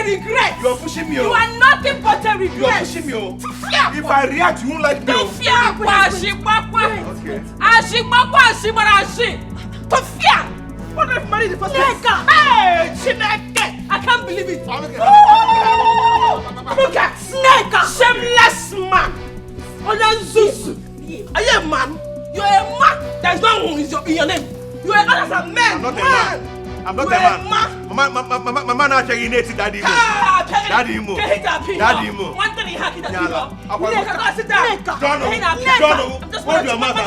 regret. You are pushing me. You are nothing but a regret. You are pushing me. If I react, you won't like me. To fear, to fear. What if married the first place? Hey, Chineke! I can't believe it. Look at Snake, shameless man. Are you a man? You are a man. There's no one in your name. You are not a man. I'm not a man. I'm not a man. My man is actually native daddy. Daddy mo. Daddy mo. One thing he had to do. Sit down. John, hold your mouth. I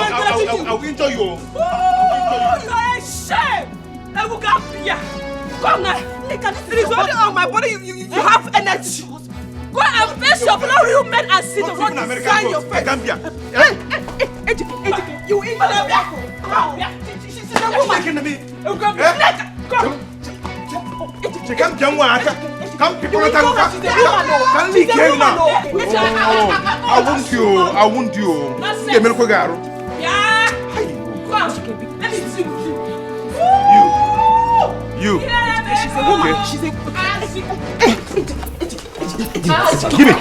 will enjoy you. You are a shame. I will go here. Come now. It is only on my body you have energy. Go and face your fellow real men and see the road inside your face. You in I won't you. Let me see you. Give me.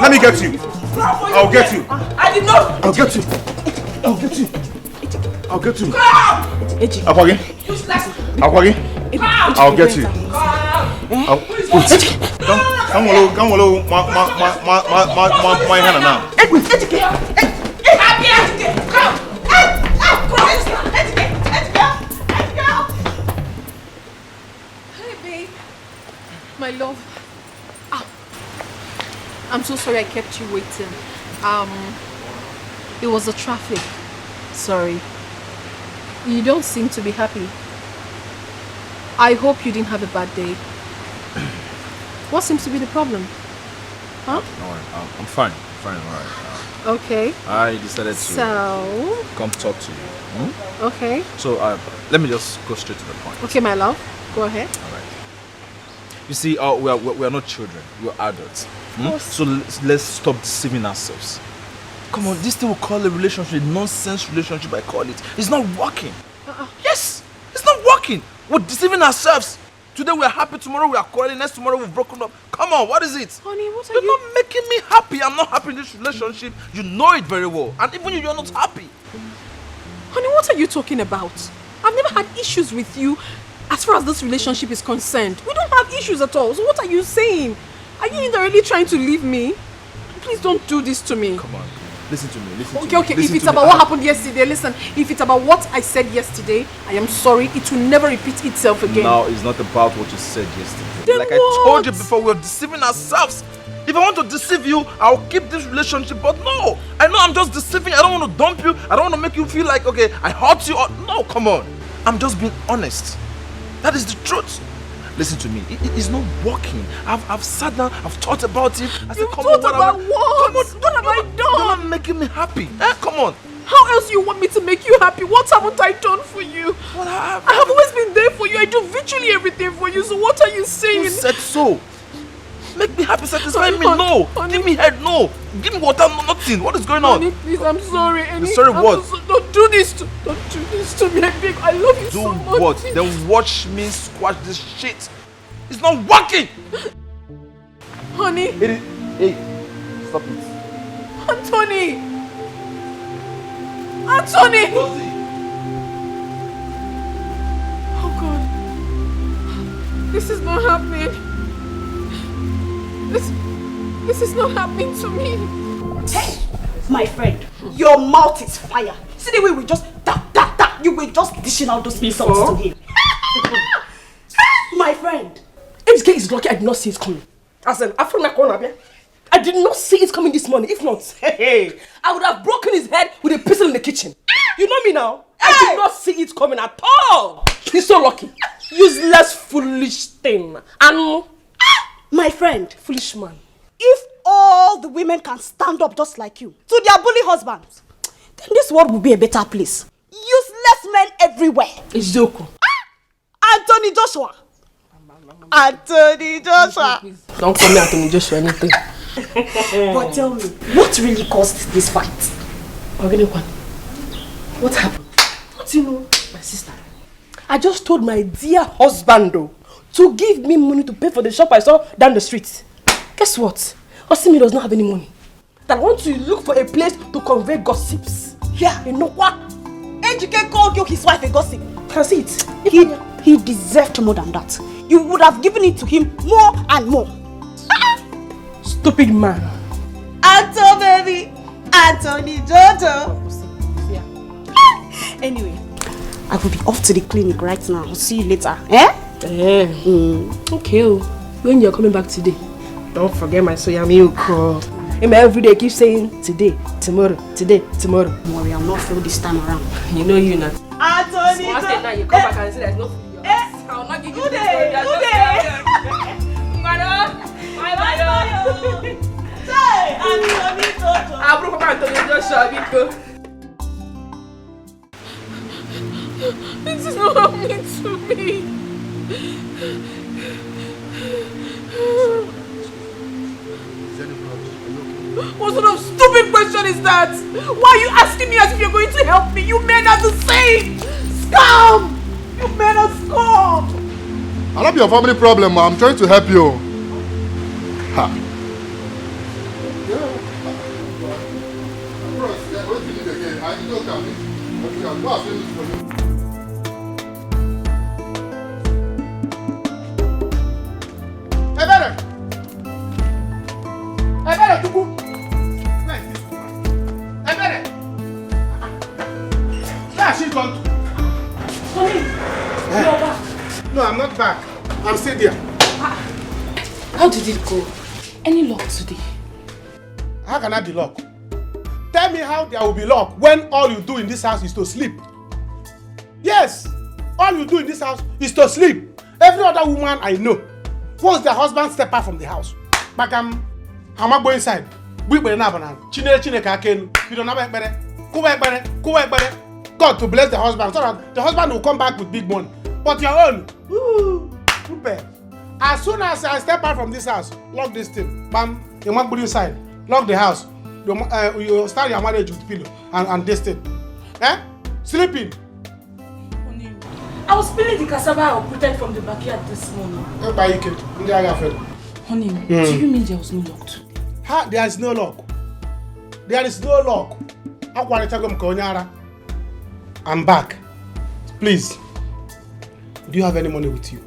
Let me get you. I'll get you. I did not. I'll get you. I'll get you. I'll get you. I'll get you. Come on, my hand now. My love. I'm so sorry I kept you waiting. It was the traffic. Sorry. You don't seem to be happy. I hope you didn't have a bad day. What seems to be the problem? Huh? No, I'm fine. Fine, alright. Okay. I decided to come talk to you. Okay. So let me just go straight to the point. Okay, my love. Go ahead. Alright. You see, we are not children. We are adults. So let's stop deceiving ourselves. Come on, this thing we call a relationship, nonsense relationship I call it. It's not working. Yes, it's not working. We're deceiving ourselves. Today we are happy, tomorrow we are quarreling, next tomorrow we've broken up. Come on, what is it? Honey, what are You're not making me happy. I'm not happy in this relationship. You know it very well. And even you're not happy. Honey, what are you talking about? I've never had issues with you as far as this relationship is concerned. We don't have issues at all. So what are you saying? Are you really trying to leave me? Please don't do this to me. Come on. Listen to me. Okay. If it's about what happened yesterday, listen. If it's about what I said yesterday, I am sorry. It will never repeat itself again. Now, it's not about what you said yesterday. Then like what? I told you before, we're deceiving ourselves. If I want to deceive you, I'll keep this relationship. But no, I know I'm just deceiving. I don't want to dump you. I don't want to make you feel like, okay, I hurt you. No, come on. I'm just being honest. That is the truth. Listen to me. It's not working. I've sat down. I've thought about it. I said, come on, what? Come on, what have I done? You're not making me happy. Come on. How else do you want me to make you happy? What haven't I done for you? What I have always been there for you. I do virtually everything for you. So what are you saying? Who said so? Make me happy, satisfy me. No. Give me head. No. Give me water. No, nothing. What is going on? Honey, please, I'm sorry. Sorry what? Don't do this to me. I love you so much. Do what? Then watch me squash this shit. It's not working. Honey. Hey, stop it. Anthony. Lizzy. Oh God. This is not happening. This is not happening to me. Hey, my friend, your mouth is fire. See the way we just tap. You were just dishing out those insults to him. My friend. This guy is lucky I did not see it coming. As an Afro-Nakona, I did not see it coming this morning. If not, I would have broken his head with a pistol in the kitchen. You know me now. I did not see it coming at all. He's so lucky. Useless, foolish thing. And my friend, foolish man. If all the women can stand up just like you to their bully husbands, then this world will be a better place. Useless men everywhere. It's Joko. Anthony Joshua. Anthony Joshua. Don't call me Anthony Joshua anything. But tell me, what really caused this fight? What happened? What do you know? My sister. I just told my dear husband though, to give me money to pay for the shop I saw down the street. Guess what? Osimi does not have any money. That I want to look for a place to convey gossips. Yeah. You know what? Ejike called you his wife a gossip. Can see it. He deserved more than that. You would have given it to him more and more. Stupid man. Anto baby. Anthony Jojo. Anyway, I will be off to the clinic right now. I'll see you later. Eh? Okay. When you're coming back today, don't forget my soya milk. Every day I keep saying today, tomorrow, today, tomorrow. Don't worry, I'll not fail this time around. You know you now. Anthony Once now you come back and say there's no food. I'll not give you this story. This is not happening to me. What sort of stupid question is that? Why are you asking me as if you're going to help me? You men are the same! Scum! You men are scum! I'll not be your family problem, ma. I'm trying to help you. Ha. No, I'm not back. I'm still there. How did it go? Any luck today? How can I be luck? Tell me how there will be luck when all you do in this house is to sleep. Yes, all you do in this house is to sleep. Every other woman I know, once their husband step out from the house, back I'm go inside. God to bless the husband so that the husband will come back with big money. But your own, as soon as I step out from this house, lock this thing, bam, you want to go inside, lock the house, you start your marriage with pillow and this thing. Eh? Sleeping. I was peeling the cassava I uprooted from the backyard this morning. Honey, do you mean there was no luck today? There is no luck. There is no luck. I'm back. Please. Do you have any money with you?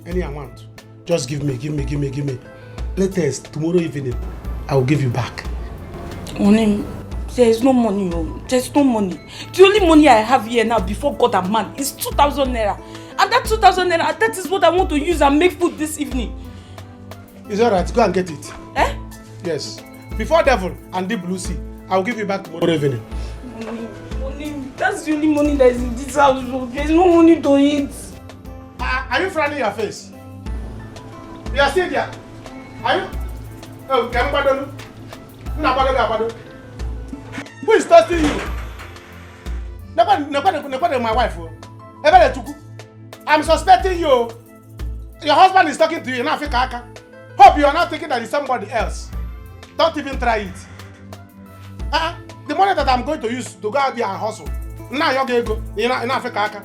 Any amount? Just give me. Latest, tomorrow evening, I will give you back. Mourning, there is no money. There's no money. The only money I have here now before God and man is 2,000 naira. And that 2,000 naira, that is what I want to use and make food this evening. It's alright, go and get it. Eh? Yes. Before devil and deep blue sea, I will give you back tomorrow evening. Mourning, that's the only money that is in this house. There's no money to eat. Are you frowning your face? You are still there? Are you? Oh, can you? Who is toasting you? Nobody, my wife. I'm suspecting you. Your husband is talking to you in Africa. Hope you are not thinking that it's somebody else. Don't even try it. The money that I'm going to use to go out there and hustle. Now you're going to go in Africa.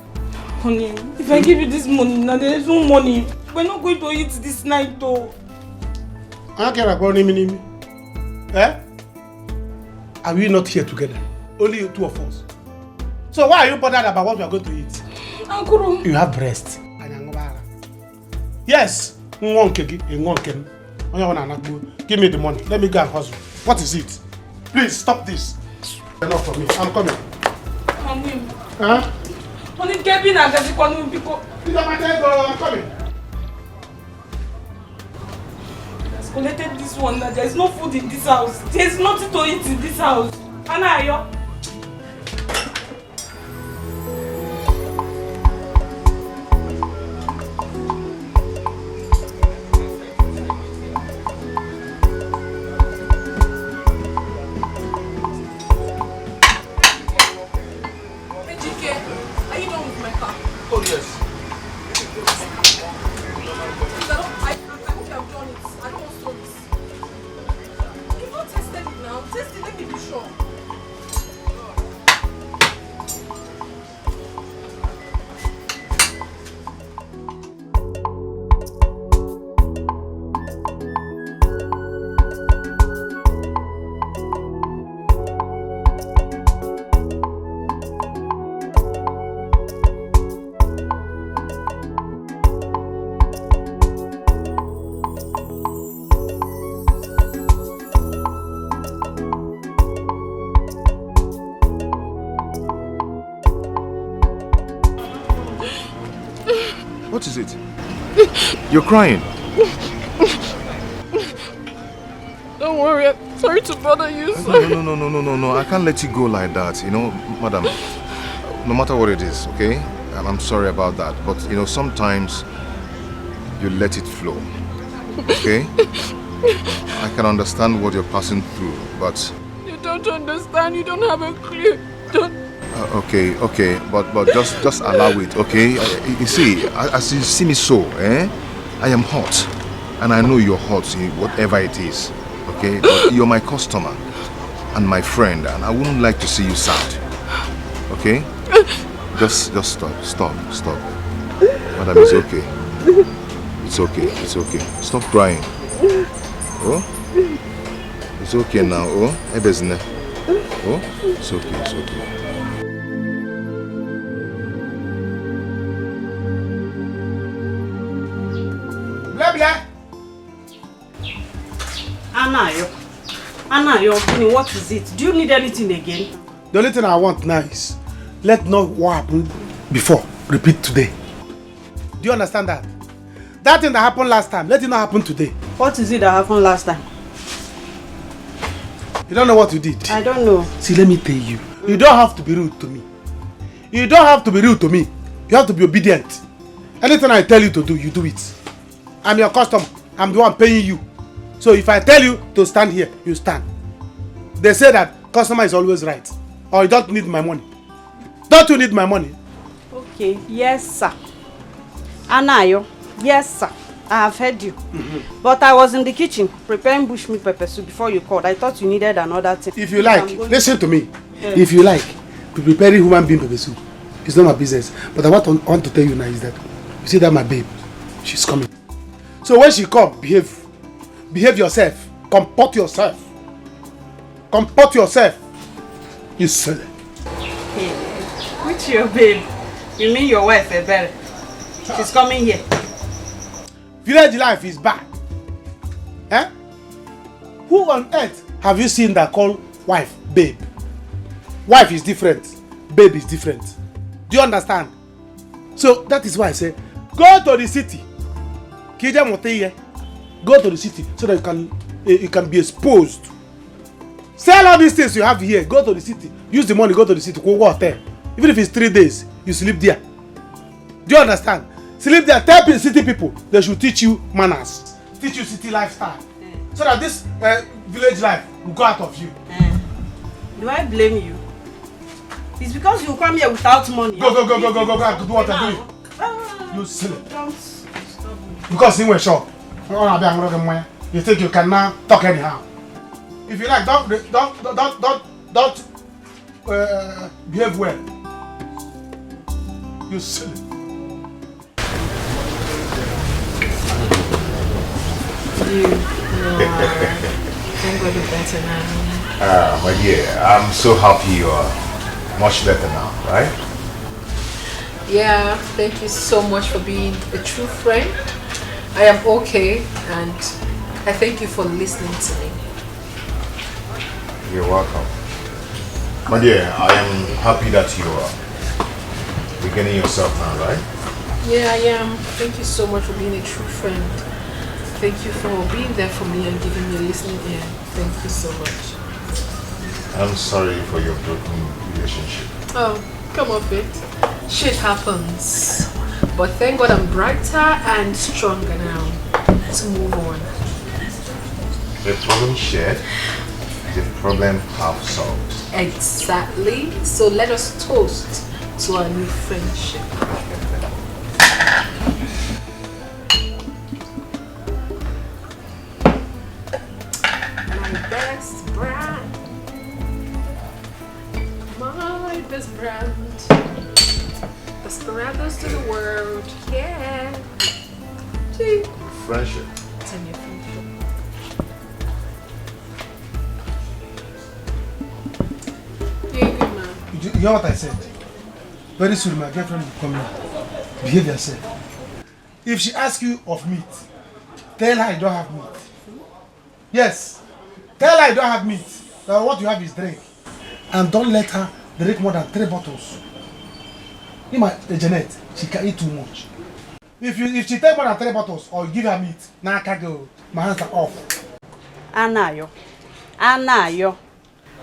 Honey, if I give you this money, now there is no money. We're not going to eat this night though. I don't care about me. Eh? Are we not here together? Only you two of us. So why are you bothered about what we are going to eat? Uncle. You have breast. Yes. Give me the money. Let me go and hustle. What is it? Please stop this. Enough for me. I'm coming. Huh? Honey, get in and get it. I'm coming. I've collected this one. There is no food in this house. There is nothing to eat in this house. Anayo. What is it? You're crying. Don't worry, I'm sorry to bother you, sir. No. I can't let you go like that, you know, madam. No matter what it is, okay? And I'm sorry about that. But, you know, sometimes you let it flow, okay? I can understand what you're passing through, but... You don't understand, you don't have a clue. Don't... Okay, but just allow it, okay? You see, as you see me so, I am hot. And I know you're hot, whatever it is, okay? But you're my customer and my friend, and I wouldn't like to see you sad, okay? Just stop. Madam, it's okay. It's okay. Stop crying. Oh? It's okay now, oh? Oh? It's okay. Anayo, what is it? Do you need anything again? The only thing I want now is let not what happened before repeat today. Do you understand that? That thing that happened last time, let it not happen today. What is it that happened last time? You don't know what you did? I don't know. See, let me tell you. You don't have to be rude to me. You have to be obedient. Anything I tell you to do, you do it. I'm your customer. I'm the one paying you. So if I tell you to stand here, you stand. They say that customer is always right. Or you don't need my money. Don't you need my money? Okay, yes sir. Anayo, yes sir. I have heard you. But I was in the kitchen preparing bushmeat pepper soup before you called. I thought you needed another thing. If you like, listen to me. If you like, to prepare human being pepper soup, it's not my business. But I want to tell you now is that, you see that my babe, she's coming. So when she come, behave yourself. Comport yourself. You silly. Hey, which your babe? You mean your wife, Ebere? She's coming here. Village life is bad. Eh? Who on earth have you seen that call wife babe? Wife is different. Babe is different. Do you understand? So that is why I say, go to the city. Go to the city so that you can be exposed. Sell all these things you have here. Go to the city. Use the money. Go to the city. Go there. Even if it's 3 days, you sleep there. Do you understand? Sleep there. Tell the city people they should teach you manners, teach you city lifestyle, so that this village life will go out of you. Do I blame you? It's because you come here without money. Go. Do what I do. You silly. Don't stop me. Because you were sure. You think you can now talk anyhow. If you like, don't behave well. You silly. You are. Thank God you're better now. My dear, I'm so happy you are much better now, right? Yeah, thank you so much for being a true friend. I am okay, and I thank you for listening to me. You're welcome. My dear, I am happy that you are beginning yourself now, right? Yeah, I am. Thank you so much for being a true friend. Thank you for being there for me and giving me a listening ear. Thank you so much. I'm sorry for your broken relationship. Oh, come off it. Shit happens. But thank God I'm brighter and stronger now to move on. The problem shared, the problem half solved. Exactly. So let us toast to our new friendship. My best brand. My best brand. Desperados to the world. Yeah. Gee. Friendship. 10-year friendship. Yeah, good man. You hear what I said? Very soon my girlfriend will come here. Behave yourself. If she asks you of meat, tell her you don't have meat. Yes. Tell her you don't have meat. That what you have is drink. And don't let her drink more than 3 bottles. Janet, she can eat too much. If she take more than 3 bottles or you give her meat, now I can't go. My hands are off. Anayo,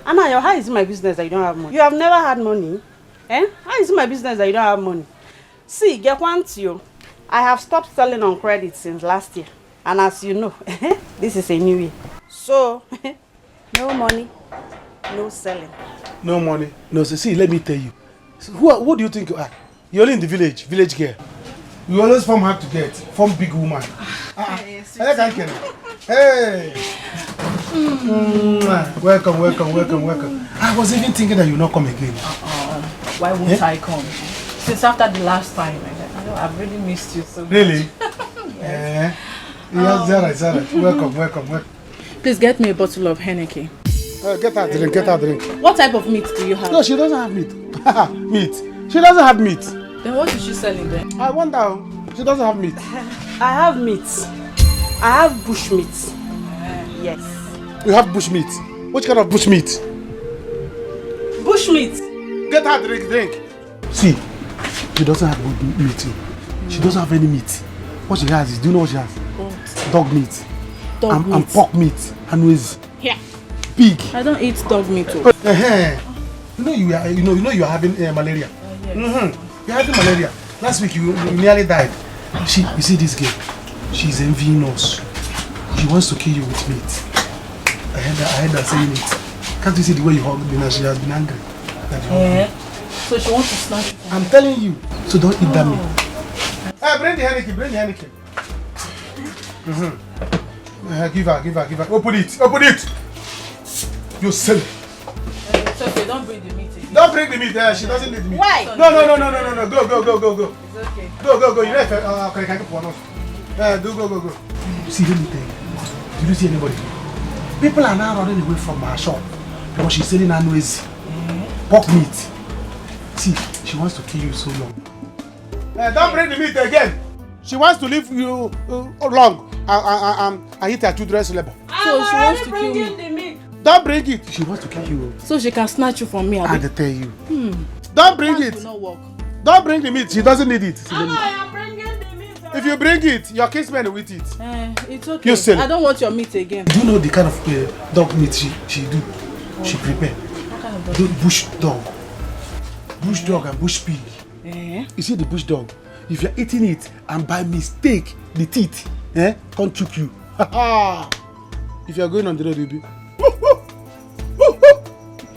how is it my business that you don't have money? You have never had money. Eh? How is it my business that you don't have money? See, get one to you. I have stopped selling on credit since last year. And as you know, this is a new year. So, no money, no selling. No money. No, see, let me tell you. So who do you think you are? You're only in the village girl. You always form hard to get. Form big woman. Hey. Welcome. I was even thinking that you not come again. Why won't I come? Since after the last time, I've really missed you so much. Really? Yes. Yes, alright. Welcome. Please get me a bottle of Henneke. Get her drink. What type of meat do you have? No, she doesn't have meat. Meat. She doesn't have meat. Then what is she selling then? I wonder. She doesn't have meat. I have meat. I have bush meat. Yes. You have bush meat. Which kind of bush meat? Bush meat. Get her drink. See, she doesn't have good meat. She doesn't have any meat. What she has is, do you know what she has? What? Dog meat. Dog meat. And pork meat. And with Yeah. pig. I don't eat dog meat. You know you are having malaria. Yes. You're having malaria. Last week you nearly died. You see this girl? She's envying us. She wants to kill you with meat. I heard her saying it. Can't you see the way you hug me now? She has been angry. So she wants to snatch you. I'm telling you. So don't eat that meat. Hey, bring the Henneke. Give her. Open it. You silly. It's okay, don't bring the meat again. Don't bring the meat. She doesn't need the meat. Why? No. Go. It's okay. Go. You left. Okay, can you pour us? Go. See, let me tell you. Did you see anybody? People are now running away from her shop because she's selling annuities. Pork meat. See, she wants to kill you so long. Don't bring the meat again. She wants to leave you long and eat her children's labor. So she wants to kill me. The meat. Don't bring it. She wants to kill you. So she can snatch you from me. I tell you. Don't bring it. Will not work. Don't bring the meat. She doesn't need it. I am bringing the meat. If you bring it, your kinsmen will eat it. It's okay. You silly. I don't want your meat again. Do you know the kind of dog meat she do? She prepare. What kind of dog? Bush dog. Bush dog and bush pig. You see the bush dog? If you're eating it and by mistake the teeth can't choke you. If you're going on the road, you'll be.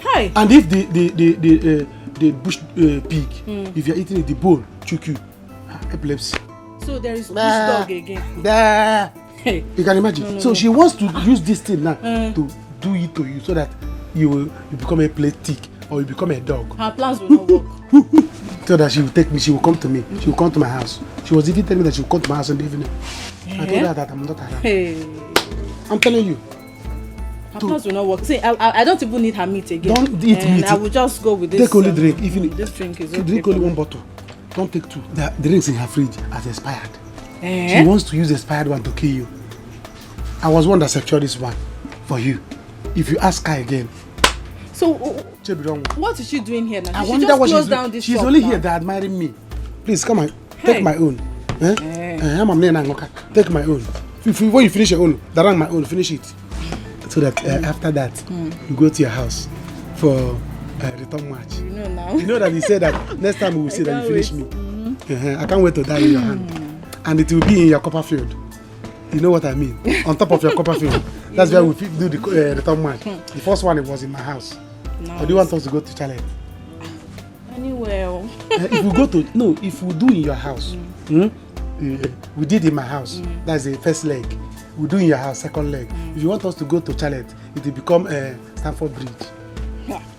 Hi. And if the bush pig, if you're eating it, the bone choke you. Epilepsy. So there is bush dog again. Hey. You can imagine. So she wants to use this thing now to do it to you so that you become a plate tick or you become a dog. Her plans will not work. So that she will take me, she will come to me, she will come to my house. She was even telling me that she will come to my house in the evening. I told her that I'm not around. Hey. I'm telling you. Her plans will not work. See, I don't even need her meat again. Don't eat meat. I will just go with this. Take only drink. Even this drink is okay. Drink only one bottle. Don't take two. The drinks in her fridge has expired. She wants to use the expired one to kill you. I was one that secured this one for you. If you ask her again. So, what is she doing here now? I wonder what she's doing. She's only here to admire me. Please come on, take my own. Take my own. When you finish your own, darang my own, finish it. So that after that, you go to your house for return match. You know now. You know that he said that next time we will say that you finish me. I can't wait to die in your hand. And it will be in your Copperfield. You know what I mean? On top of your Copperfield. That's where we do the return match. The first one, it was in my house. Nice. Or do you want us to go to Chalet? Anywhere. If we do in your house, we did in my house. That's the first leg. We do in your house, second leg. If you want us to go to Chalet, it will become Stamford Bridge.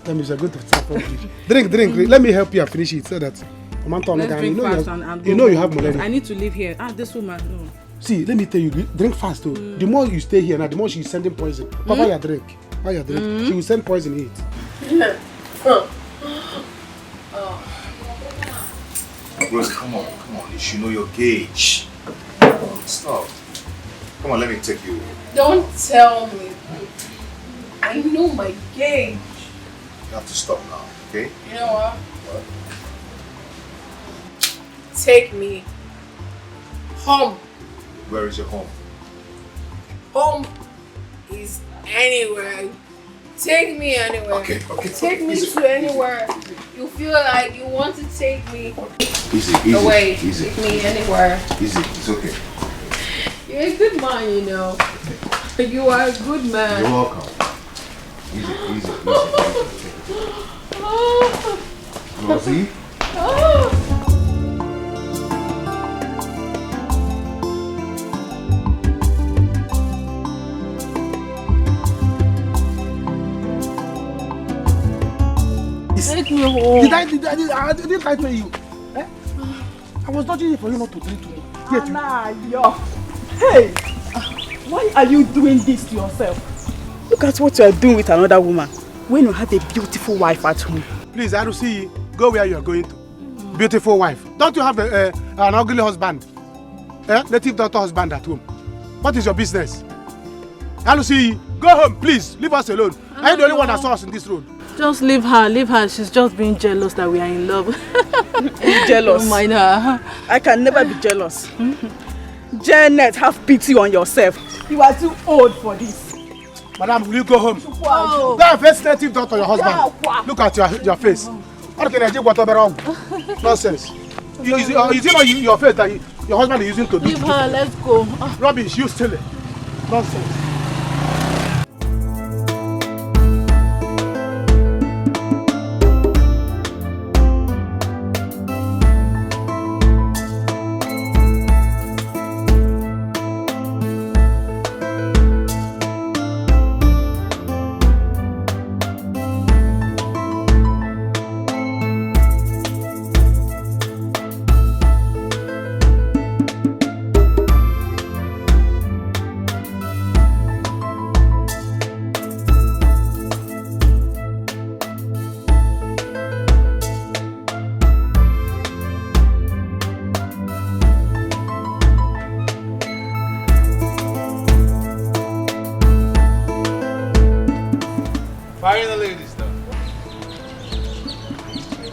That means you're going to Stamford Bridge. Drink. Let me help you and finish it so that let's drink fast and you know you have malaria. I need to leave here. This woman. No. See, let me tell you, drink fast too. The more you stay here now, the more she's sending poison. Cover your drink. She will send poison in it. Rose, come on. You should know your gauge. Stop. Come on, let me take you. Don't tell me. I know my gauge. You have to stop now, okay? You know what? Take me. Home. Where is your home? Home is anywhere. Take me anywhere. Okay. Take me to anywhere you feel like you want to take me. Easy. Away. Easy. Take me anywhere. Easy. It's okay. You're a good man, you know. You are a good man. You're welcome. Easy. Rosie? Take me home. I didn't I tell you? Eh? I was dodging it for you not to drink to me. Anna, hey, why are you doing this to yourself? Look at what you are doing with another woman when you have a beautiful wife at home. Please, Arusi, go where you are going to. Beautiful wife. Don't you have an ugly husband? Native daughter husband at home. What is your business? Arusi, go home, please. Leave us alone. I am the only one that saw us in this road. Just leave her. She's just being jealous that we are in love. Jealous? Don't mind her. I can never be jealous. Janet, have pity on yourself. You are too old for this. Madam, will you go home? Wow. Go and face native daughter, your husband. Look at your face. How can I do whatever wrong? Nonsense. Is it not your face that your husband is using to do? Leave her, let's go. Rubbish, you steal it. Nonsense.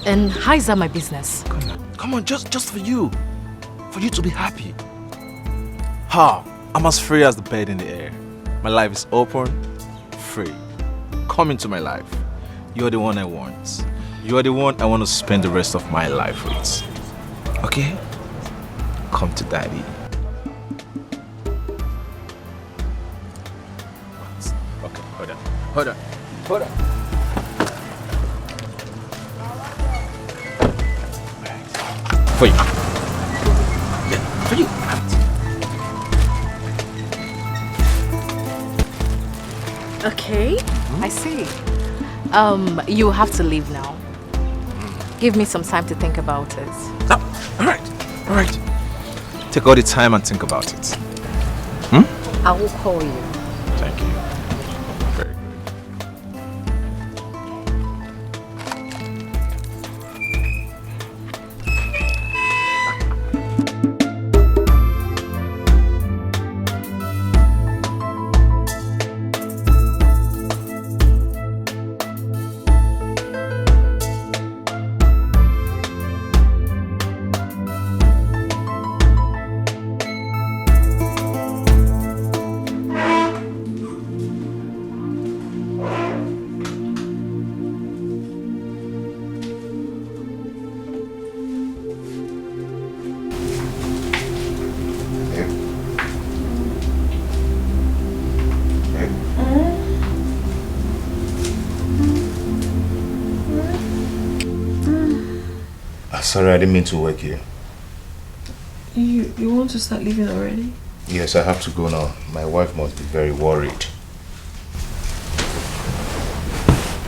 And how is that my business? Come on, just for you. For you to be happy. I'm as free as the bird in the air. My life is open, free. Come into my life. You're the one I want. You're the one I want to spend the rest of my life with. Okay? Come to daddy. Okay, hold on. For you. Yeah, for you. Okay, I see. You have to leave now. Give me some time to think about it. All right. Take all the time and think about it. I will call you. Thank you. Very good. Sorry, I didn't mean to wake you. You want to start leaving already? Yes, I have to go now. My wife must be very worried.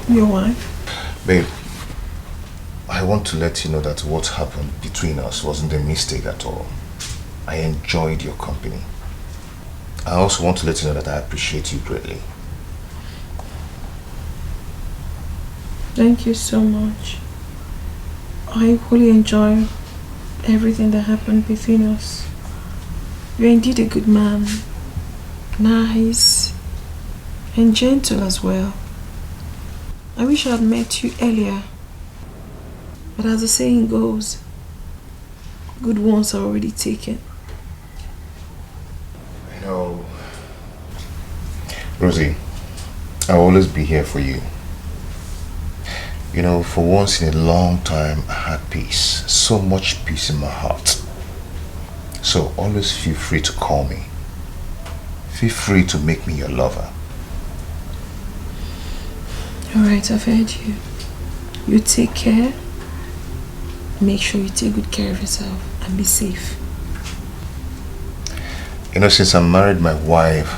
Your wife? Babe, I want to let you know that what happened between us wasn't a mistake at all. I enjoyed your company. I also want to let you know that I appreciate you greatly. Thank you so much. I equally enjoy everything that happened between us. You're indeed a good man. Nice. And gentle as well. I wish I had met you earlier. But as the saying goes, good ones are already taken. Rosie, I'll always be here for you. You know, for once in a long time, I had peace. So much peace in my heart. So always feel free to call me. Feel free to make me your lover. Alright, I've heard you. You take care. Make sure you take good care of yourself and be safe. You know, since I married my wife,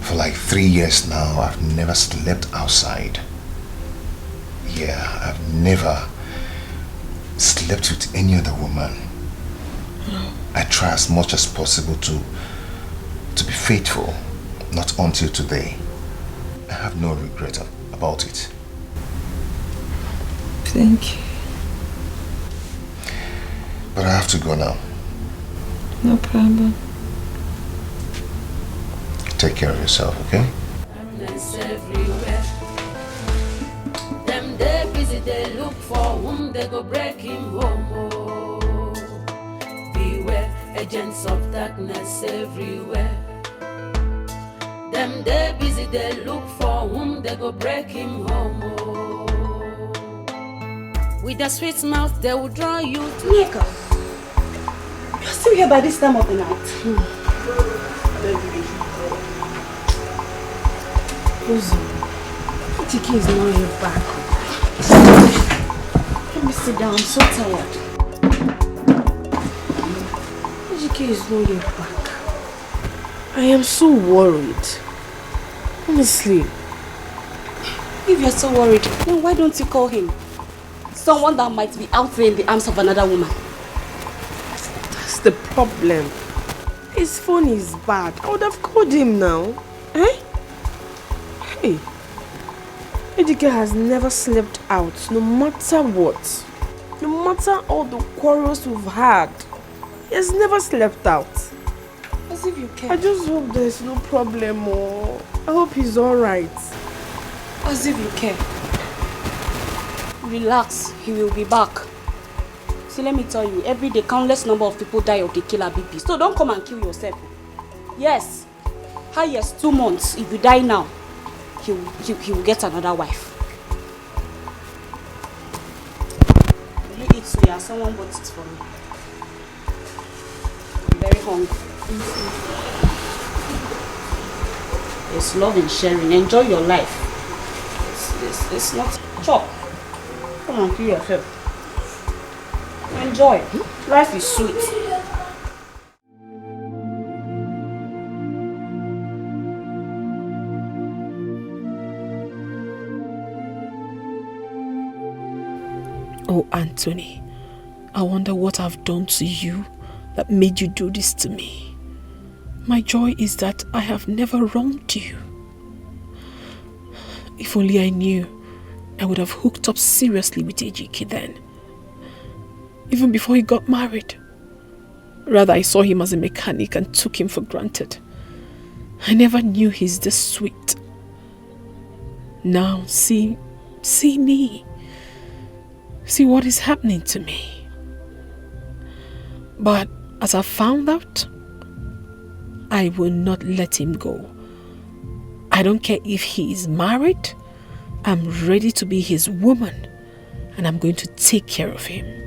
for like 3 years now, I've never slept outside. Yeah, I've never slept with any other woman. I try as much as possible to be faithful, not until today. I have no regret about it. Thank you. But I have to go now. No problem. Take care of yourself, okay? Everywhere. Them they busy, they look for whom they go break him home. Oh. Beware, agents of darkness everywhere. Them they busy, they look for whom they go break him home. Oh. With a sweet mouth, they will draw you to Nika, you're still here by this time of the night. Dikeh is not here back. Let me sit down, I'm so tired. Dikeh is not here back. I am so worried. Honestly. If you're so worried, then why don't you call him? Someone that might be out there in the arms of another woman. That's the problem. His phone is bad. I would have called him now. Eh? Hey. Dikeh has never slept out, no matter what. No matter all the quarrels we've had. He has never slept out. As if you care. I just hope there's no problem, or I hope he's alright. As if you care. Relax, he will be back. See, let me tell you, every day countless number of people die of the killer BP. So don't come and kill yourself. Yes, highest 2 months. If you die now, he will get another wife. You eat suya, someone bought it for me. I'm very hungry. It's love and sharing. Enjoy your life. It's not chop. Come on, kill yourself. Enjoy. Life is sweet. Oh, Anthony, I wonder what I've done to you that made you do this to me. My joy is that I have never wronged you. If only I knew, I would have hooked up seriously with Dikeh then. Even before he got married. Rather, I saw him as a mechanic and took him for granted. I never knew he's this sweet. Now, see me. See what is happening to me. But as I found out, I will not let him go. I don't care if he is married. I'm ready to be his woman, and I'm going to take care of him.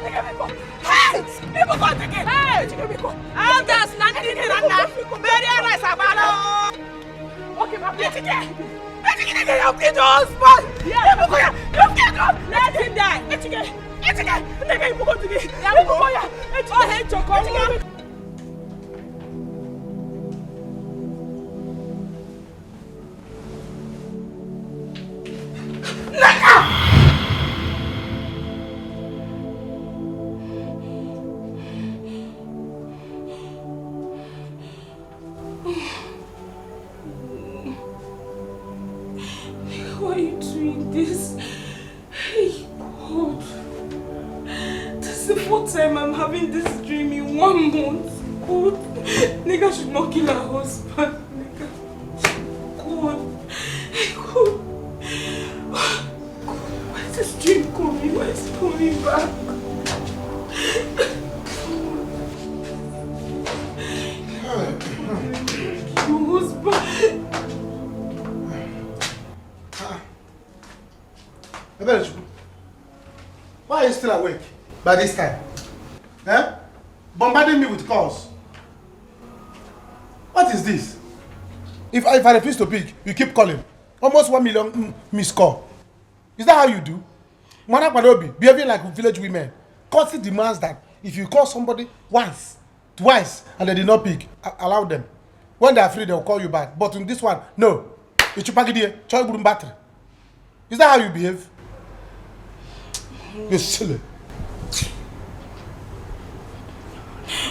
Hey! People go again! Hey! Elders, nothing in Rana! Very nice, Abalo! Okay, my please again! You've killed your husband! You've killed him! Let him die! It's again! People go again! People go here! Oh, hey, Choco! Why are you doing this? Hey, God. This is the fourth time I'm having this dream in 1 month. God. Nigga should not kill her husband. Nigga. God. Hey, God. Why is this dream coming? Why is it coming back? Your husband. Why are you still awake by this time? Eh? Bombarding me with calls. What is this? If I refuse to pick, you keep calling. Almost 1 million missed call. Is that how you do? Mana Kwadobi, behaving like village women. Courtesy demands that if you call somebody once, twice, and they did not pick, allow them. When they are free, they will call you back. But in this one, no. Is that how you behave? You're silly.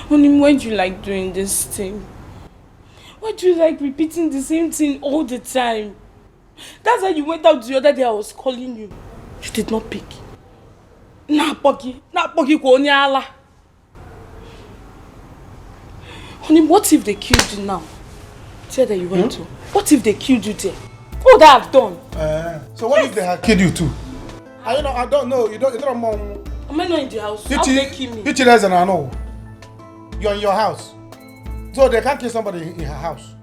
Honey, why do you like doing this thing? Why do you like repeating the same thing all the time? That's why you went out the other day. I was calling you. You did not pick. Na pogi ko ni ala. Honey, what if they killed you now? Tell that you went to. What if they killed you there? What would I have done? So what if they had killed you too? I don't know. You don't know. Am I not in the house? How would they kill me? I know. You're in your house. So they can't kill somebody in her house.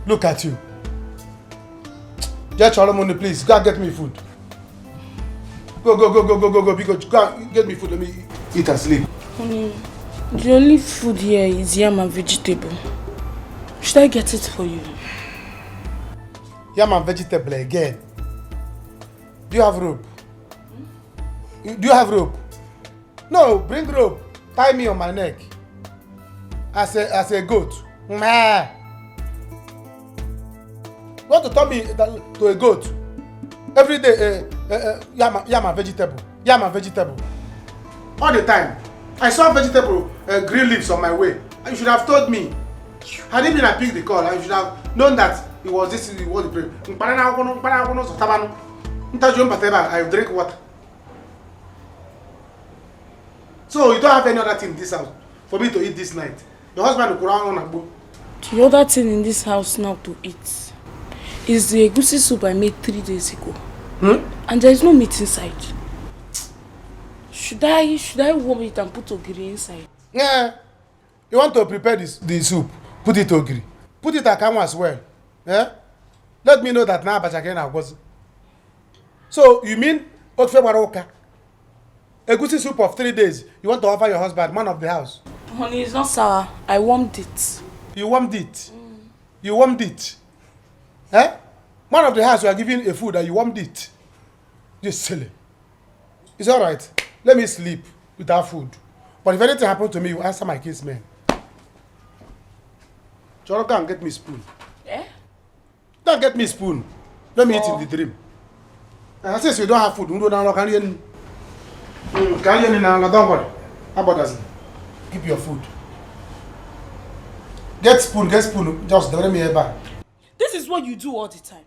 Look at you. Just Solomon, please, go and get me food. Go, because go and get me food. Let me eat and sleep. Honey, the only food here is yam and vegetable. Should I get it for you? Yam and vegetable again. Do you have rope? Do you have rope? No, bring rope. Tie me on my neck. As a goat. Meh. You want to turn me to a goat? Every day, yam and vegetable. Yam and vegetable. All the time. I saw vegetable green leaves on my way. You should have told me. Had it been I picked the call, I should have known that it was this, it was the prayer. I drink water. So you don't have any other thing in this house for me to eat this night. Your husband will go on a boat. The other thing in this house now to eat is the egusi soup I made 3 days ago. And there is no meat inside. Should I warm it and put ogiri inside? Yeah. You want to prepare the soup, put it ogiri. Put it akamu as well. Yeah? Let me know that now Bachakena was. So you mean Okfe Waroka? Egusi soup of 3 days. You want to offer your husband, man of the house? Honey, it's not sour. I warmed it. You warmed it? You warmed it? Eh? Man of the house, you are giving a food and you warmed it. You're silly. It's alright. Let me sleep without food. But if anything happens to me, you answer my case, man. Choro, go and get me spoon. Eh? Don't get me spoon. Let me eat in the dream. And since you don't have food, you don't know, don't worry. How about that? Keep your food. Get spoon, just deliver me a bag. This is what you do all the time.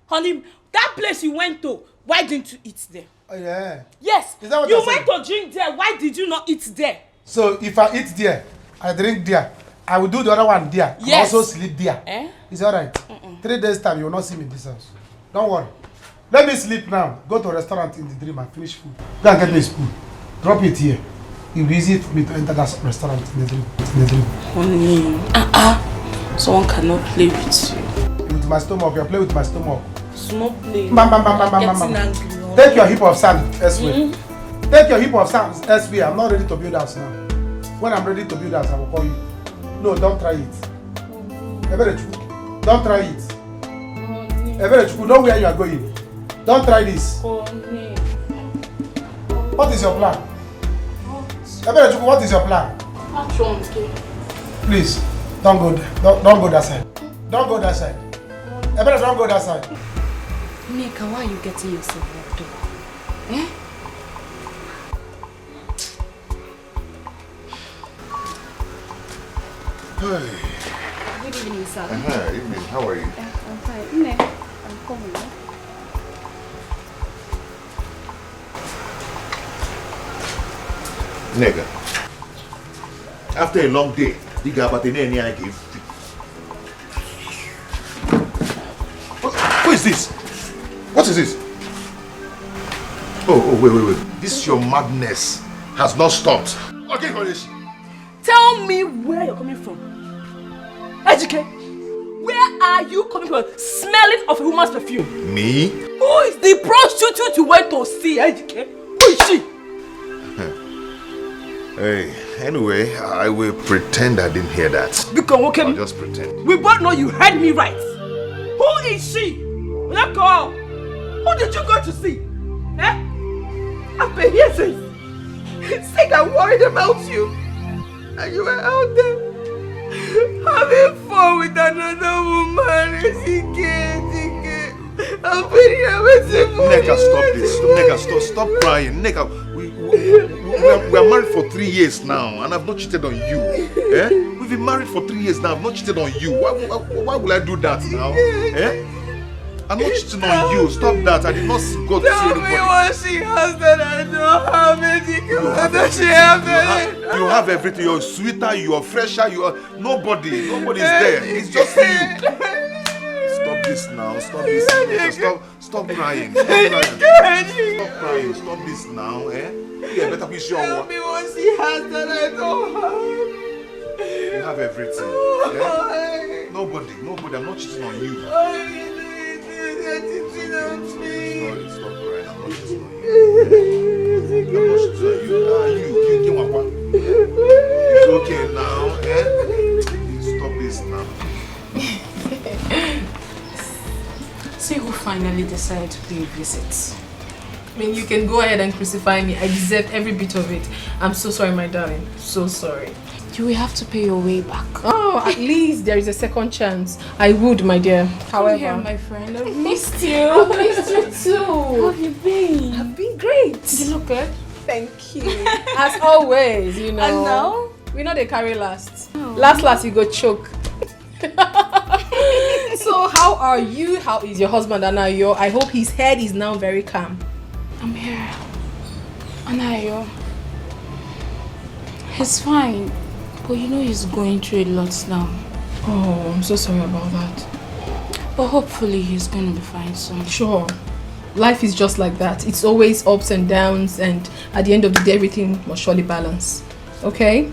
Honey, that place you went to, why didn't you eat there? Oh, yeah. Yes, is that what you went to drink there, why did you not eat there? So if I eat there, I drink there, I will do the other one there, yes. And also sleep there. Eh? It's alright. 3 days time, you will not see me in this house. Don't worry. Let me sleep now. Go to a restaurant in the dream and finish food. Go and get me a spoon. Drop it here. It will be easy for me to enter that restaurant in the dream. Honey, someone cannot play with you. With my stomach, you play with my stomach. Small play. Bam. Getting angry. Take your heap of sand elsewhere. Take your heap of sand elsewhere. I'm not ready to build house now. When I'm ready to build house, I will call you. No, don't try it. Don't try it. Know where you are going. Don't try this. What is your plan? What is your plan? Please, don't go there. Don't go that side. Don't go that side. Don't go that side. Nika, why are you getting yourself worked up? Eh? Hey. Good evening, sir. Evening. How are you? I'm fine. I'm coming. Nigga. After a long day, you got about any I give. Who is this? What is this? Oh, wait. This your madness has not stopped. Okay, Kodeshi. Tell me where you're coming from. Dikeh, where are you coming from? Smelling of a woman's perfume. Me? Who is the prostitute you went to see, Dikeh? Who is she? Hey, anyway, I will pretend I didn't hear that. I'll just pretend. We both know you heard me right. Who is she? Let go. Who did you go to see? Eh? I've been here since I'm worried about you. And you were out there having fun with another woman. Dikeh. I've been here waiting for Neka, stop this. Neka, stop crying. Neka, we are married for 3 years now, and I've not cheated on you. Eh? We've been married for 3 years now. I've not cheated on you. Why will I do that now? Eh? I'm not cheating on you. Stop that. I did not go to see anybody. Tell me what she has that I don't have. What does she have? You have everything. You're sweeter. You're fresher. Nobody is there. It's just you. Stop this now. Stop this. Stop crying. Stop crying. Stop this now. Eh? Yeah, better be sure. Tell me what she has that I don't have. You have everything. Yeah? Nobody. I'm not cheating on you. Stop crying. I'm not cheating on you. It's okay now. Eh? Stop this now. See who finally decided to pay a visit. I mean, you can go ahead and crucify me. I deserve every bit of it. I'm so sorry, my darling. So sorry. You will have to pay your way back. Oh, at least there is a second chance. I would, my dear. However, here, my friend. I've missed you. I've missed you too. How have you been? I've been great. You look good. Thank you. As always, you know. And now? We know they carry last. Oh. Last, you go choke. So, how are you? How is your husband, Anayo? I hope his head is now very calm. I'm here. Anayo. He's fine. But you know he's going through a lot now. Oh, I'm so sorry about that. But hopefully he's going to be fine soon. Sure. Life is just like that. It's always ups and downs, and at the end of the day, everything must surely balance. Okay?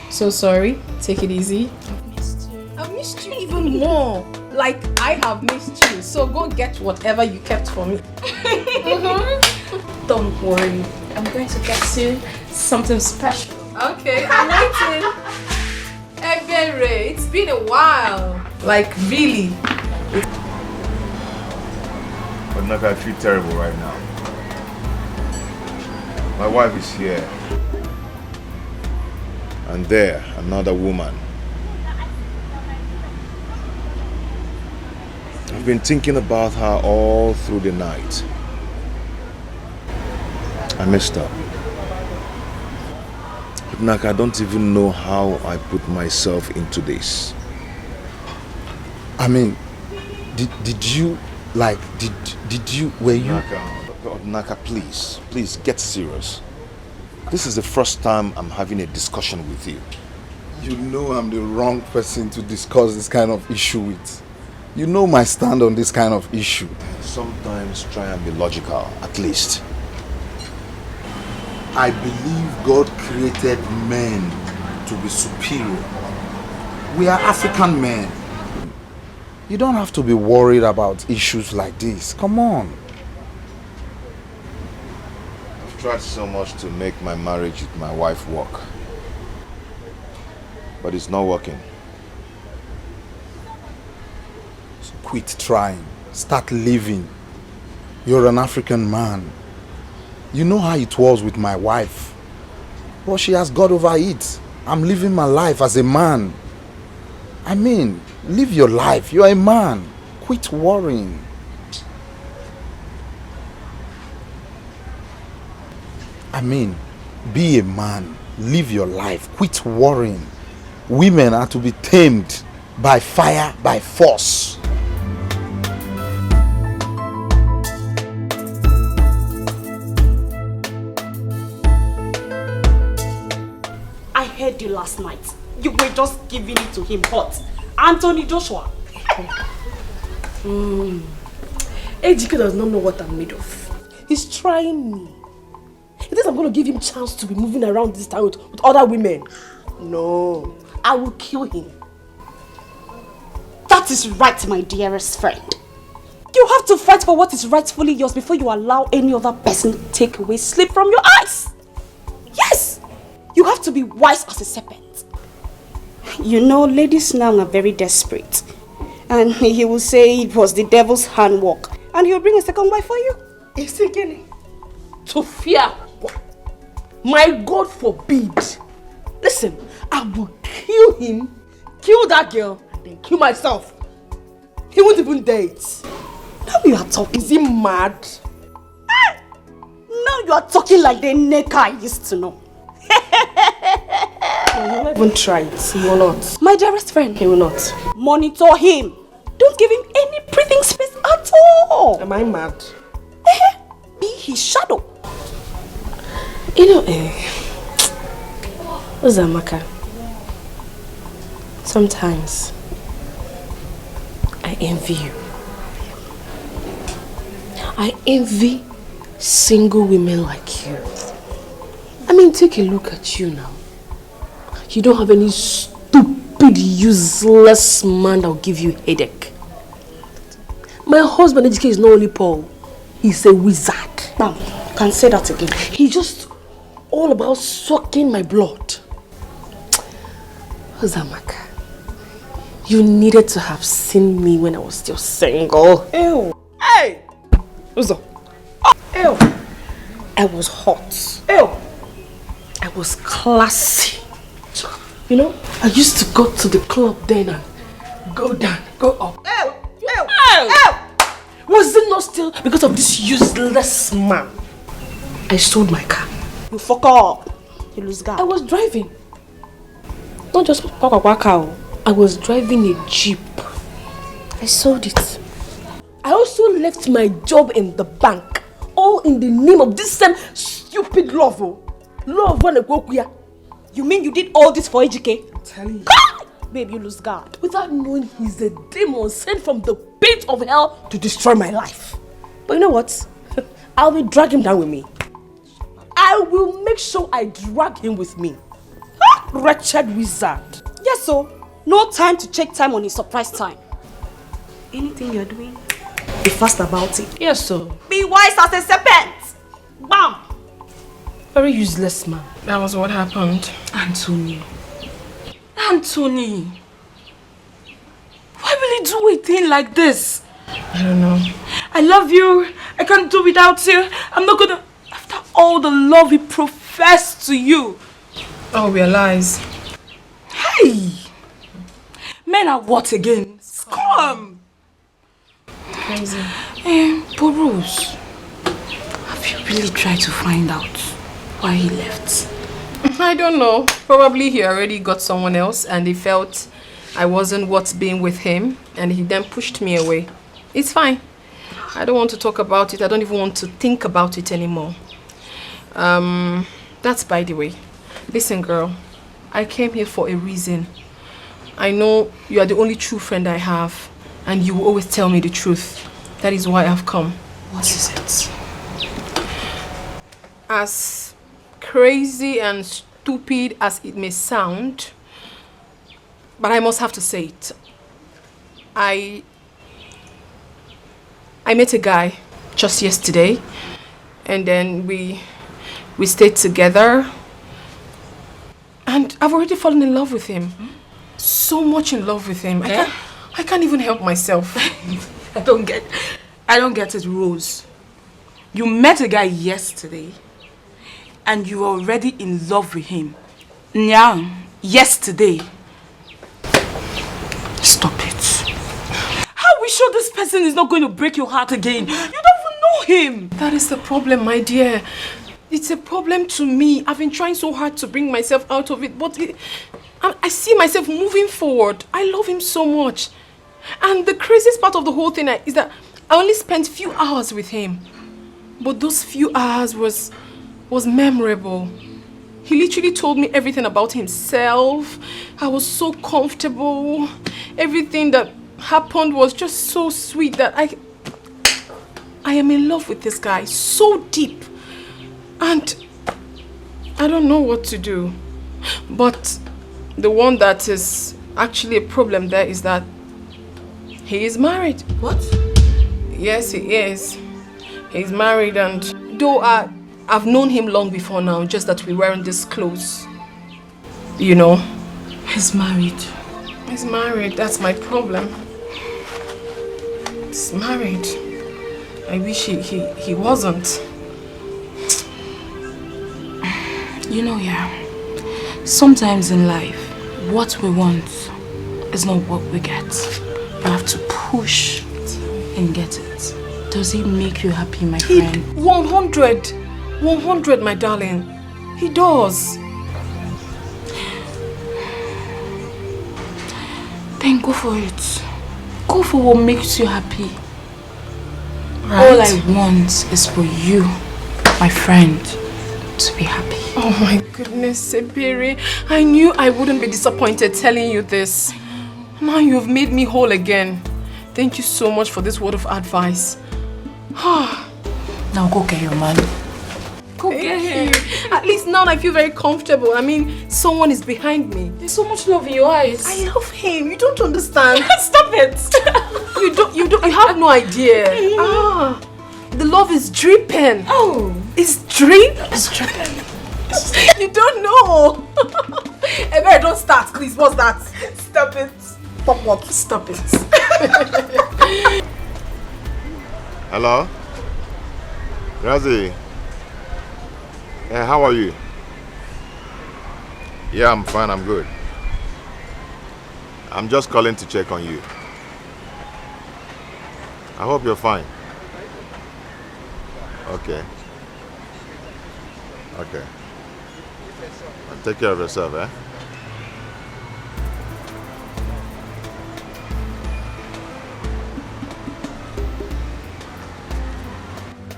So sorry. Take it easy. I've missed you. I've missed you even more. Like I have missed you. So go get whatever you kept for me. Don't worry. I'm going to get you something special. Okay, I'm waiting. Ebere, it's been a while. Like, really. But Naka, I feel terrible right now. My wife is here. And there, another woman. I've been thinking about her all through the night. I messed up. Naka, I don't even know how I put myself into this. I mean, did you were you... Naka, please get serious. This is the first time I'm having a discussion with you. You know I'm the wrong person to discuss this kind of issue with. You know my stand on this kind of issue. Sometimes try and be logical, at least. I believe God created men to be superior. We are African men. You don't have to be worried about issues like this. Come on. tried so much to make my marriage with my wife work. But it's not working. So quit trying. Start living. You're an African man. You know how it was with my wife. But she has got over it. I'm living my life as a man. I mean, live your life. You're a man. Quit worrying. I mean, be a man. Live your life. Quit worrying. Women are to be tamed by fire, by force. I heard you last night. You were just giving it to him hot. Anthony Joshua. Dikeh does not know what I'm made of. He's trying me. He thinks I'm going to give him chance to be moving around this town with other women. No, I will kill him. That is right, my dearest friend. You have to fight for what is rightfully yours before you allow any other person to take away sleep from your eyes. Yes! You have to be wise as a serpent. You know, ladies now are very desperate. And he will say it was the devil's handwork. And he will bring a second wife for you. He's thinking to fear. My God forbid. Listen, I will kill him, kill that girl, and then kill myself. He won't even date. Now you are talking. Is he mad? Now you are talking like the necker I used to know. No, he will not even try it. He will not. My dearest friend. He will not. Monitor him. Don't give him any breathing space at all. Am I mad? Be his shadow. You know, Uzamaka, sometimes I envy you. I envy single women like you. I mean, take a look at you now. You don't have any stupid, useless man that will give you headache. My husband, Dikeh, is not only Paul, he's a wizard. Now, you can say that again. He's just all about sucking my blood. Uzamaka, you needed to have seen me when I was still single. Ew. Hey! Uzo. Ew. I was hot. Ew. I was classy. You know, I used to go to the club then and go down, go up. Ew. Ew. Ew. Ew. Was it not still because of this useless man? I sold my car. You fuck up. You lose guard. I was driving. Not just cow. I was driving a Jeep. I sold it. I also left my job in the bank. All in the name of this same stupid love. Love when I go here. You mean you did all this for Dikeh? I'm telling you. Babe, you lose guard. Without knowing he's a demon sent from the pit of hell to destroy my life. But you know what? I will drag him down with me. I will make sure I drag him with me. Wretched wizard. Yes, so no time to check time on his surprise time. Anything you're doing, be fast about it. Yes, so. Be wise as a serpent. Bam! Very useless man. That was what happened. Anthony. Anthony! Why will he do a thing like this? I don't know. I love you. I can't do without you. I'm not gonna... After all the love he professed to you. Oh, realize. Hey! Men are what again? Scum! Crazy. But Rose, have you really tried to find out why he left? I don't know. Probably he already got someone else and he felt I wasn't worth being with him and he then pushed me away. It's fine. I don't want to talk about it. I don't even want to think about it anymore. That's by the way. Listen, girl. I came here for a reason. I know you are the only true friend I have and you will always tell me the truth. That is why I've come. What is it? As crazy and stupid as it may sound, but I must have to say it. I met a guy just yesterday and then we We stayed together. And I've already fallen in love with him. So much in love with him. I can't even help myself. I don't get it, Rose. You met a guy yesterday and you were already in love with him. Now, yesterday. Stop it. How are we sure this person is not going to break your heart again? You don't even know him. That is the problem, my dear. It's a problem to me. I've been trying so hard to bring myself out of it, but I see myself moving forward. I love him so much. And the craziest part of the whole thing is that I only spent few hours with him. But those few hours was memorable. He literally told me everything about himself. I was so comfortable. Everything that happened was just so sweet that I am in love with this guy so deep. And I don't know what to do. But the one that is actually a problem there is that he is married. What? Yes, he is. He's married, and though I've known him long before now, just that we weren't this close. You know. He's married. He's married. That's my problem. He's married. I wish he wasn't. You know, yeah, sometimes in life, what we want is not what we get. You have to push and get it. Does it make you happy, my friend? 100, my darling. He does. Then go for it. Go for what makes you happy. Right. All I want is for you, my friend, to be happy. Oh my goodness, Sebiri. I knew I wouldn't be disappointed telling you this. Now you've made me whole again. Thank you so much for this word of advice. Now go get your man. Go get him. At least now I feel very comfortable. I mean, someone is behind me. There's so much love in your eyes. I love him. You don't understand. Stop it. You have no idea. The love is dripping. Oh. It's dripping. You don't know. Ebere, don't start, please. What's that? Stop it. Stop what? Stop it. Hello? Razi? How are you? Yeah, I'm fine, I'm good. I'm just calling to check on you. I hope you're fine. Okay. Okay. Take care of yourself, eh?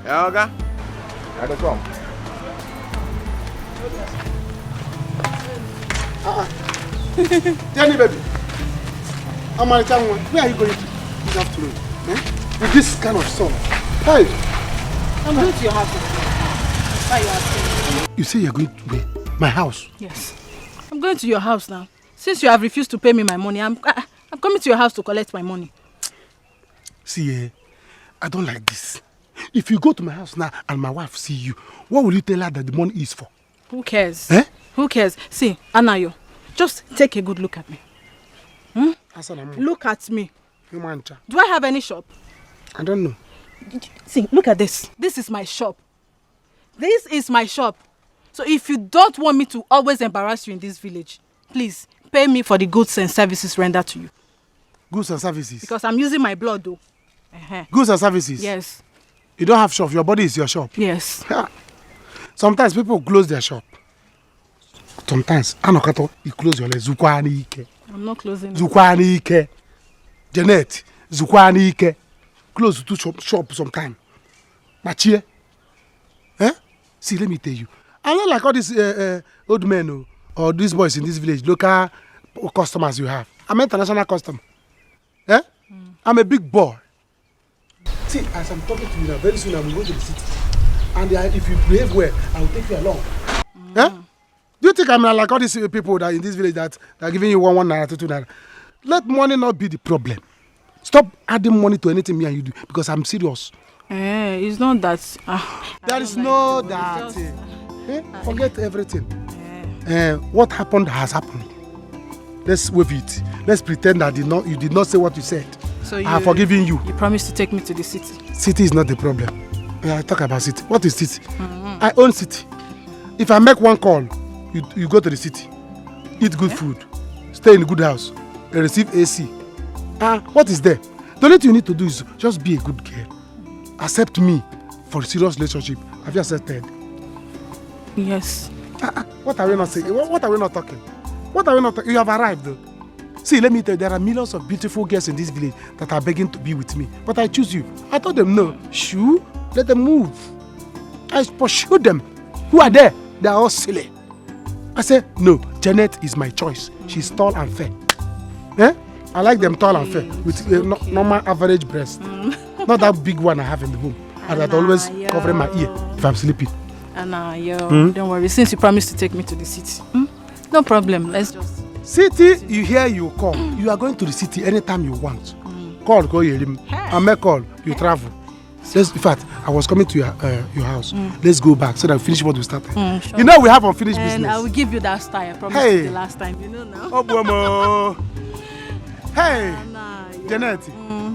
Yeah, okay? I don't come. Tell me, baby. Where are you going to this afternoon? With this kind of sun? Hey! I'm going to your house. Why are you asking? You say you're going to where? My house? Yes. I'm going to your house now. Since you have refused to pay me my money, I'm coming to your house to collect my money. See, I don't like this. If you go to my house now and my wife see you, what will you tell her that the money is for? Who cares? Eh? Who cares? See, Anayo, just take a good look at me. Look at me. Do I have any shop? I don't know. See, look at this. This is my shop. This is my shop. So if you don't want me to always embarrass you in this village, please pay me for the goods and services rendered to you. Goods and services? Because I'm using my blood though. Goods and services? Yes. You don't have shop, your body is your shop? Yes. Sometimes people close their shop. Sometimes, Anokato, you close your leg. Zukwani Ike. I'm not closing. Zukwani Ike. Janet, Zukwani Ike. Close to shop sometime. Machie. See, let me tell you. I'm not like all these old men or these boys in this village, local customers you have. I'm an international customer. I'm a big boy. See, as I'm talking to you now, very soon I will go to the city. And if you behave well, I will take you along. Do you think I'm like all these people that in this village that are giving you one naira, 2 naira? Let money not be the problem. Stop adding money to anything me and you do, because I'm serious. It's not that. There is no that. Forget everything. What happened has happened. Let's wave it. Let's pretend that you did not say what you said. So I have forgiven you. You promised to take me to the city. City is not the problem. I talk about city. What is city? I own city. If I make one call, you go to the city, eat good food, stay in a good house, and receive AC. What is there? The only thing you need to do is just be a good girl. Accept me for a serious relationship. Have you accepted? Yes. What are we not saying? What are we not talking? What are we not talking? You have arrived though. See, let me tell you, there are millions of beautiful girls in this village that are begging to be with me. But I choose you. I told them no. Shoo, let them move. I pursue them. Who are there? They are all silly. I said, no, Janet is my choice. She's tall and fair. I like them tall and fair with normal average breast. Not that big one I have in the home. And that always covering my ear if I'm sleeping. Don't worry. Since you promised to take me to the city. No problem. Let's just... City, you hear, you call. You are going to the city anytime you want. Call, go hear him. I make call, you travel. In fact, I was coming to your house. Let's go back so that we finish what we started. Sure. You know we have unfinished business. And I will give you that style. I promised you the last time. You know now. Oh, Bomo. Hey, Janet.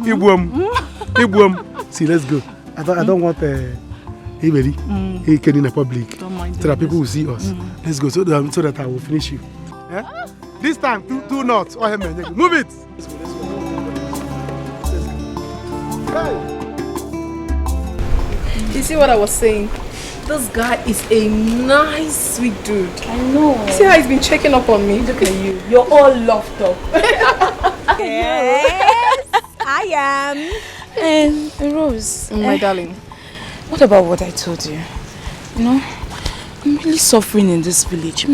Ibwom. See, let's go. I don't want anybody in the public. So that people will see us. Let's go so that I will finish you. This time, do not. Move it. Hey. You see what I was saying? This guy is a nice, sweet dude. I know. See how he's been checking up on me? Look at you. You're all loved up. Yes, I am. Rose. My darling. What about what I told you? You know, I'm really suffering in this village.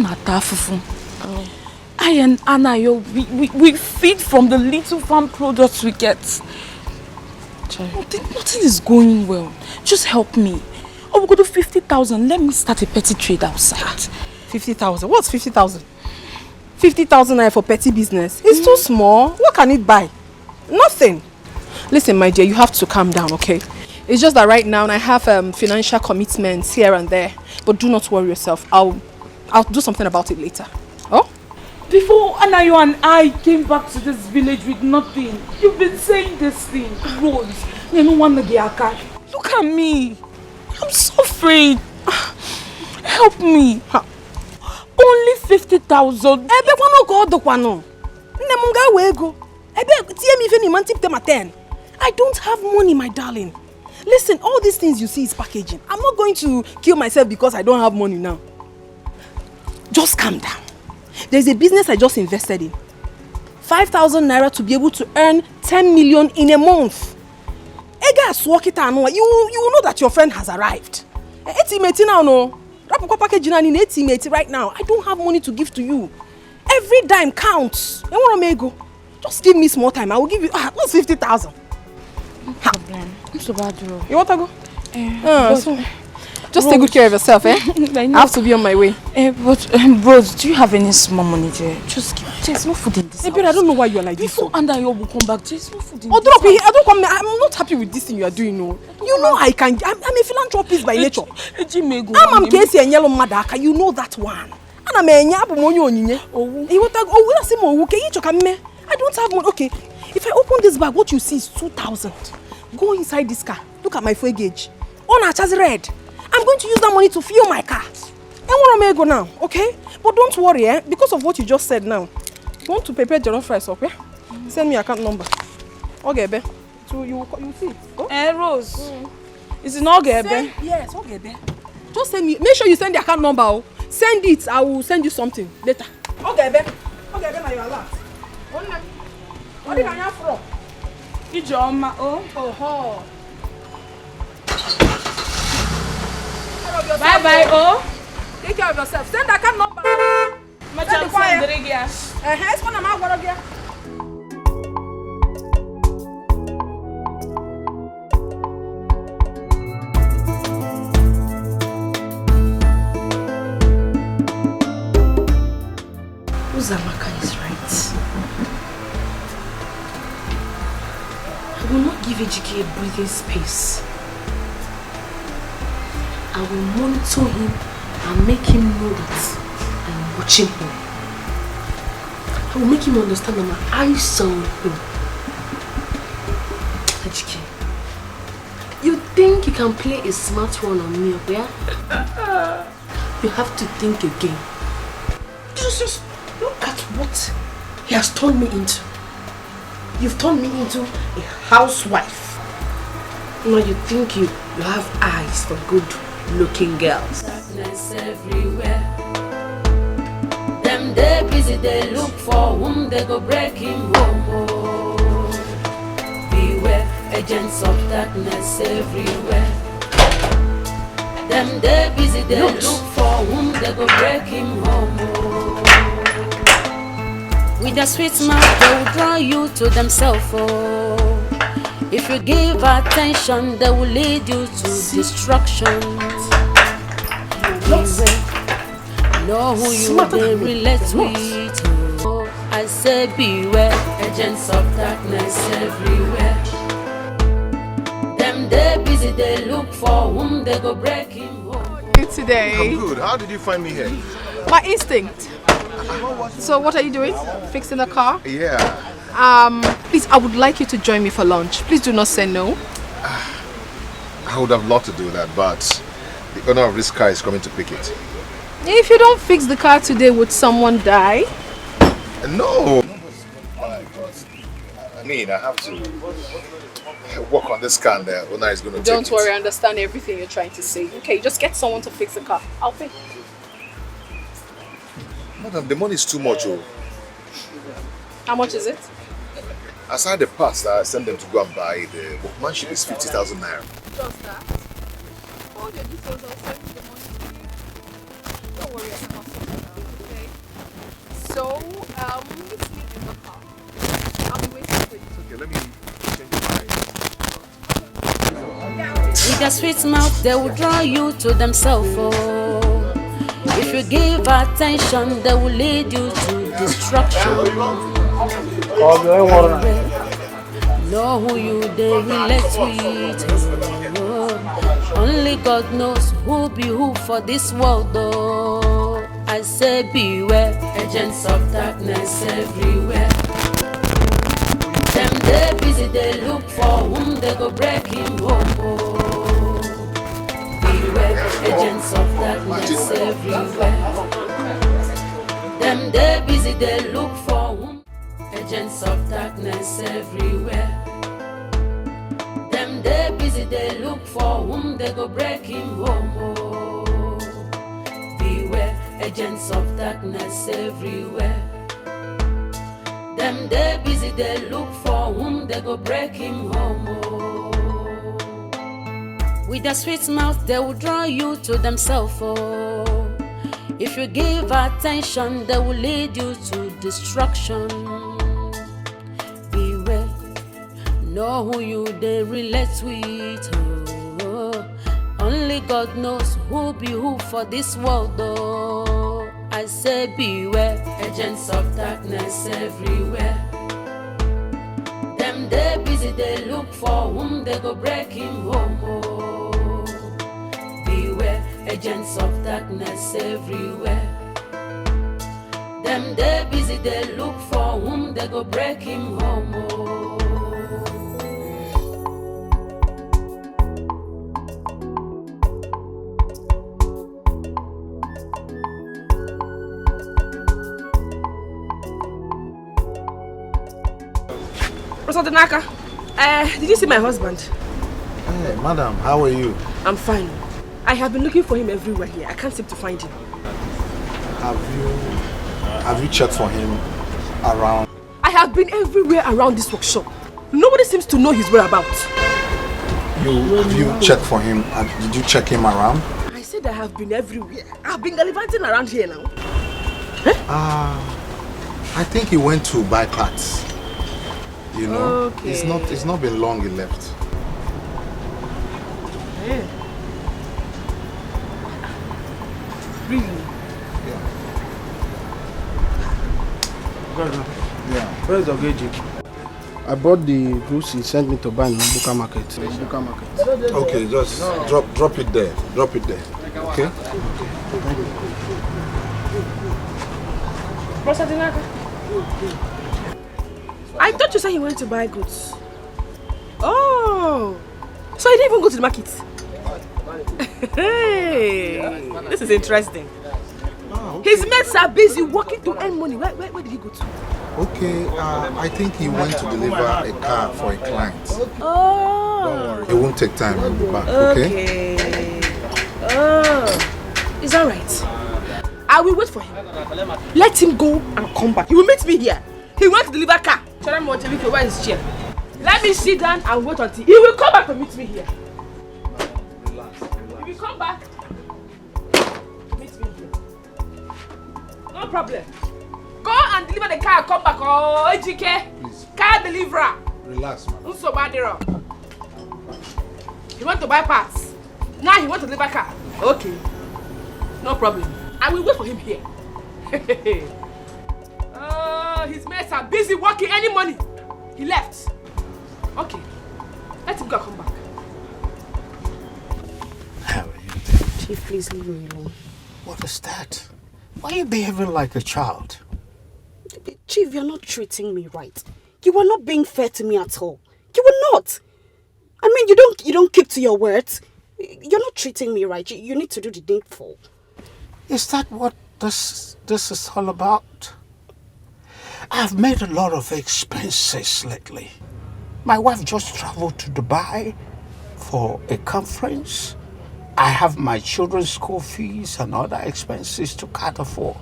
I and Anna, we feed from the little farm products we get. Nothing is going well. Just help me. Oh, we go to 50,000. Let me start a petty trade outside. 50,000? What's 50,000? 50,000 naira for petty business. It's too small. What can it buy? Nothing. Listen, my dear, you have to calm down, okay? It's just that right now I have financial commitments here and there. But do not worry yourself. I'll do something about it later. Oh? Before Anayo and I came back to this village with nothing, you've been saying this thing, Rose. Look at me. I'm so afraid. Help me. Only 50,000. I don't have money, my darling. Listen, all these things you see is packaging. I'm not going to kill myself because I don't have money now. Just calm down. There's a business I just invested in. 5,000 naira to be able to earn 10 million in a month. You know that your friend has arrived. Right now, I don't have money to give to you. Every dime counts. Just give me small time. I will give you, what's 50,000? No problem. I'm so bad, bro. You want to go? Just take good care of yourself, eh? I have to be on my way. Bros, do you have any small money there? Just give. There's no food in this house. I don't know why you are like this. Before Andayo will come back, there's no food in this house. I'm not happy with this thing you are doing, no. You know I'm a philanthropist by nature. I'm Casey and Yellow Madaka, you know that one. And I'm a nyabu monyo onye. I don't have money. Okay, if I open this bag, what you see is 2,000. Go inside this car. Look at my fuel gauge. On a red. I'm going to use that money to fuel my car. I want to go now, okay? But don't worry, because of what you just said now. You want to prepare jollof rice, okay? Send me account number. Okay, babe. So you see it. Oh? Rose. Is it not okay, babe? Yes, okay, babe. Just send me. Make sure you send the account number. Oh. Send it. I will send you something later. Okay, babe. Okay, babe. Now you are last. What did I have from? Ijoma. Oh. Bye bye, oh. Take care of yourself. Send the account number. Uzamaka is right. I will not give Ejike a breathing space. I will monitor him and make him know that I'm watching him. I will make him understand that my eyes saw him. Dikeh, you think you can play a smart one on me, yeah? You have to think again. Just look at what he has turned me into. You've turned me into a housewife. Now you think you have eyes for good-looking girls. Darkness everywhere. Them they busy, they look for whom they go break him home. Oh. Beware, agents of darkness everywhere. Them they busy, they look for whom they go break him home. Oh. With their sweet mouth, they will draw you to themselves. Oh. If you give attention, they will lead you to destruction. Beware, know who you they relate with. Oh, I say beware, agents of darkness everywhere. Them they busy, they look for whom they go break him home. Today. I'm good. How did you find me here? My instinct. So what are you doing? Fixing the car? Yeah. Please, I would like you to join me for lunch. Please do not say no. I would have loved to do that, but the owner of this car is coming to pick it. If you don't fix the car today, would someone die? No. I mean, I have to work on this car and the owner is going to take it. Don't worry, I understand everything you're trying to say. Okay, just get someone to fix the car. I'll pay. Madam, the money is too much. Oh. How much is it? Aside the parts that I sent them to go and buy, the workmanship is 50,000 naira. Just that. All your details, I'll send you the money. Don't worry, I can sort it out, okay? So, meet me in the car. I'll be waiting for you. Okay, let me change my mind. With their sweet mouth, they will draw you to themselves. Oh. If you give attention, they will lead you to destruction. Know who you they relate with. Oh. Only God knows who be who for this world. Oh. I say beware, agents of darkness everywhere. Them they busy, they look for whom they go break him home. Oh. Beware, agents of darkness everywhere. Them they busy, they look for whom. Agents of darkness everywhere. Them they busy, they look for whom they go break him home. Oh. Beware, agents of darkness everywhere. Them they busy, they look for whom they go break him home. Oh. With their sweet mouth, they will draw you to themselves. Oh. If you give attention, they will lead you to destruction. Beware, know who you they relate with. Oh. Only God knows who be who for this world. Oh. I say beware, agents of darkness everywhere. Them they busy, they look for whom they go break him home. Oh. Beware, agents of darkness everywhere. Them they busy, they look for whom they go break him home. Oh. Naka, did you see my husband? Hey, madam, how are you? I'm fine. I have been looking for him everywhere here. I can't seem to find him. Have you checked for him around? I have been everywhere around this workshop. Nobody seems to know his whereabouts. Have you checked for him? Did you check him around? I said I have been everywhere. I've been gallivanting around here now. I think he went to buy parts. You know, okay. It's not been long he left. Yeah. Really? Yeah. Where's the gauge? I bought the goods he sent me to buy in Buka Market. Okay, just drop it there. Drop it there. Okay? I thought you said he went to buy goods. Oh, so he didn't even go to the market. Hey, this is interesting. His mates are busy working to earn money. Where did he go to? Okay, I think he went to deliver a car for a client. Oh. Don't worry, it won't take time. He'll be back, okay? Oh, is that right? I will wait for him. Let him go and come back. He will meet me here. He went to deliver car. Where is his chair? Let me sit down and wait until he will come back to meet me here. He will come back. Meet me here. No problem. Go and deliver the car and come back. Oh, Dikeh. Please. Car deliverer. Relax, man. He went to buy parts. Now he wants to deliver car. Okay. No problem. I will wait for him here. Oh, his mates are busy working any money. He left. Okay. Let him go come back. How are you? Chief, please leave me alone. What is that? Why are you behaving like a child? Chief, you're not treating me right. You are not being fair to me at all. You are not. I mean, you don't keep to your words. You're not treating me right. You need to do the needful. Is that what this is all about? I've made a lot of expenses lately. My wife just traveled to Dubai for a conference. I have my children's school fees and other expenses to cater for.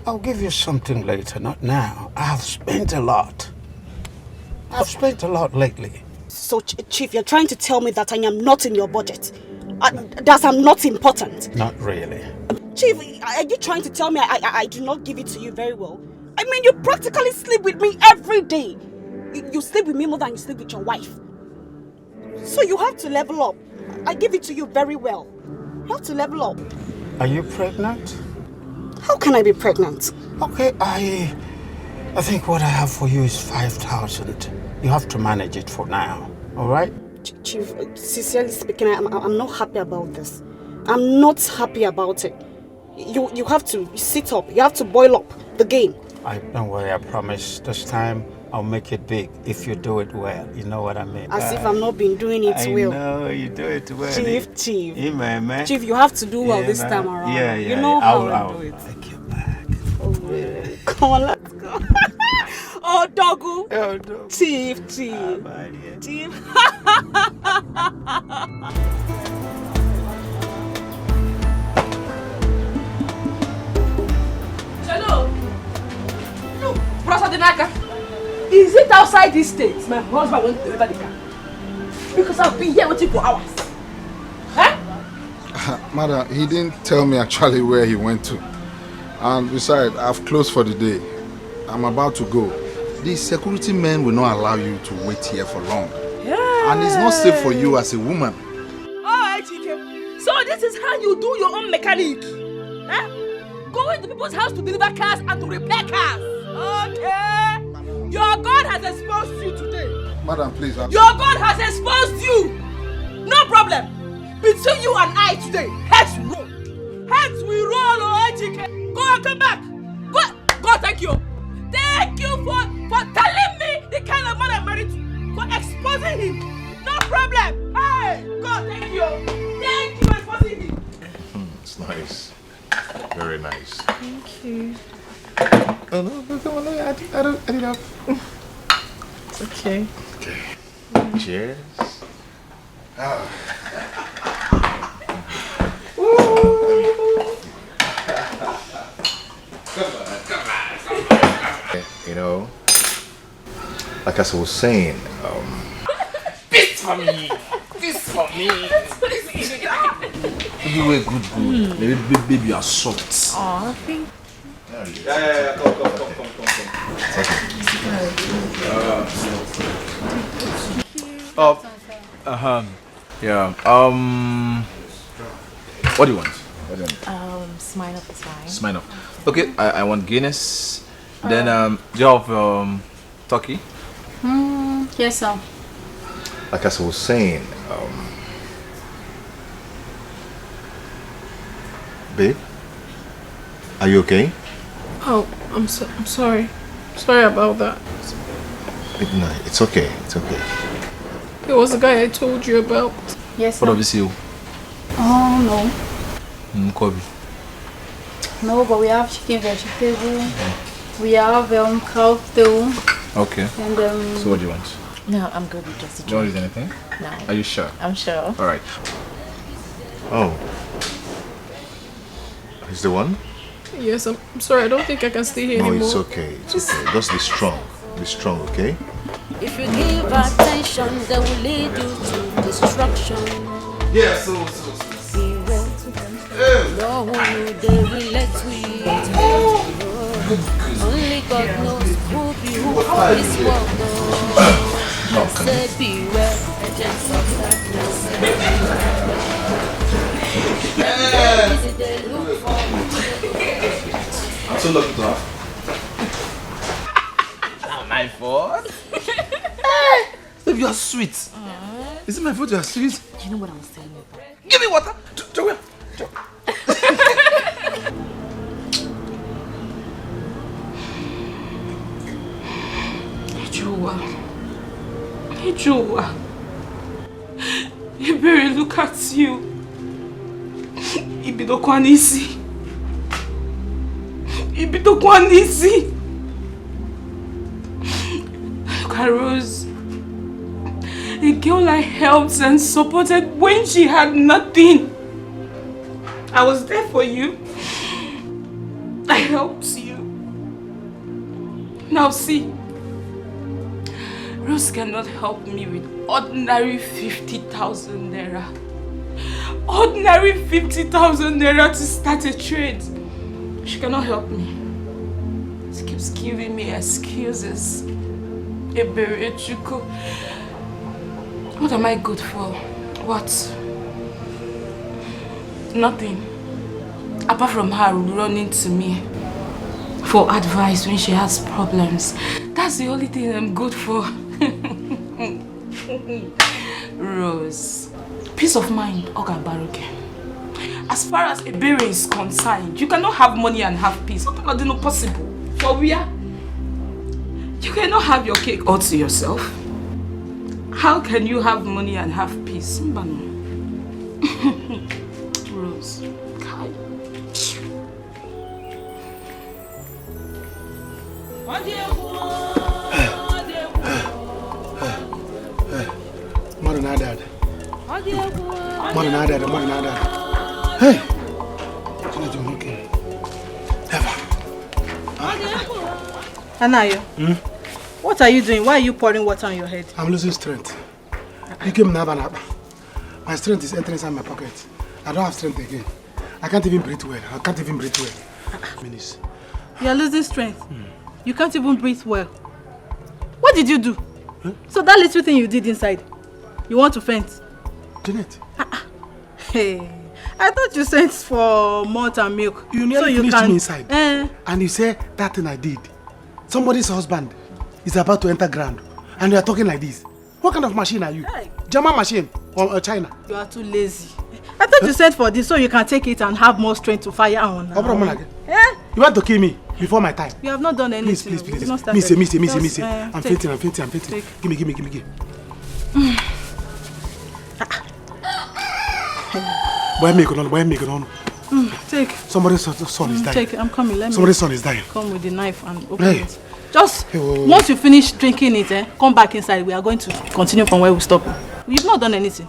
I'll give you something later, not now. I have spent a lot. I've spent a lot lately. So, Chief, you're trying to tell me that I am not in your budget? That I'm not important? Not really. Chief, are you trying to tell me I do not give it to you very well? I mean, you practically sleep with me every day. You sleep with me more than you sleep with your wife. So you have to level up. I give it to you very well. You have to level up. Are you pregnant? How can I be pregnant? Okay, I think what I have for you is 5,000. You have to manage it for now, all right? Chief, sincerely speaking, I'm not happy about this. I'm not happy about it. You have to sit up. You have to boil up the game. Don't worry, I promise this time I'll make it big if you do it well. You know what I mean? As if I'm not been doing it well. I know, you do it well. Chief. Man. Chief, you have to do well this time around. Yeah. You know how I do it. I'll take you back. Oh, yeah. Come on, let's go. Oh, doggo. Oh, no. Chief. Chief. Hello. Look, Brother Dinaka. Is it outside this state my husband went to deliver the car? Because I've been here waiting for hours. Madam, he didn't tell me actually where he went to. And besides, I've closed for the day. I'm about to go. The security men will not allow you to wait here for long. Yeah. And it's not safe for you as a woman. Alright, Dikeh. So this is how you do your own mechanic. Going to people's house to deliver cars and to repair cars. Okay. Your God has exposed you today. Madam, please. Your God has exposed you. No problem. Between you and I today, heads roll. Heads we roll, oh, Dikeh. Go and come back. Go, thank you. Thank you for telling me the kind of man I'm married to. For exposing him. No problem. Hey, God, thank you. Thank you for exposing him. It's nice. Very nice. Thank you. Oh, no, come on, I did have. It's okay. Okay. Cheers. You know, like as I was saying, This for me! This for me! You were good. Baby, you are soft. Aw, thank you. Yeah, come. Yeah. What do you want? Smirnoff is fine. Smirnoff. Okay, I want Guinness. Then do you have turkey? Yes, sir. Like as I was saying, Babe? Are you okay? Oh, I'm sorry. Sorry about that. No, it's okay. It's okay. It was the guy I told you about. Yes, What of you? Oh, no. Kobe. No, but we have chicken vegetable. We have cow too. Okay. And So what do you want? No, I'm good with just a Do you want to eat anything? No. Are you sure? I'm sure. Alright. Oh. Is the one? Yes, I'm sorry. I don't think I can stay here anymore. No, it's okay. It's okay. Just be strong. Be strong, okay? If you give attention, they will lead you to destruction. Yeah, so. Know who they relate with. Only God knows who be who for this world. I say beware, agents of darkness. They look for. I'm so lucky to have. Not my fault. Babe, you are sweet. Is it my fault you are sweet? You know what I was telling you about? Give me water. Joey. Hey, Joa. Ebere, look at you. Ibidokwanisi. Look at Rose. A girl I helped and supported when she had nothing. I was there for you. I helped you. Now see, Rose cannot help me with ordinary 50,000 naira. Ordinary 50,000 naira to start a trade. She cannot help me. She keeps giving me excuses. Ebere Chuko. What am I good for? What? Nothing. Apart from her running to me for advice when she has problems. That's the only thing I'm good for. Rose. Peace of mind, Oga Baruke. As far as Ebere is concerned, you cannot have money and have peace. What are not possible? For where? You cannot have your cake all to yourself. How can you have money and have peace? Rose. Kai. More than that. Hey! Okay. Anayo, what are you doing? Why are you pouring water on your head? I'm losing strength. You came now, my strength is entering inside my pocket. I don't have strength again. I can't even breathe well. Minutes. You are losing strength. You can't even breathe well. What did you do? So that little thing you did inside, you want to faint? Janet. Hey, I thought you sent for malt and milk. You nearly finished me inside. And you say that thing I did. Somebody's husband is about to enter ground. And you are talking like this. What kind of machine are you? Hey. German machine or China? You are too lazy. I thought you sent for this so you can take it and have more strength to fire on. You want to kill me before my time? You have not done anything. Please. Me. I'm fainting. Give me. Why make it on? Take. Somebody's son is dying. Take it. I'm coming. Somebody's son is dying. Come with the knife and open it. Just once you finish drinking it, come back inside. We are going to continue from where we stopped. You've not done anything.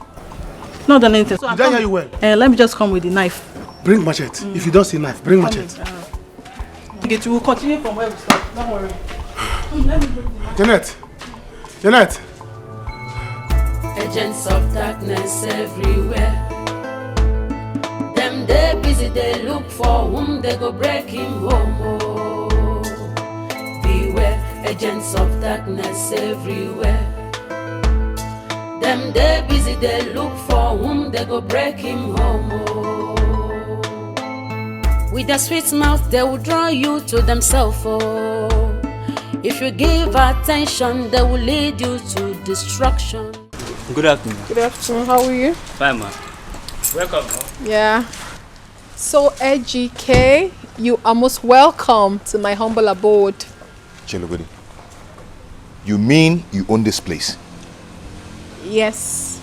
So did I hear you well? Let me just come with the knife. Bring machete. If you don't see knife, bring machete. We will continue from where we stopped. Don't worry. Let me bring the knife. Janet. Agents of darkness everywhere. Them they busy, they look for whom they go break him home. Oh. Beware, agents of darkness everywhere. Them they busy, they look for whom they go break him home. Oh. With their sweet mouth, they will draw you to themselves. Oh. If you give attention, they will lead you to destruction. Good afternoon. Good afternoon. How are you? Fine, man. Welcome. Yeah. So, Dikeh, you are most welcome to my humble abode. Chelogodi, you mean you own this place? Yes.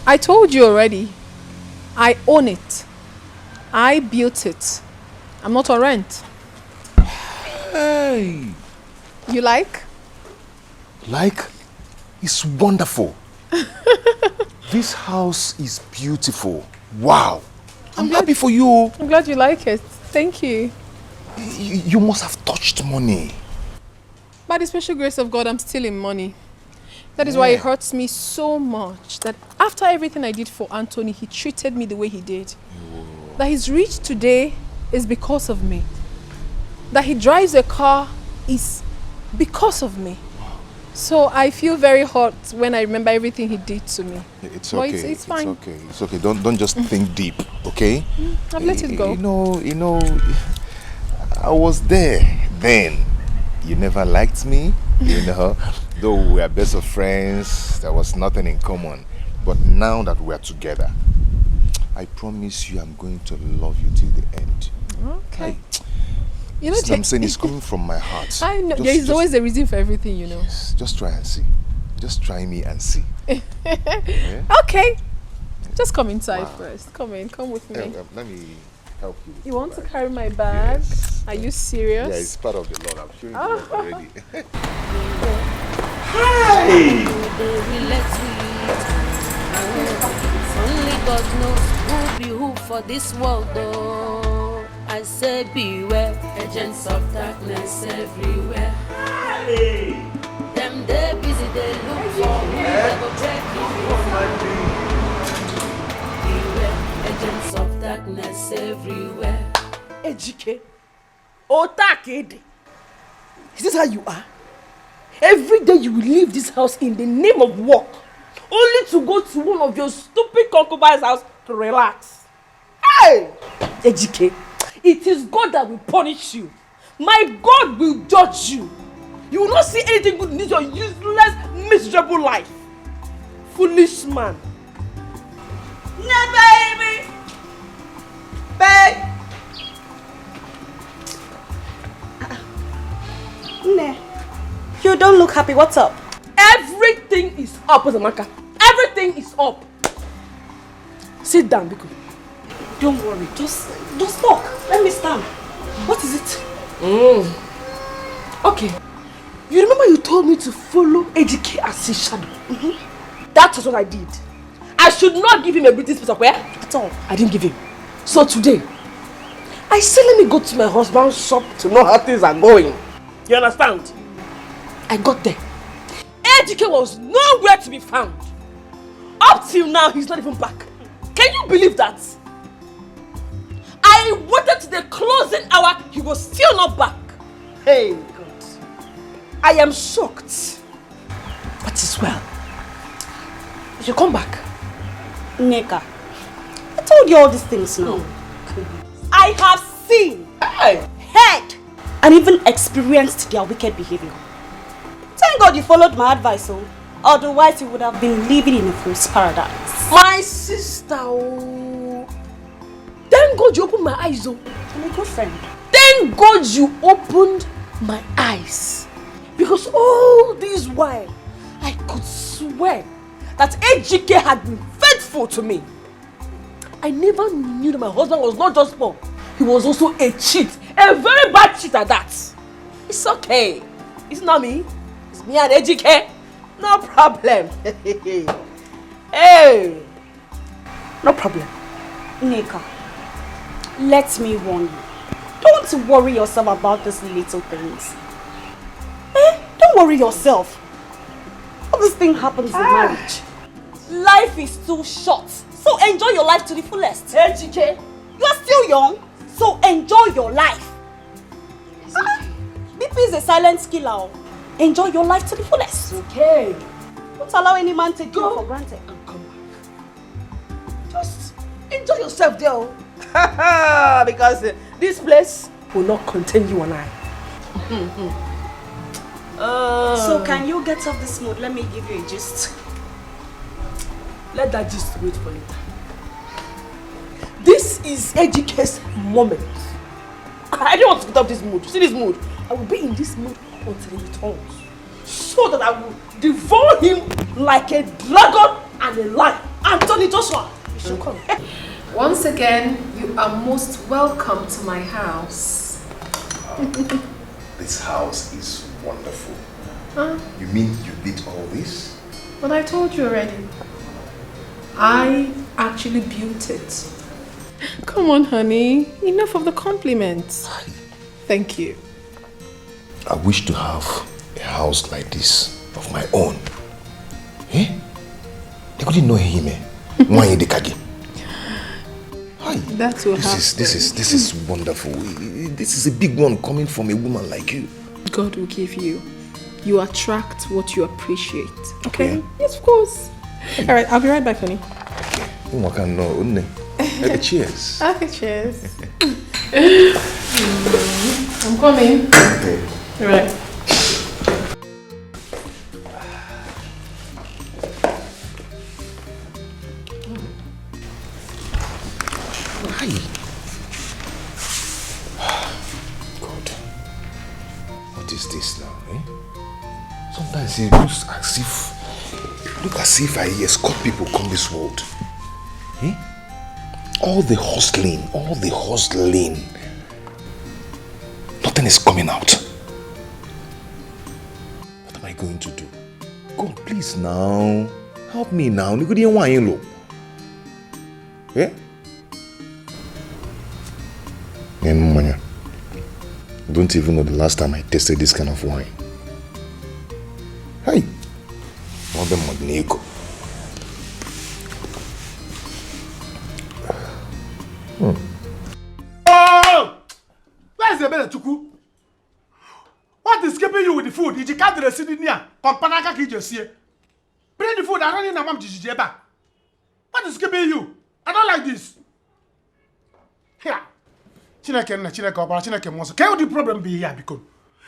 I told you already. I own it. I built it. I'm not on rent. Hey! You like? Like? It's wonderful. This house is beautiful. Wow! I'm happy for you. I'm glad you like it. Thank you. You must have touched money. By the special grace of God, I'm still in money. That is why it hurts me so much that after everything I did for Anthony, he treated me the way he did. That he's rich today is because of me. That he drives a car is because of me. So I feel very hurt when I remember everything he did to me. It's But okay. it's fine. It's okay. It's okay. Don't just think deep, okay? I've let it go. You know, I was there then. You never liked me, you know. Though we are best of friends, there was nothing in common. But now that we are together, I promise you I'm going to love you till the end. Okay. You know, what I'm saying is coming from my heart. I know. There is always a reason for everything, you know. Yes, just try and see. Just try me and see. Yeah? Okay. Just come inside first. Come with me. Let me help you. You want to carry my bag? Yes. Are you serious? Yeah, it's part of the Lord. I'm showing you already. Hey! Only God knows who be who for this world, though. I say beware, agents of darkness everywhere. Hey! Them they busy, they look for who they go break you. Beware, agents of darkness everywhere. Dikeh. Otakede. Is this how you are? Every day you will leave this house in the name of work, only to go to one of your stupid concubines' house to relax. Hey! Dikeh, it is God that will punish you. My God will judge you. You will not see anything good in this your useless, miserable life. Foolish man. No, baby! Babe! Nah. You don't look happy. What's up? Everything is up, Ozamaka. Everything is up. Sit down, Biko. Don't worry. Just talk. Let me stand. What is it? Okay. You remember you told me to follow Dikeh as his shadow? That was what I did. I should not give him a British piece of where? At all. I didn't give him. So today, I said let me go to my husband's shop to know how things are going. You understand? I got there. Dikeh was nowhere to be found. Up till now, he's not even back. Can you believe that? I waited to the closing hour, he was still not back. Hey, God. I am shocked. But it's well. You come back. Neka, I told you all these things now. I have seen, heard, and even experienced their wicked behavior. Thank God you followed my advice, otherwise you would have been living in a fool's paradise. My sister, oh. Thank God you opened my eyes, oh. I'm a good friend. Thank God you opened my eyes. Because all this while, I could swear that Dikeh had been faithful to me. I never knew that my husband was not just poor. He was also a cheat. A very bad cheat at that. It's okay. It's not me. It's me and Dikeh. No problem. Hey. No problem. Neka, let me warn you. Don't worry yourself about these little things. Don't worry yourself. All this thing happens in marriage. Life is too short, so enjoy your life to the fullest. Dikeh, you are still young, so enjoy your life. BP is a silent killer. Enjoy your life to the fullest. Okay. Don't allow any man to take you for granted. And come back. Just enjoy yourself there. Because this place will not contain you and I. So can you get off this mood? Let me give you a gist. Let that gist wait for later. This is Ejike's moment. I don't want to get out this mood. See this mood? I will be in this mood until he returns. So that I will devour him like a dragon and a lion. Anthony Joshua, you should come. Once again, you are most welcome to my house. This house is wonderful. Huh? You mean you did all this? But I told you already. I actually built it. Come on, honey. Enough of the compliments. Thank you. I wish to have a house like this of my own. Eh? They couldn't know him. Why in the Dikeh? That will happen. This is wonderful. This is a big one coming from a woman like you. God will give you. You attract what you appreciate. Okay? Yeah. Yes, of course. All right, I'll be right back, honey. Okay, cheers. Okay, cheers. I'm coming. Okay. All right. God, what is this now? Eh? Sometimes it looks as if I escort people come this world. Eh? All the hustling. Nothing is coming out. What am I going to do? God, please now. Help me now. Eh? Don't even know the last time I tasted this kind of wine. Hey! Oh! Where's the better Chuku? What is keeping you with the food? Did you can't the city near? Companaka Kijosier. Bring the food, I don't need a mom Jijeba. What is keeping you? I don't like this. Here. Chineke must. Can the problem be here? Because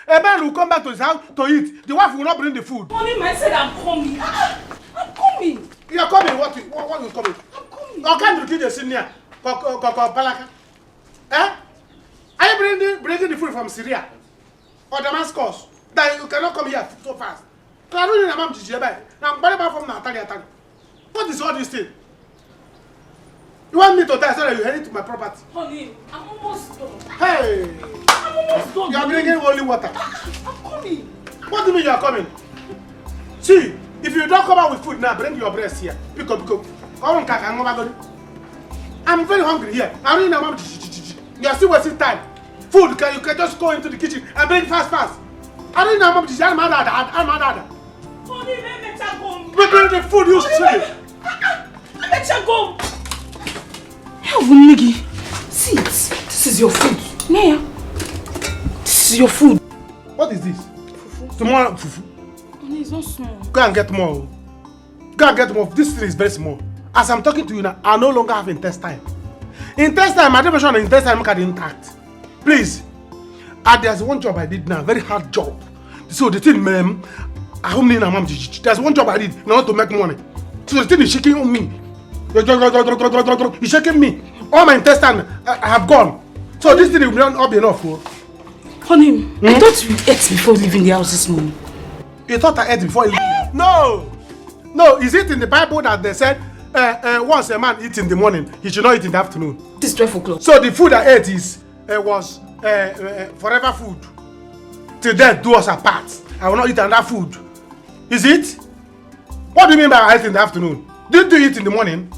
a man will come back to his house to eat. The wife will not bring the food. Only man said I'm coming. I'm coming. You are coming. What is coming? I'm coming. Or can't you get the senior? Palaka. Eh? Are you bringing the food from Syria or Damascus? That you cannot come here so fast. I don't need a mom to Jijeba. Now, I'm from Natalia. What is all this thing? You want me to die so that you head into my property? Honey, I'm almost done. Hey! I'm almost done. You are drinking holy water. I'm coming. What do you mean you are coming? See, if you don't come out with food now, bring your breast here. Pick up. I'm very hungry here. I don't know. You are still wasting time. Food, you can just go into the kitchen and bring fast. I don't know. I'm mad. Honey, let me check home. Bring the food, you silly. Let me check home. Niggy, see it. This is your food. Naya. This is your food. What is this? Fufu. Tomorrow, fufu. Honey, it's not small. Go and get more. This thing is very small. As I'm talking to you now, I no longer have intestine. Intestine, my definition of intestine make it intact. Please. There's one job I did now, very hard job. So the thing, there's one job I did in order to make money. So the thing is shaking on me. It's shaking me. All my intestine have gone. So this thing will not be enough. Honey, I thought you ate before leaving the house this morning. You thought I ate before leaving? No, is it in the Bible that they said once a man eats in the morning, he should not eat in the afternoon? This is 12 o'clock. So the food I ate was forever food. Till death do us apart. I will not eat another food. Is it? What do you mean by I ate in the afternoon? Did you eat in the morning?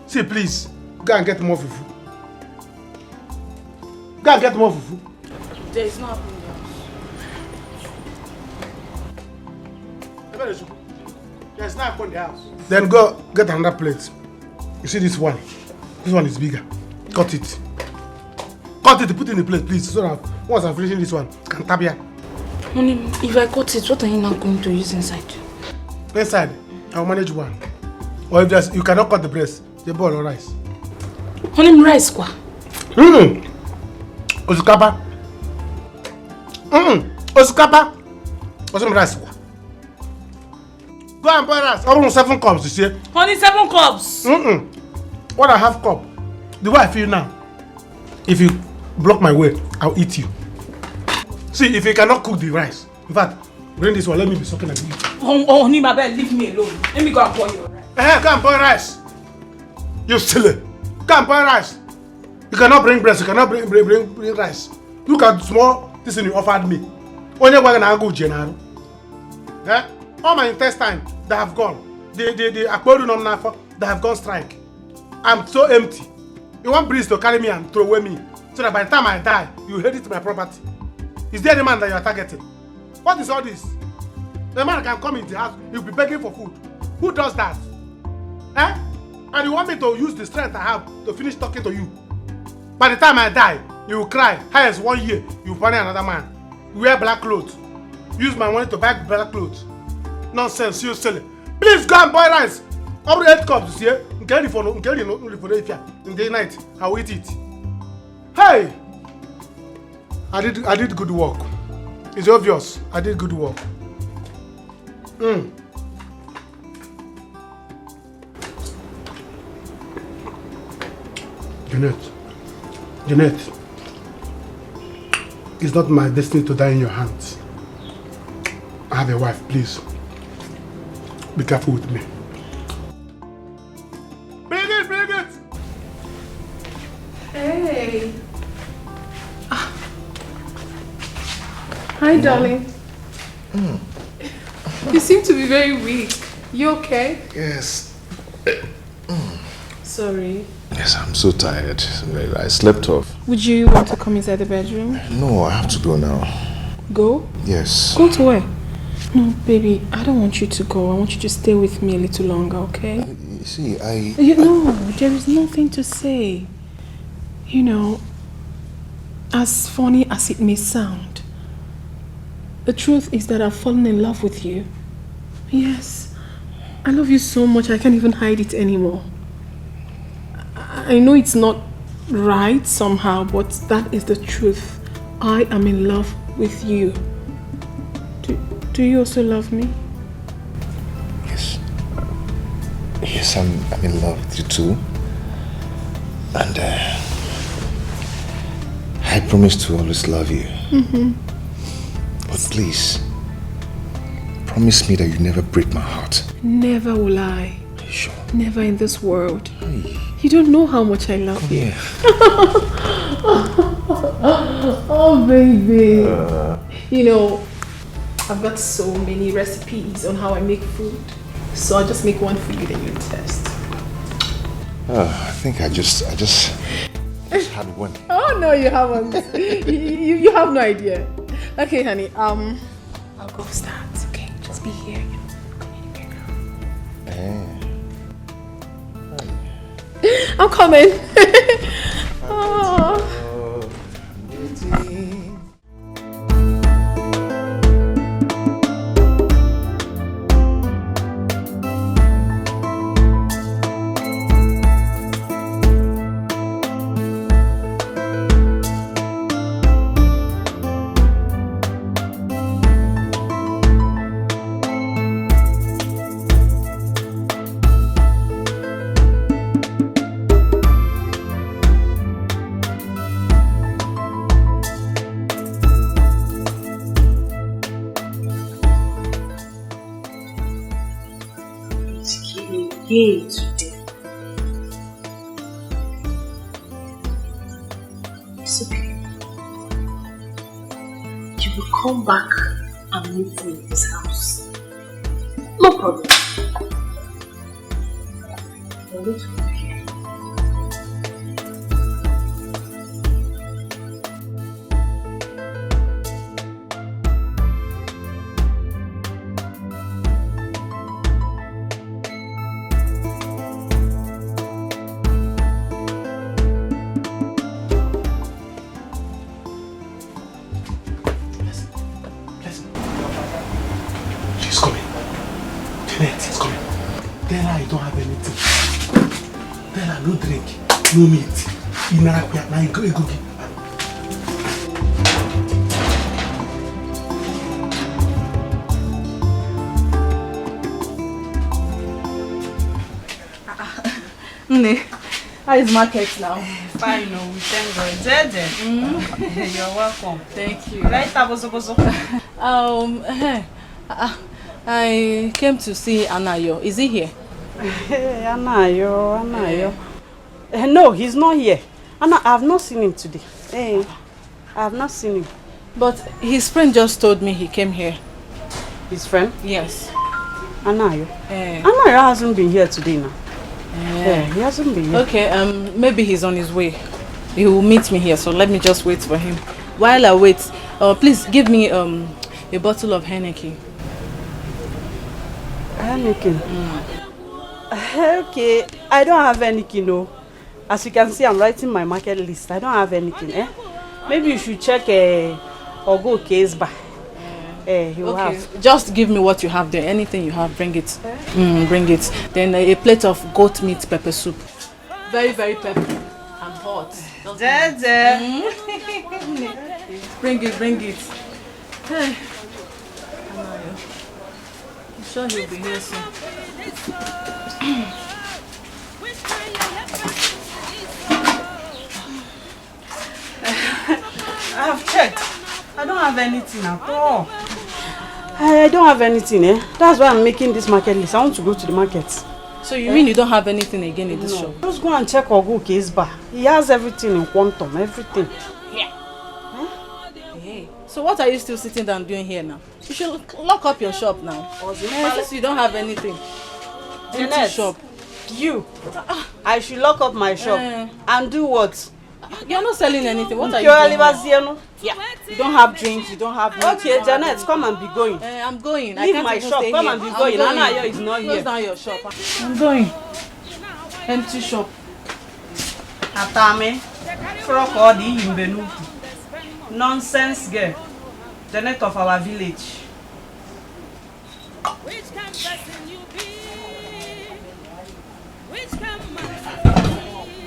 See, please, go and get more fufu. There is no happening. There's no happening in the house. Then go get another plate. You see this one? This one is bigger. Cut it, put it in the plate, please. So that once I'm finishing this one, can tap here. Honey, if I cut it, what are you now going to use inside? Inside, I'll manage one. Or if you cannot cut the breast, the ball or rice. Honey, rice kwa. Osikapa. Osikapa. Osum rice kwa. Go and buy rice. Almost 7 cups, you see. Honey, 7 cups. What I have cup, the way I feel now, if you block my way, I'll eat you. See, if you cannot cook the rice, in fact, bring this one, let me be sucking at you. Oh, Nimabel, leave me alone. Let me go and boil your rice. Come boil rice. You silly. Come boil rice. You cannot bring breast, you cannot bring rice. Look at the small this thing you offered me. Only one I go general. All my intestine they have gone. The aquarium they have gone strike. I'm so empty. You want breeze to carry me and throw away me, so that by the time I die, you inherit my property. Is there any man that you are targeting? What is all this? The man can come into the house, he'll be begging for food. Who does that? And you want me to use the strength I have to finish talking to you? By the time I die, you will cry. Highest 1 year, you will marry another man. You wear black clothes. Use my money to buy black clothes. Nonsense, you silly. Please go and boil rice. Over 8 cups here. In the night, I will eat it. Hey! I did good work. It's obvious. I did good work. Jeanette, it's not my destiny to die in your hands. I have a wife, please. Be careful with me. Bring it! Hey. Hi, darling. You seem to be very weak. You okay? Yes. Sorry. Yes, I'm so tired. I slept off. Would you want to come inside the bedroom? No, I have to go now. Go? Yes. Go to where? No, baby, I don't want you to go. I want you to stay with me a little longer, okay? You see, No, there is nothing to say. You know, as funny as it may sound, the truth is that I've fallen in love with you. Yes, I love you so much I can't even hide it anymore. I know it's not right somehow, but that is the truth. I am in love with you. Do you also love me? Yes. Yes, I'm in love with you too. And I promise to always love you. But please, promise me that you never break my heart. Never will I. Are you sure? Never in this world. Hey. You don't know how much I love you. Yeah. Oh, baby. You know, I've got so many recipes on how I make food. So I'll just make one for you that you test. I think I just had one. Oh, no, you haven't. you have no idea. Okay, honey, I'll go start, okay? Just be here, you know. I'm coming. Oh. Today. It's okay. You will come back and meet me in this house. No problem. I'll wait for you here. No drink, no meat. Now you go. Nne, How is market now? Fine, no, we thank God. You're welcome. Thank you. Right, I came to see Anayo. Is he here? Anayo. No, he's not here. Anna, I have not seen him today. I have not seen him. But his friend just told me he came here. His friend? Yes. Anayo. Anayo hasn't been here today now. He hasn't been here. Okay, maybe he's on his way. He will meet me here, so let me just wait for him. While I wait, please give me a bottle of Heineken. Heineken? Okay, I don't have Heineken, no. As you can see, I'm writing my market list. I don't have anything, Maybe you should check or go case bar. He will have. Just give me what you have there. Anything you have, bring it. Bring it. Then a plate of goat meat pepper soup. Very, very pepper and hot. Bring it. Hey. I'm sure he'll be here soon. I have checked. I don't have anything at all. I don't have anything, That's why I'm making this market list. I want to go to the market. So you mean you don't have anything again in this shop? Just go and check Ogo case bar. He has everything in quantum, everything. Yeah. Hey. So what are you still sitting down doing here now? You should lock up your shop now. Since you don't have anything. Empty shop. You. I should lock up my shop. And do what? You're not selling anything. What are you doing? Yeah. You don't have drinks, you don't have meat. Okay, Janet, come and be going. I'm going. Leave my shop, come and be going. Anayo is not here. Close down your shop. I'm going. Empty shop. Atame. Frokodi Imbenu. Nonsense girl. Janet of our village.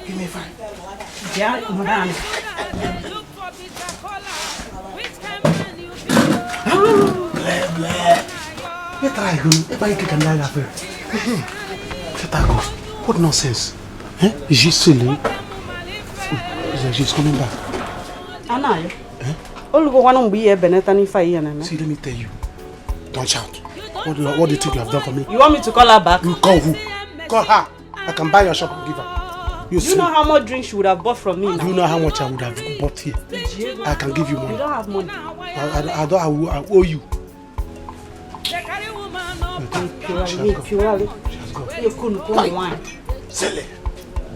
Give me 5. Yeah, madam. What nonsense? Is she silly? She's coming back. Anayo. See, let me tell you. Don't shout. What do you think you have done for me? You want me to call her back? You call who? Call her. I can buy your shop and give her. You know how much drink she would have bought from me now? Do you know how much I would have bought here? I can give you money. You don't have money. I owe you.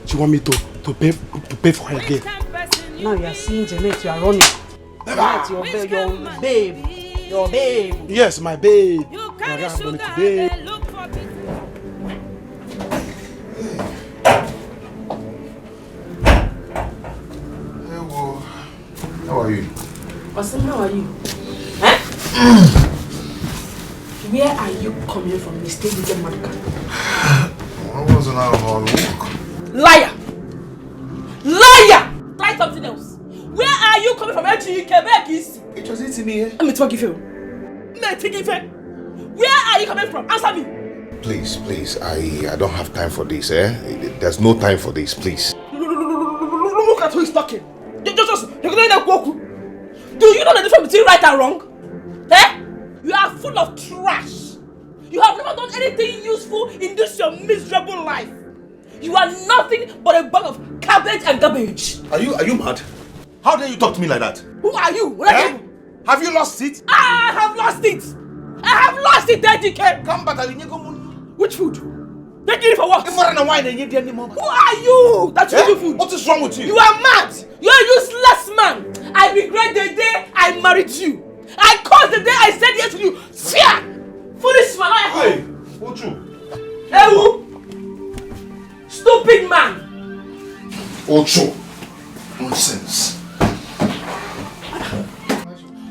She want me to pay for her again. Now you are seeing Janet, you are running. Janet, your babe. Yes, my babe. I don't have money today. How are you? Austin, how are you? Where are you coming from? Mistake with your mother. I wasn't out on walk. Liar! Try something else. Where are you coming from? It was eating me here. Where are you coming from? Answer me. Please, I don't have time for this, There's no time for this, please. Look at who is talking. Do you know the difference between right and wrong? You are full of trash. You have never done anything useful in this your miserable life. You are nothing but a bag of cabbage and garbage. Are you mad? How dare you talk to me like that? Who are you? Have you lost it? I have lost it, Dikeh. Come back, which food? Taking it for what? Who are you that you do food? What is wrong with you? You are mad. You are a useless man. I regret the day I married you. I caused the day I said yes to you. Fear! Foolish man. Hey, what's you? Ewu! Stupid man. Ocho. Nonsense.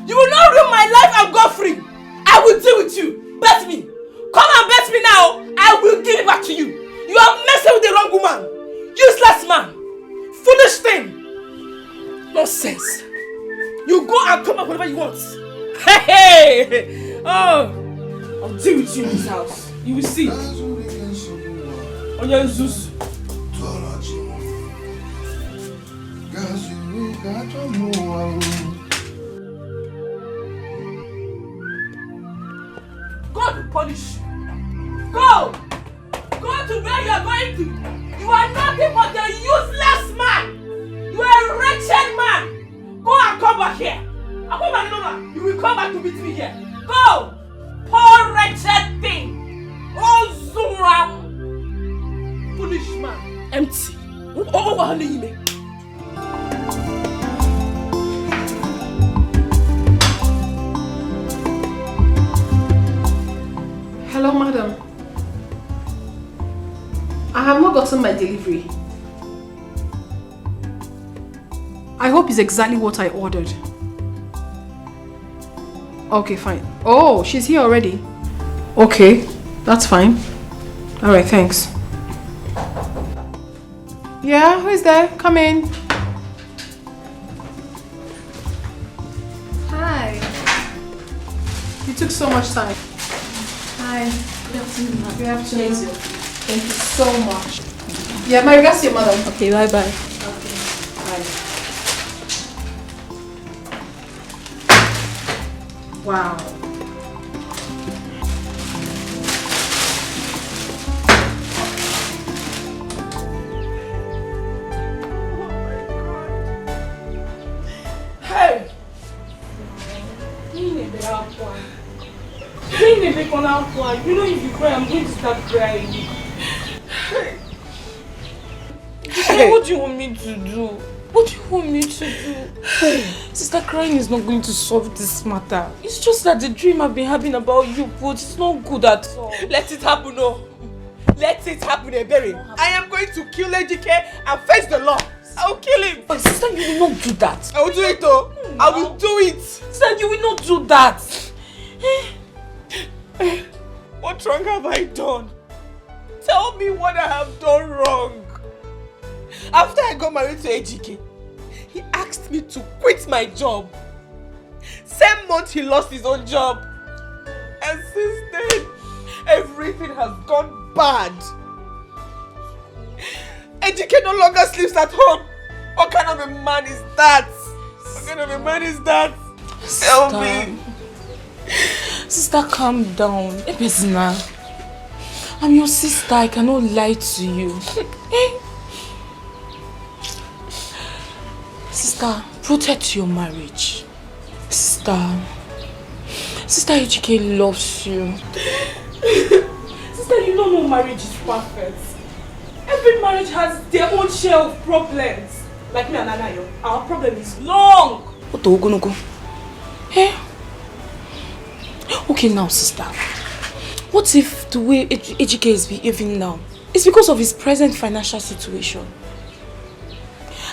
You will not ruin my life and go free. I will deal with you. Bet me. Come and bet me now. I will give it back to you. You are messing with the wrong woman. Useless man. Foolish thing. Nonsense. You go and come up whatever you want. Hey! Oh! I'll deal with you in this house. You will see. On your Zeus. I don't know. God will punish you. Go! Go to where you are going to. You are nothing but a useless man. You are a wretched man. Go and come back here. I'll come back, no. You will come back to meet me here. Go! Poor wretched thing. Oh, Zuram. Foolish man. Empty. Oh, honey. Hello, madam. I have not gotten my delivery. I hope it's exactly what I ordered. Okay, fine. Oh, she's here already. Okay, that's fine. Alright, thanks. Yeah, who is there? Come in. Hi. You took so much time. Hi. Good afternoon. Good afternoon. Thank you so much. Yeah, my regards to your mother. Okay, bye-bye. Okay, bye. Wow. Hey! You know if you cry, I'm going to start crying. Hey. What do you want me to do? What do you want me to do? Sister, crying is not going to solve this matter. It's just that the dream I've been having about you, but it's not good at all. Let it happen, no. Let it happen, Ebere. I am going to kill Dikeh and face the law. I will kill him. But sister, you will not do that. I will do it, though. No. I will do it. Sister, you will not do that. What wrong have I done? Tell me what I have done wrong. After I got married to Ejike, he asked me to quit my job. Same month he lost his own job. And since then, everything has gone bad. Ejike no longer sleeps at home. What kind of a man is that? What kind of a man is that? Tell me. Sister, calm down. Ebezina, I'm your sister. I cannot lie to you. Sister, protect your marriage. Sister Ejike loves you. Sister, you know no marriage is perfect. Every marriage has their own share of problems. Like me and Anayo, our problem is long. What are we gonna go? Okay now, sister. What if the way Ejike is behaving now is because of his present financial situation?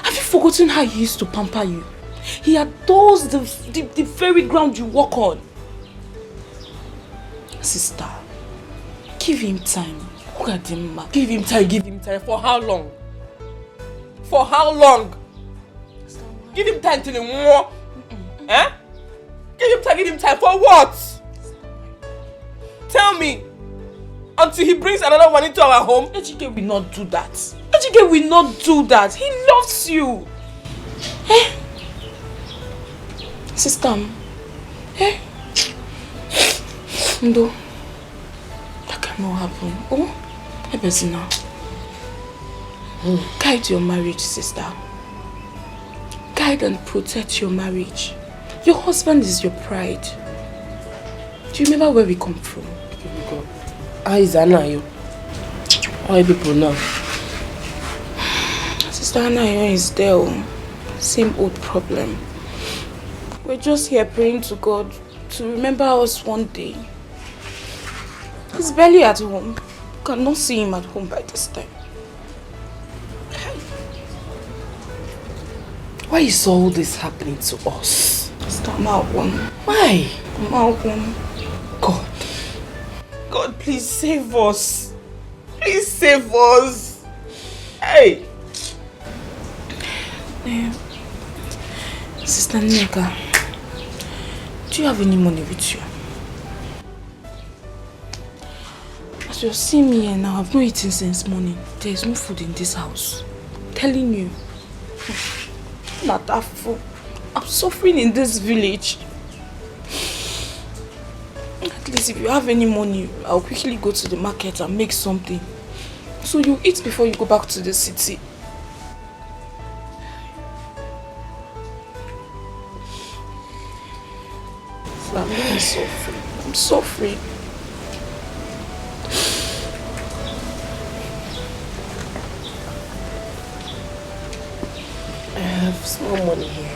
Have you forgotten how he used to pamper you? He adores the very ground you walk on. Sister, give him time. Look at him, man. Give him time. For how long? For how long? Give him time till he more. Give him time for what? Tell me. Until he brings another one into our home. Ejike will not do that. Ejike will not do that. He loves you. Sister. No. That cannot happen. Oh, Ebezina. Guide your marriage, sister. Guide and protect your marriage. Your husband is your pride. Do you remember where we come from? How is Anayo? How are people now? Sister Anayo is there. Same old problem. We're just here praying to God to remember us one day. He's barely at home. Cannot see him at home by this time. Why is all this happening to us? Sister Malcolm. Why? Malcolm. God, please save us. Please save us. Hey. Sister Nneka, do you have any money with you? As you're seeing me here now, I've not eaten since morning. There is no food in this house. I'm telling you. I'm suffering in this village. At least if you have any money, I'll quickly go to the market and make something. So you eat before you go back to the city. I'm really suffering. I'm suffering. I have small money here.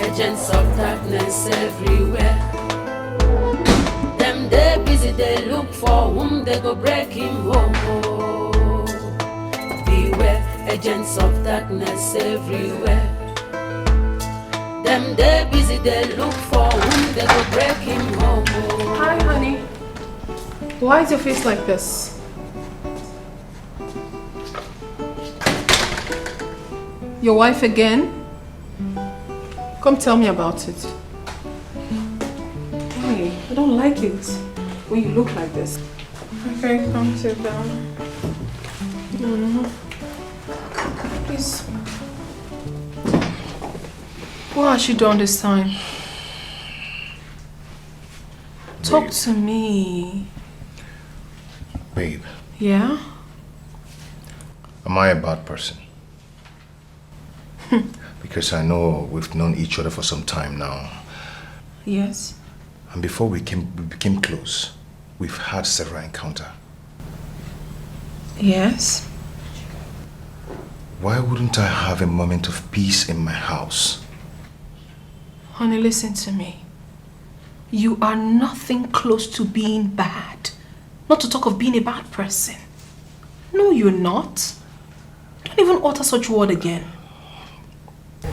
Agents of darkness everywhere. Them they busy, they look for whom they go break him home. Oh, beware, agents of darkness everywhere. Them they busy, they look for whom they go break him home. Oh. Hi, honey. Why is your face like this? Your wife again? Come tell me about it. Hey, I don't like it when you look like this. Okay, come sit down. Please. What has she done this time? Talk to me. Babe. Yeah? Am I a bad person? Because I know we've known each other for some time now. Yes. And before we became close, we've had several encounters. Yes. Why wouldn't I have a moment of peace in my house? Honey, listen to me. You are nothing close to being bad. Not to talk of being a bad person. No, you're not. Don't even utter such word again.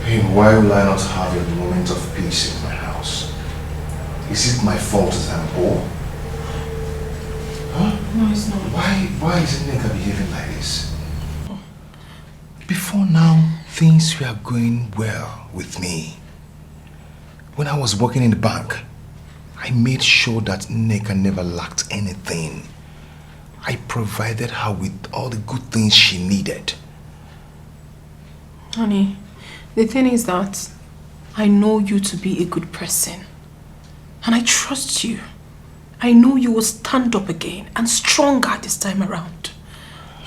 Hey, why will I not have a moment of peace in my house? Is it my fault that I'm poor? Huh? No, it's not. Why is Nneka behaving like this? Before now, things were going well with me. When I was working in the bank, I made sure that Nneka never lacked anything. I provided her with all the good things she needed. Honey, the thing is that I know you to be a good person. And I trust you. I know you will stand up again and stronger this time around.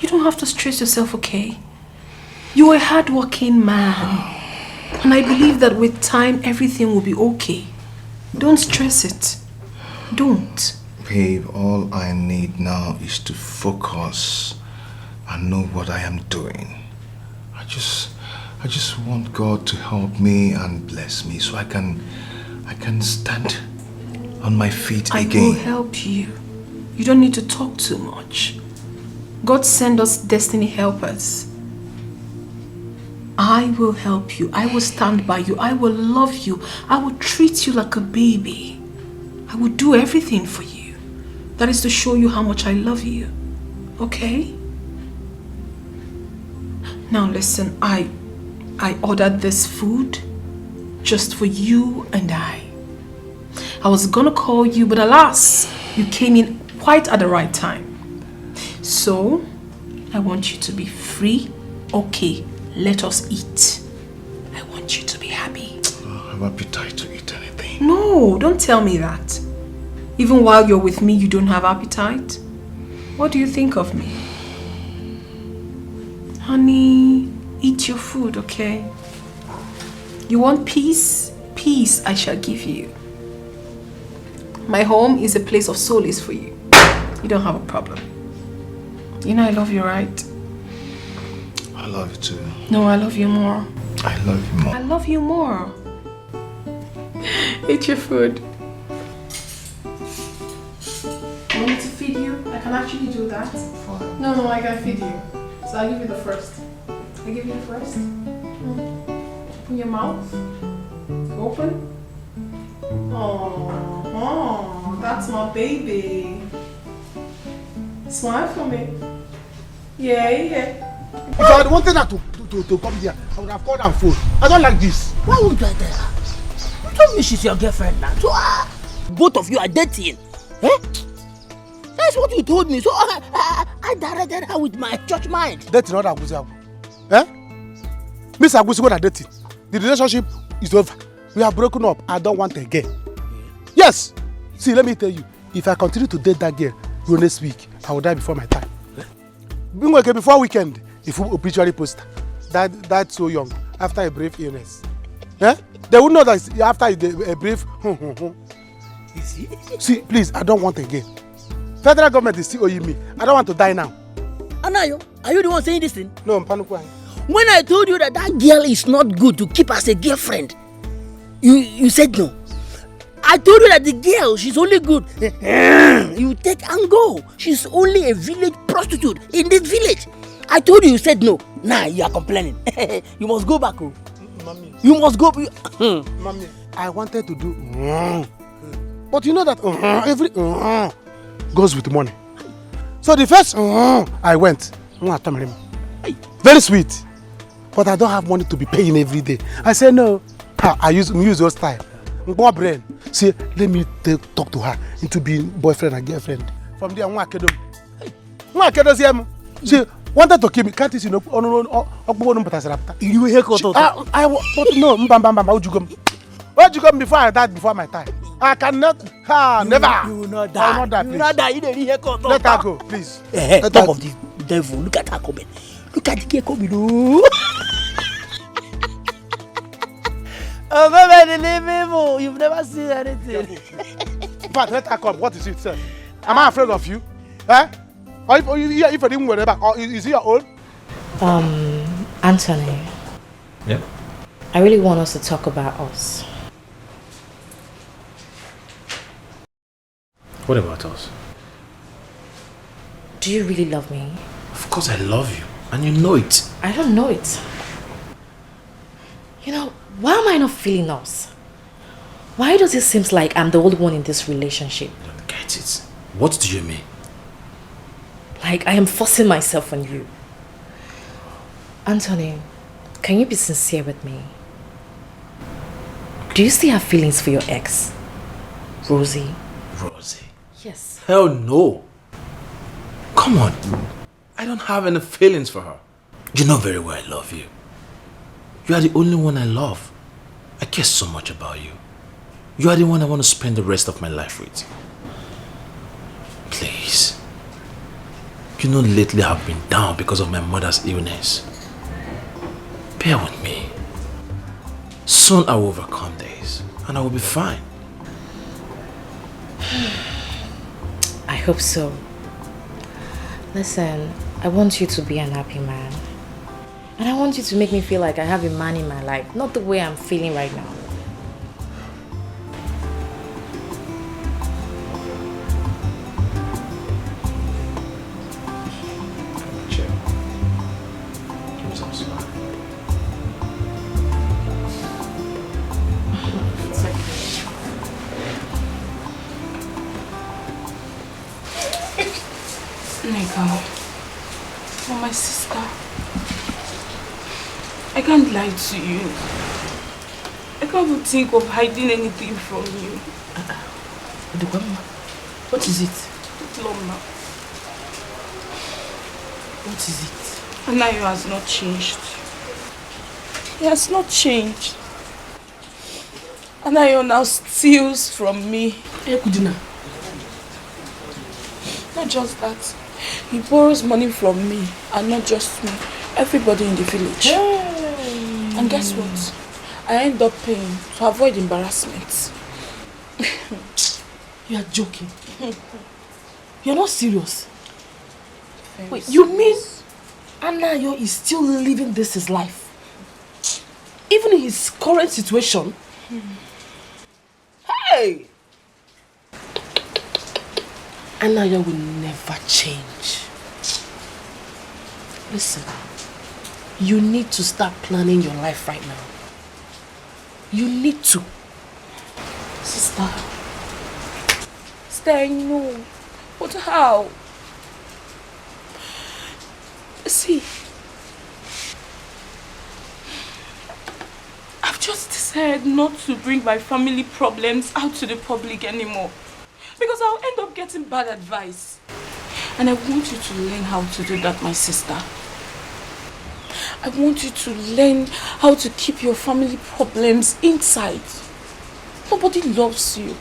You don't have to stress yourself, okay? You are a hard-working man. And I believe that with time, everything will be okay. Don't stress it. Don't. Babe, all I need now is to focus and know what I am doing. I just want God to help me and bless me so I can stand on my feet again. I will help you. You don't need to talk too much. God send us destiny helpers. I will help you. I will stand by you. I will love you. I will treat you like a baby. I will do everything for you. That is to show you how much I love you. Okay? Now listen, I ordered this food just for you and I. I was gonna call you, but alas, you came in quite at the right time. So, I want you to be free. Okay, let us eat. I want you to be happy. I have appetite to eat anything. No, don't tell me that. Even while you're with me, you don't have appetite? What do you think of me? Honey, eat your food, okay? You want peace? Peace I shall give you. My home is a place of solace for you. You don't have a problem. You know I love you, right? I love you too. No, I love you more. I love you more. I love you more. Eat your food. You want me to feed you? I can actually do that. No, I can feed you. So I'll give you the first. I give you the first. Open your mouth. Open. Oh, that's my baby. Smile for me. Yeah. If I had wanted her to come here, I would have called her phone. I don't like this. Why would I tell her? You told me she's your girlfriend now. So both of you are dating. Eh? That's what you told me. So I directed her with my church mind. Dating not Agusi. Eh? Miss Agusi, what are dating? The relationship is over. We are broken up. I don't want again. Yes. See, let me tell you. If I continue to date that girl next week, I will die before my time. Before weekend, if you obituary poster, died so young after a brief illness. Eh? They would know that after a brief. See, please, I don't want again. Federal government is still owing me. I don't want to die now. Anayo, are you the one saying this thing? No, I'm panicking. When I told you that girl is not good to keep as a girlfriend, you said no. I told you that the girl, she's only good. You take and go. She's only a village prostitute in this village. I told you, you said no. Now you are complaining. You must go back. Mommy. You must go. Mommy, I wanted to do. But you know that every goes with money. So the first I went. Very sweet. But I don't have money to be paying every day. I said no. I use your style. More brain. See, let me talk to her into being boyfriend and girlfriend. From there, she wanted to keep me. Can't you see? No, but no, what you come before I died before my time. I cannot. Never. You will not die. I will not die, You will not die. You don't hear. Let her go, please. Talk of the devil. Look at her coming. Look at the cake coming. Oh, baby, leave me. You've never seen anything. But let her come. What is it, sir? Am I afraid of you? Eh? Or if I didn't worry about, or is it your own? Anthony. Yeah? I really want us to talk about us. What about us? Do you really love me? Of course I love you. And you know it. I don't know it. You know, why am I not feeling us? Why does it seem like I'm the only one in this relationship? I don't get it. What do you mean? Like I am forcing myself on you. Anthony, can you be sincere with me? Do you still have feelings for your ex? Rosie? Rosie? Yes. Hell no. Come on. I don't have any feelings for her. You know very well I love you. You are the only one I love. I care so much about you. You are the one I want to spend the rest of my life with. Please. You know lately I've been down because of my mother's illness. Bear with me. Soon I will overcome this and I will be fine. I hope so. Listen, I want you to be an happy man. And I want you to make me feel like I have a man in my life, not the way I'm feeling right now. Chill. Give me some smile. It's okay. Nigga, for my sister, I can't lie to you. I can't even think of hiding anything from you. What is it? Loma, What is it? Anayo has not changed. He has not changed. Anayo now steals from me. Not just that. He borrows money from me, and not just me. Everybody in the village. And guess what? I end up paying to avoid embarrassment. You are joking. You're not serious. Wait, you mean Anayo is still living this his life? Even in his current situation? Hey! Anayo will never change. Listen, you need to start planning your life right now. You need to. Sister. Sister, I know. But how? See, I've just decided not to bring my family problems out to the public anymore. Because I'll end up getting bad advice. And I want you to learn how to do that, my sister. I want you to learn how to keep your family problems inside. Nobody loves you.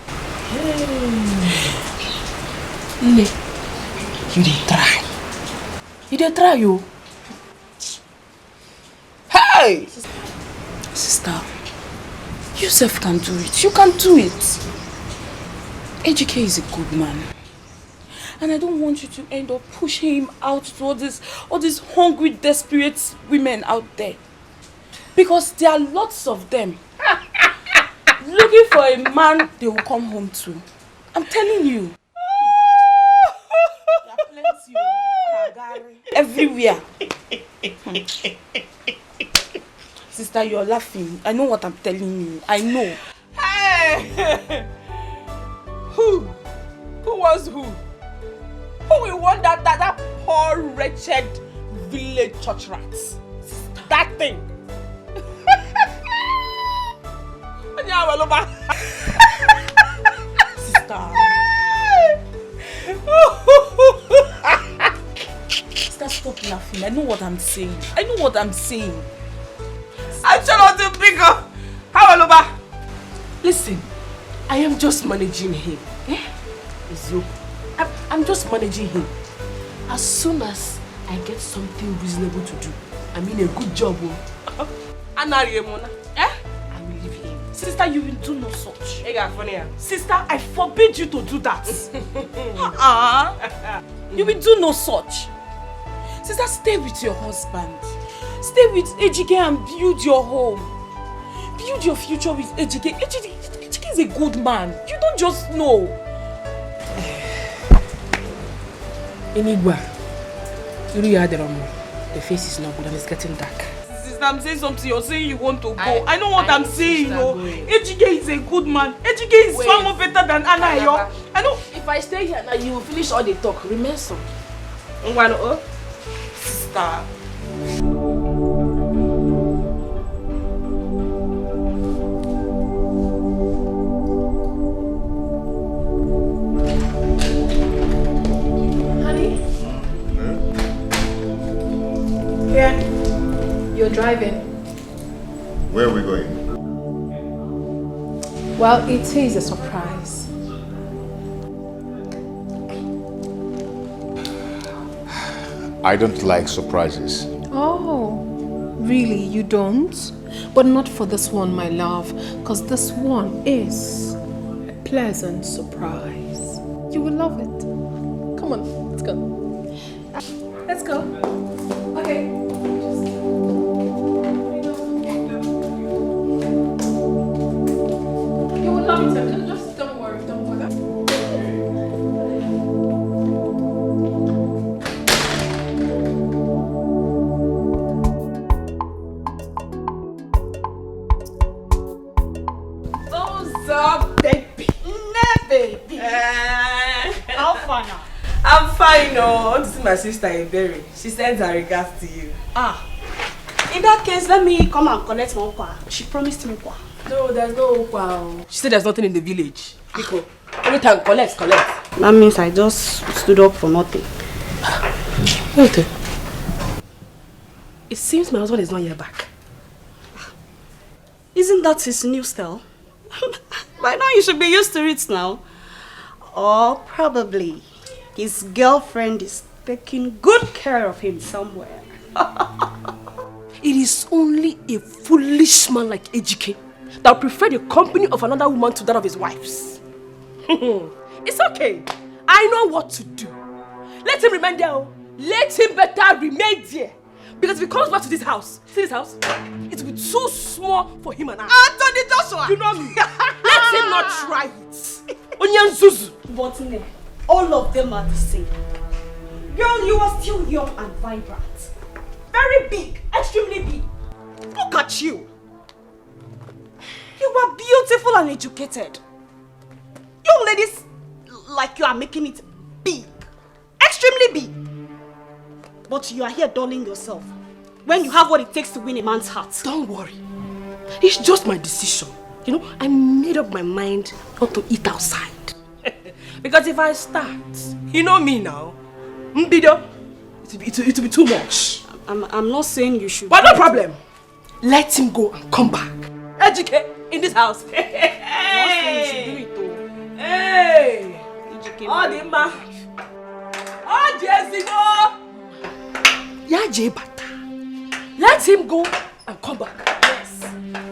Nne, you dey try. You dey try, you. Hey! Sister, you self can do it. You can do it. Dikeh is a good man. And I don't want you to end up pushing him out to all these hungry, desperate women out there. Because there are lots of them looking for a man they will come home to. I'm telling you. There are plenty everywhere. Sister, you're laughing. I know what I'm telling you. I know. Hey! Who? Who was who? Who will want that poor, wretched village church rat? That thing. Sister. Sister, stop laughing. I know what I'm saying. I know what I'm saying. I'm trying not to pick up. How Aloba? Listen, I am just managing him. I'm just managing him. As soon as I get something reasonable to do, I mean a good job, I will leave him. Sister, you will do no such. Sister, I forbid you to do that. You will do no such. Sister, stay with your husband. Stay with Dikeh and build your home. Build your future with Dikeh. Dikeh is a good man. You don't just know. Inigwa, the face is not good and it's getting dark. Sister, I'm saying something. You're saying you want to go. I know what I'm saying. Dikeh is a good man. Dikeh is far more better than Anna. I know. If I stay here now, you will finish all the talk. Remain so. Sister. Yeah. You're driving. Where are we going? Well, it is a surprise. I don't like surprises. Oh, really? You don't? But not for this one, my love, because this one is a pleasant surprise. You will love it. Come on, let's go. Let's go. Okay. You will love it. Just don't worry. Don't bother. What's up, baby? Baby. How far now? I'm fine, no. This is my sister, Iberi. She sends her regards to you. In that case, let me come and collect my okwa. She promised me okwa. No, there's no okwa. She said there's nothing in the village. Nico, every time, collect. That means I just stood up for nothing. Wait. It seems my husband is not yet back. Isn't that his new style? By now you should be used to it now. Or probably his girlfriend is taking good care of him somewhere. It is only a foolish man like Dikeh that would prefer the company of another woman to that of his wife's. It's okay. I know what to do. Let him remain there. Let him better remain there. Because if he comes back to this house, see this house? It will be too small for him and I. Anthony Joshua! You know me. Let him not try it. Onyan Zuzu. But no, all of them are the same. Girl, you are still young and vibrant. Very big, extremely big. Look at you. You are beautiful and educated. young ladies like you are making it big. Extremely big. But you are here dulling yourself when you have what it takes to win a man's heart. Don't worry. It's just my decision. You know, I made up my mind not to eat outside. Because if I start, you know me now, Mbido, it'll be too much. I'm not saying you should. But no problem. Let him go and come back. Educate in this house. Hey! I'm not saying you should do it though. Hey! Oh, Dimba. Oh, Jessica! Yeah, Jebata. Let him go and come back. Yes.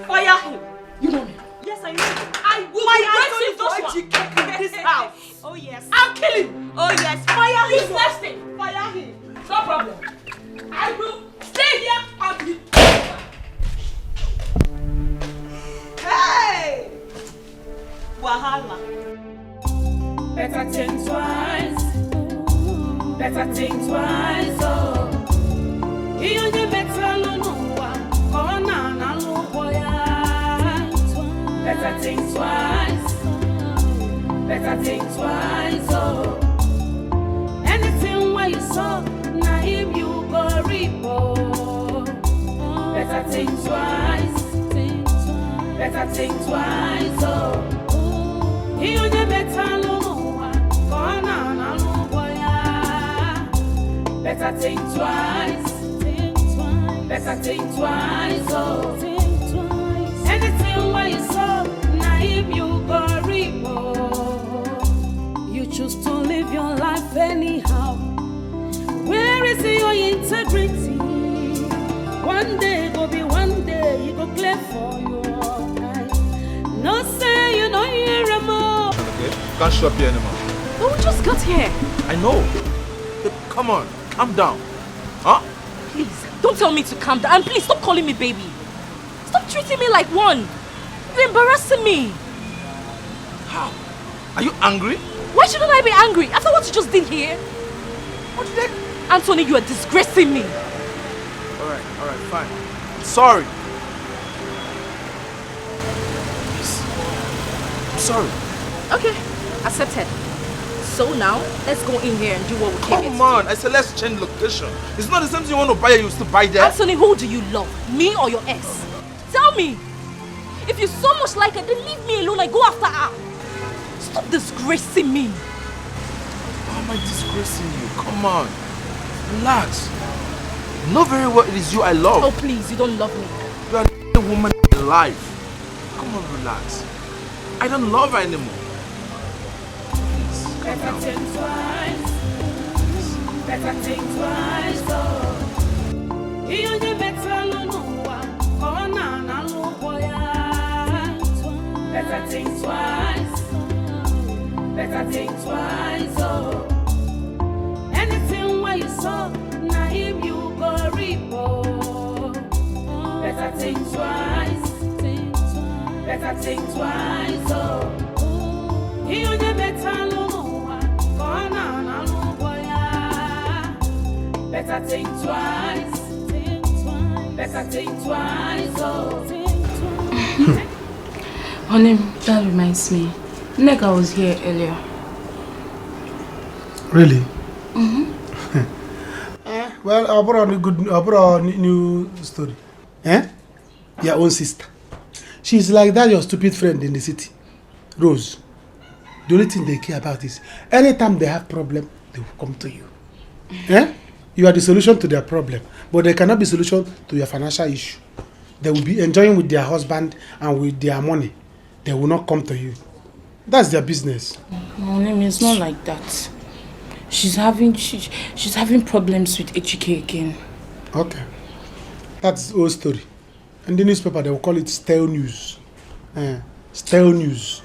Fire him. You know me. Yes, I know. I will be waiting for in this house. Oh yes. I'll kill him. Oh yes. Fire him. He's nesting. Fire him. No problem. I will stay here and be. Hey! Wahala. Better think twice. Better think twice. Oh. You better no one. Corona na loboya. Better think twice. Better think twice. Oh. Anything where you saw, na him you go reap. Better think twice. Better think twice. Oh. You better no one. Corona na loboya. Better think twice. Better think twice. Oh. Anything where you saw, na him you go reap. You choose to live your life anyhow. Where is your integrity? One day go be one day, you go clear for your eyes. No say you know you're a more. Okay, can't show up here anymore. But we just got here. I know. Hey, come on, calm down. Huh? Please, don't tell me to calm down. And please, stop calling me baby. Stop treating me like one. You're embarrassing me. How? Are you angry? Why shouldn't I be angry after what you just did here? What did I... Anthony, you are disgracing me. Alright, fine. Sorry. Please. I'm sorry. Okay, accepted. So now, let's go in here and do what we came here to do. Come on, I said let's change location. It's not the same thing you want to buy here, you still buy there. Anthony, who do you love? Me or your ex? Tell me. If you so much like her, then leave me alone and go after her. Stop disgracing me. Why am I disgracing you? Come on. Relax. You know very well it is you I love. Oh please, you don't love me. You are the woman in life. Come on, relax. I don't love her anymore. Please, calm Better down. think twice. Better think twice. Oh. You better no one. Corona na loboya. Better think twice. Better think twice. Oh. Anything where you saw, na him you go reap. Better think twice. Better think twice. Oh. You better no one. Corona na loboya. Better think twice. Better think twice. Oh. Honey, that reminds me. Nega was here earlier. Really? Mm-hmm. Well, I brought a new story. Your own sister. She's like that your stupid friend in the city, Rose. The only thing they care about is anytime they have problem, they will come to you. You are the solution to their problem, but they cannot be solution to your financial issue. They will be enjoying with their husband and with their money. They will not come to you. That's their business. No, name is not like that. She's having problems with HK again. Okay. That's the old story. In the newspaper, they will call it stale news. Stale news.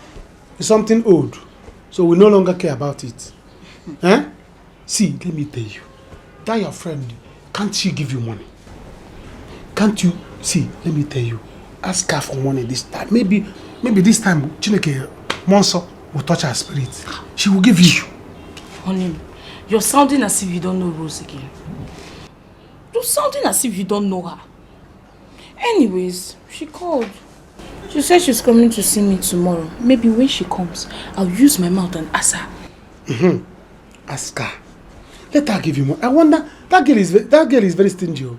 It's something old. So we no longer care about it. See, let me tell you. That your friend, can't she give you money? Can't you? See, let me tell you. Ask her for money this time. Maybe this time, Chineke Monso will touch her spirit. She will give you. Honey, you're sounding as if you don't know Rose again. You're sounding as if you don't know her. Anyways, she called. She said she's coming to see me tomorrow. Maybe when she comes, I'll use my mouth and ask her. Ask her. Let her give you more. I wonder, that girl is very stingy.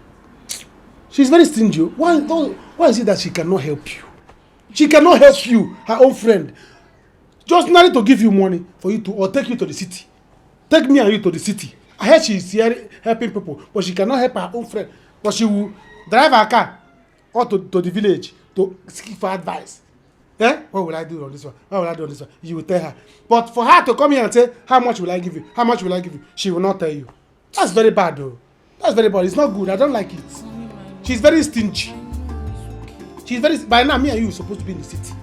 She's very stingy. Why is it that she cannot help you? She cannot help you, her own friend. Just not to give you money for you to, or take you to the city. Take me and you to the city. I heard she's here helping people, but she cannot help her own friend. But she will drive her car or to the village to seek for advice. Eh? What will I do on this one? What will I do on this one? You will tell her. But for her to come here and say, how much will I give you? How much will I give you? She will not tell you. That's very bad though. That's very bad. It's not good. I don't like it. She's very stingy. She's very, by now me and you are supposed to be in the city.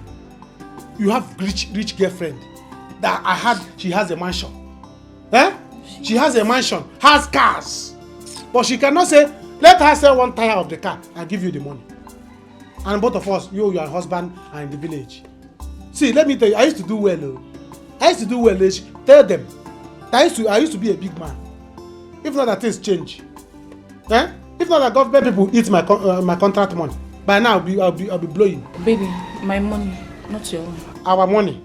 You have rich girlfriend that I had, she has a mansion. Eh? She has a mansion, has cars. But she cannot say, let her sell one tire of the car and give you the money. And both of us, you, your husband, are in the village. See, let me tell you, I used to do well. I used to do well. Tell them. I used to be a big man. If not that things change. Eh? If not that government people eat my contract money. By now, I'll be blowing. Baby, my money, not your own. Our money.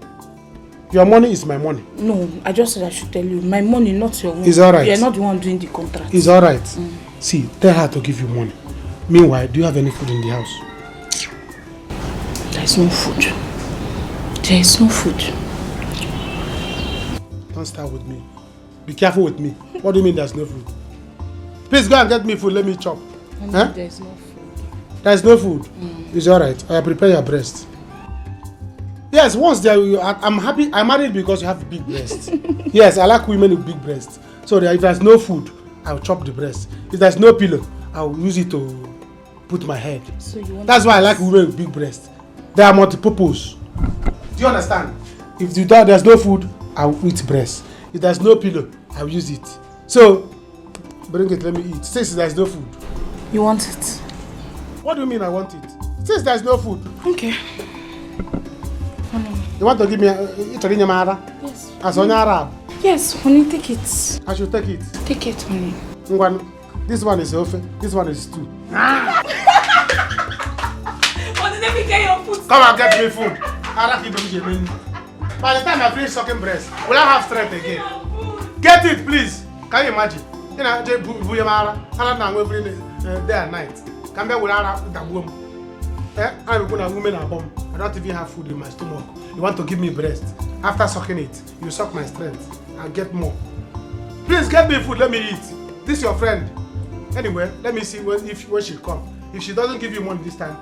Your money is my money. No, I just said I should tell you. My money, not your own. It's alright. You're not the one doing the contract. It's alright. See, tell her to give you money. Meanwhile, do you have any food in the house? There is no food. There is no food. Don't start with me. Be careful with me. What do you mean there's no food? Please go and get me food. Let me chop. Huh? There is no food. There is no food. It's alright. I prepare your breast. Yes, once there, I'm happy. I'm married because you have big breasts. Yes, I like women with big breasts. So if there's no food, I'll chop the breast. If there's no pillow, I'll use it to put my head. So you want That's why I like women with big breasts. They are multi-purpose. Do you understand? If there's no food, I'll eat breast. If there's no pillow, I'll use it. So, bring it, let me eat. Since there's no food. You want it? What do you mean I want it? Since there's no food. Okay. You want to give me a Yes. As on Arab? Yes, honey, take it. I should take it? Take it, honey. This one is ofe, this one is stew. Let me get your food. Come and get me food. By the time I finish sucking breast, will I have strength again? Get it, please. Can you imagine? You know, every day and night. Come back without the womb. I'm going to woman a bomb. I don't even have food in my stomach. You want to give me breast. After sucking it, you suck my strength. I'll get more. Please get me food, let me eat. This is your friend. Anyway, let me see when she come. If she doesn't give you money this time,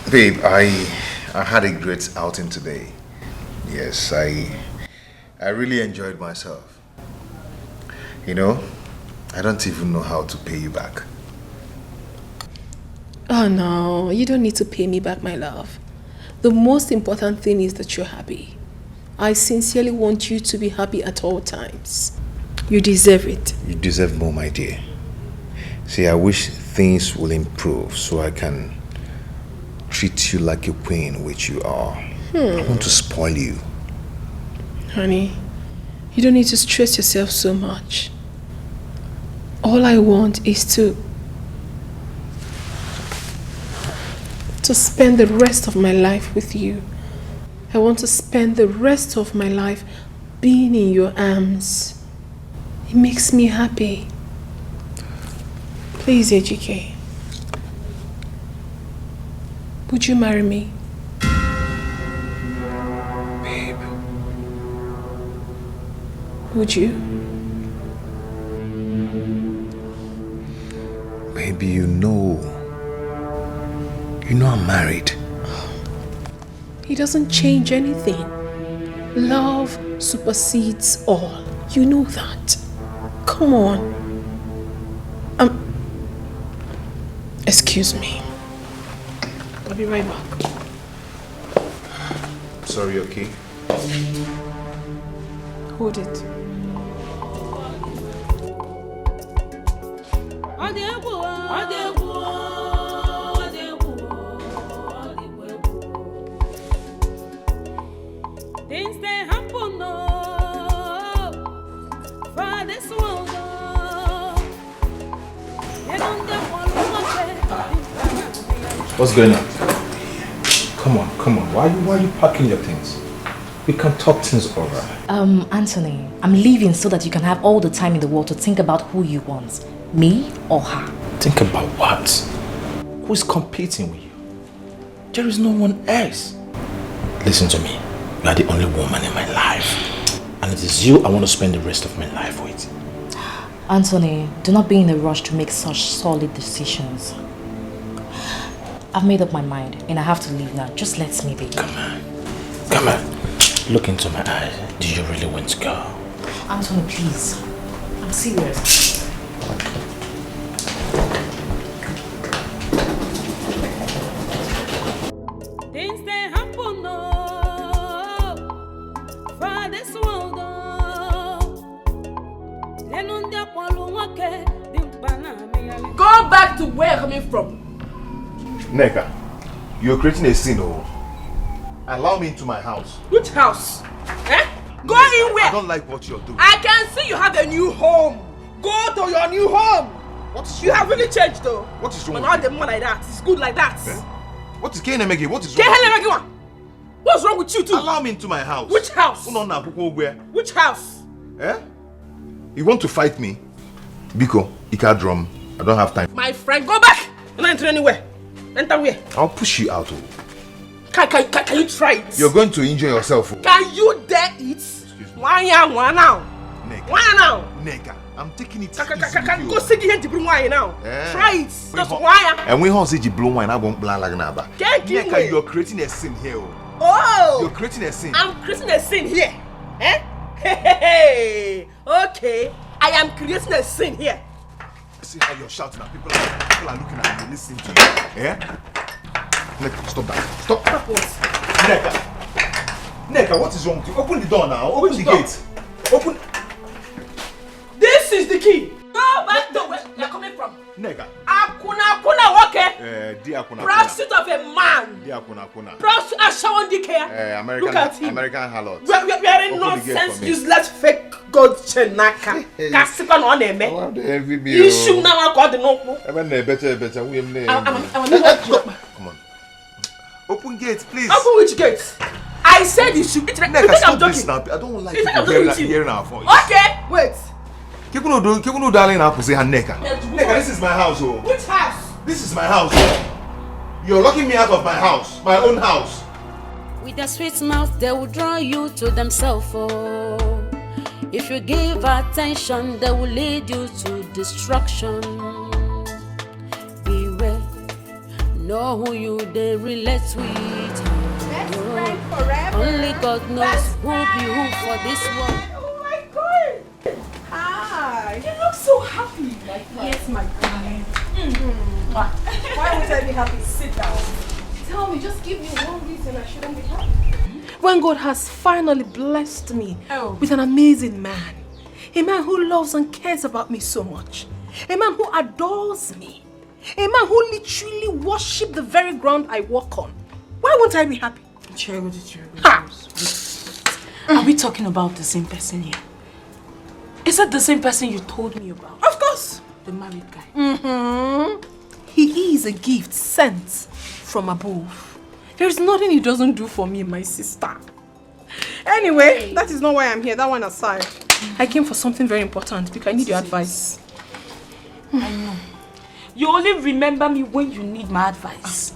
babe, I had a great outing today. Yes, I really enjoyed myself. You know, I don't even know how to pay you back. Oh no, you don't need to pay me back, my love. The most important thing is that you're happy. I sincerely want you to be happy at all times. You deserve it. You deserve more, my dear. See, I wish things will improve so I can treat you like a queen, which you are. I want to spoil you. Honey, you don't need to stress yourself so much. All I want is to spend the rest of my life with you. I want to spend the rest of my life being in your arms. It makes me happy. Please, Ejike. Would you marry me? Babe. Would you? Baby, you know I'm married. It doesn't change anything. Love supersedes all. You know that. Come on. Excuse me. I'll be right back. Sorry, okay? Hold it. Things they happen for this world. They don't get one What's going on? Come on. Why are you packing your things? We can talk things over. Anthony, I'm leaving so that you can have all the time in the world to think about who you want. Me or her? Think about what? Who's competing with you? There is no one else. Listen to me. You are the only woman in my life. And it is you I want to spend the rest of my life with. Anthony, do not be in a rush to make such solid decisions. I've made up my mind and I have to leave now. Just let me be. Come on. Look into my eyes. Do you really want to go? Anthony, please. I'm serious. Things they happen for this world. Go back to where you're coming from. Neka, you're creating a scene, oh. Allow me into my house. Which house? Eh? Go Neka, in where? I don't like what you're doing. I can see you have a new home. Go to your new home. You have really changed though. What is wrong? But not the man like that. It's good like that. Eh? What is KNMG? What is wrong? What's wrong with you too? Allow me into my house. Which house? Which house? Eh? You want to fight me? Biko, Ika drum. I don't have time. My friend, go back. You're not entering anywhere. Enter where? I'll push you out. Oh. Can you try it? You're going to injure yourself. Oh. Can you dare it? Why now? Neka. Why now? Neka, I'm taking it Can go see the blue wine now. Yeah. Try it. Just why? And when I see the blue wine, I won't plan like naba. Neka, you're creating a scene here. Oh! You're creating a scene. I'm creating a scene here. Eh? Hey. Okay. I am creating a scene here. See how you're shouting at people are looking at you, listening to you. Eh? Neka, stop that. Stop. What? Neka, what is wrong with you? Open the door now. Open the gate. Open. This is the key. Go back to where you're coming from. Neka. Akuna, okay? Dear Akuna. Prostitute of a man. Dear Akuna. Prostitute Ashawan Dikeh. American, look at him. American harlot. We are in nonsense, useless, fake God Chenaka. Kasipan on him. You should now got the notebook. Come on. Open gate, please. Open which gate? I said you should. You think I'm joking? I don't like hearing our voice. Okay, wait. Kikuno darling, I say Neka. Neka, this is my house, oh. Which house? This is my house. You're locking me out of my house, my own house. With their sweet mouth, they will draw you to themselves. Oh. If you give attention, they will lead you to destruction. Beware, know who you they relate with. Best friend forever. Only God knows who be who for this world. Oh my God! Hi. You look so happy. Yes, my darling. Why would I be happy? Sit down. Tell me, just give me one reason I shouldn't be happy. When God has finally blessed me with an amazing man, a man who loves and cares about me so much, a man who adores me, a man who literally worships the very ground I walk on, why won't I be happy? Are we talking about the same person here? Is that the same person you told me about? Of course. The married guy. He is a gift sent from above. There is nothing he doesn't do for me, my sister. Anyway, that is not why I'm here. That one aside. I came for something very important because I need your advice. I know. You only remember me when you need my advice.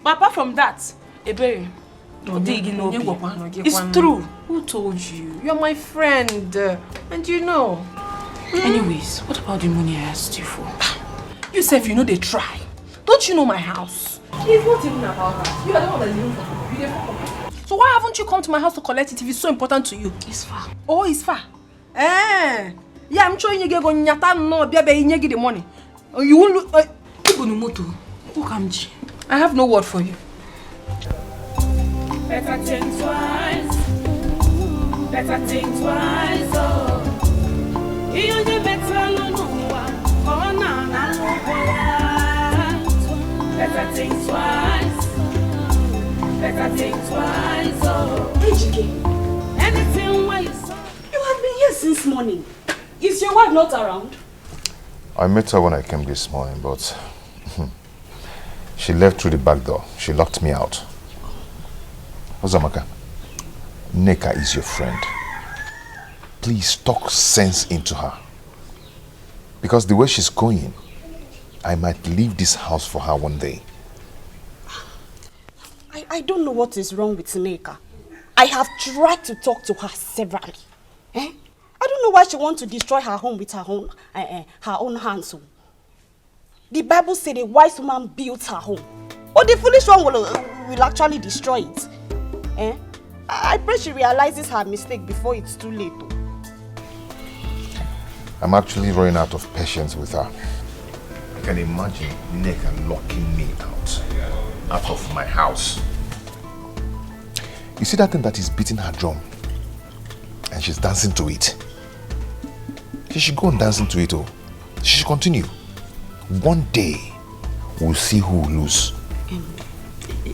But apart from that, Ebere, it's true. Who told you? You're my friend. And you know. Anyways, what about the money I asked you for? You said you know they try. Don't you know my house? It's not even about that. You are the one that's even for you. So why haven't you come to my house to collect it if it's so important to you? It's far. Oh, it's far. Yeah, I'm sure you get going to get the money. You won't I have no word for you. Better think twice. Better think twice. Oh. You better no. Better think twice. Better think twice. Oh. Anything where you saw. You have been here since morning. Is your wife not around? I met her when I came this morning, but She left through the back door. She locked me out. Ozamaka, Nneka is your friend. Please talk sense into her. Because the way she's going, I might leave this house for her one day. I don't know what is wrong with Nneka. I have tried to talk to her severally. I don't know why she wants to destroy her home with her own hands. The Bible said a wise woman builds her home. Or the foolish one will actually destroy it. I pray she realizes her mistake before it's too late. I'm actually running out of patience with her. I can imagine Nneka locking me out of my house. You see that thing that is beating her drum? And she's dancing to it. She should go on dancing to it. She should continue. One day, we'll see who will lose.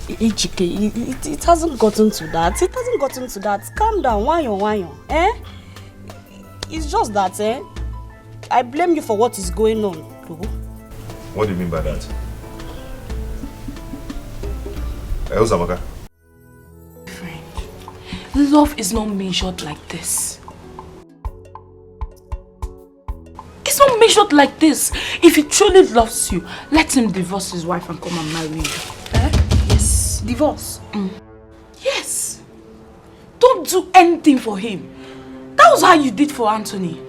It hasn't gotten to that. It hasn't gotten to that. Calm down. Why? It's just that, I blame you for what is going on. What do you mean by that? Ozamaka? Friend, love is not measured like this. It's not measured like this. If he truly loves you, let him divorce his wife and come and marry you. Yes. Divorce? Yes. Don't do anything for him. That was how you did for Anthony.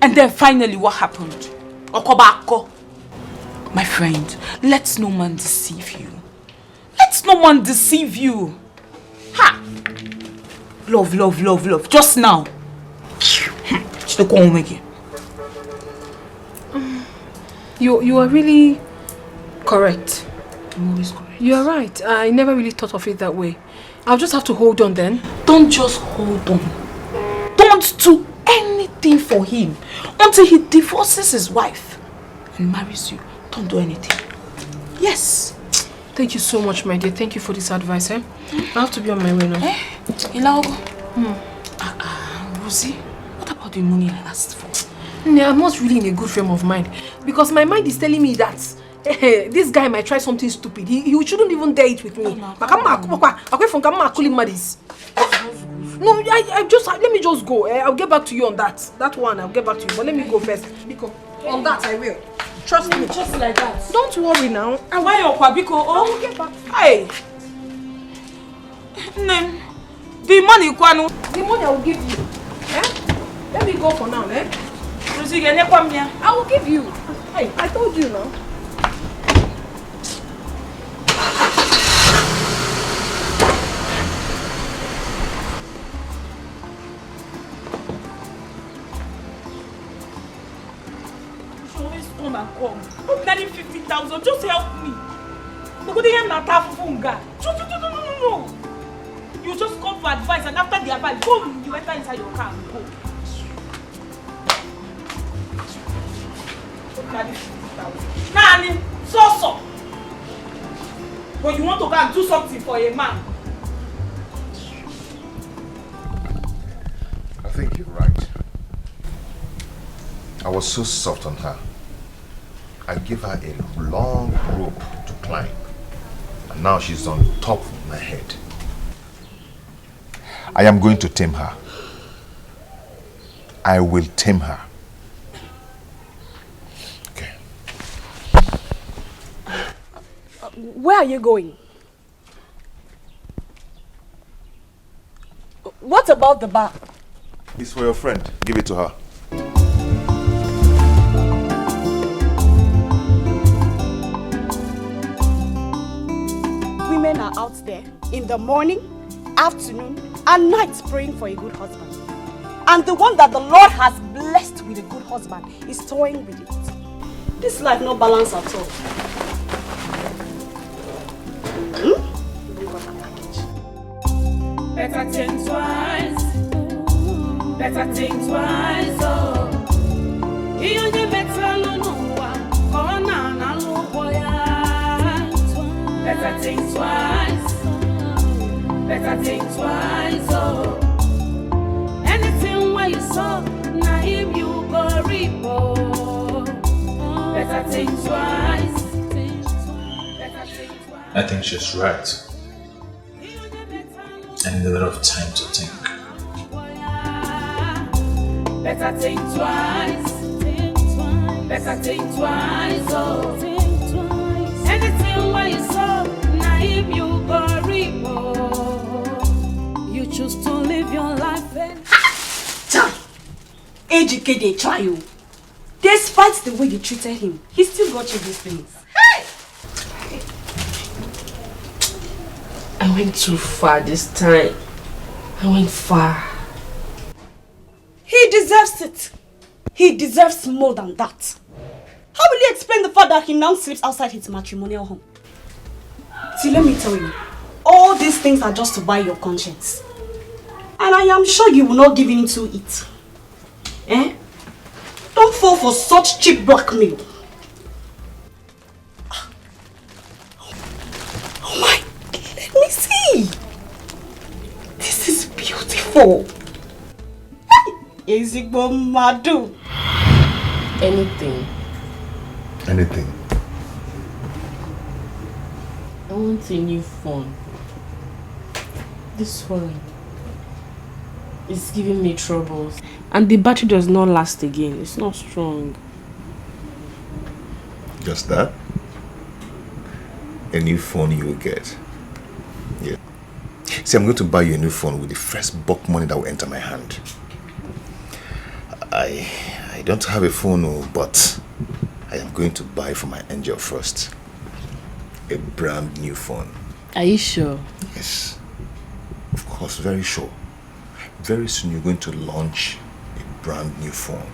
And then finally, what happened? Okobako. My friend, let no man deceive you. Let no man deceive you. Ha! Love. Just now. Should go home again. You are really correct. I'm always correct. You are right. I never really thought of it that way. I'll just have to hold on then. Don't just hold on. Don't do anything for him until he divorces his wife and marries you. Don't do anything. Yes. Thank you so much, my dear. Thank you for this advice. I have to be on my way now. Rosie, what about the money I asked for? I'm not really in a good frame of mind because my mind is telling me that this guy might try something stupid. He shouldn't even dare it with me. No, let me just go. I'll get back to you on that. That one, I'll get back to you. But let me go first. Because on that, I will. Trust me. Just like that. Don't worry now. Why you Biko? I will get back. Hey. The money, Kwanu. The money I will give you. Let me go for now, I will give you. Hey, I told you now. Come. I'm planning 50,000. Just help me. No. You just come for advice, and after the advice, boom, you enter inside your car and go. Nani, so. But you want to go and do something for a man. I think you're right. I was so soft on her. I gave her a long rope to climb. And now she's on top of my head. I am going to tame her. I will tame her. Okay. Where are you going? What about the bar? It's for your friend. Give it to her. Women are out there in the morning, afternoon, and night praying for a good husband. And the one that the Lord has blessed with a good husband is toying with it. This life no balance at all. Better think twice. Better think twice. Oh, you only better no corner na loboya. Better think twice. Better think twice. Oh, anything where you saw, na him you go reap. Oh, better think twice. Better think I think she's right. I need a lot of time to think. Better think twice. Better think twice. Oh, anything where you saw, now him you go reap. You choose to live your life and AGK they try you. Despite the way you treated him, he still got you these things. I went too far this time. I went far. He deserves it. He deserves more than that. How will you explain the fact that he now sleeps outside his matrimonial home? See, let me tell you, all these things are just to buy your conscience. And I am sure you will not give in to it. Eh? Don't fall for such cheap blackmail. Oh my, let me see. This is beautiful. Ezigbo Madu. Anything. Anything. I want a new phone. This phone is giving me troubles. And the battery does not last again. It's not strong. Just that? A new phone you will get. Yeah. See, I'm going to buy you a new phone with the first bulk money that will enter my hand. I don't have a phone, but I am going to buy for my angel first. A brand new phone. Are you sure? Yes. Of course, very sure. Very soon you're going to launch a brand new phone.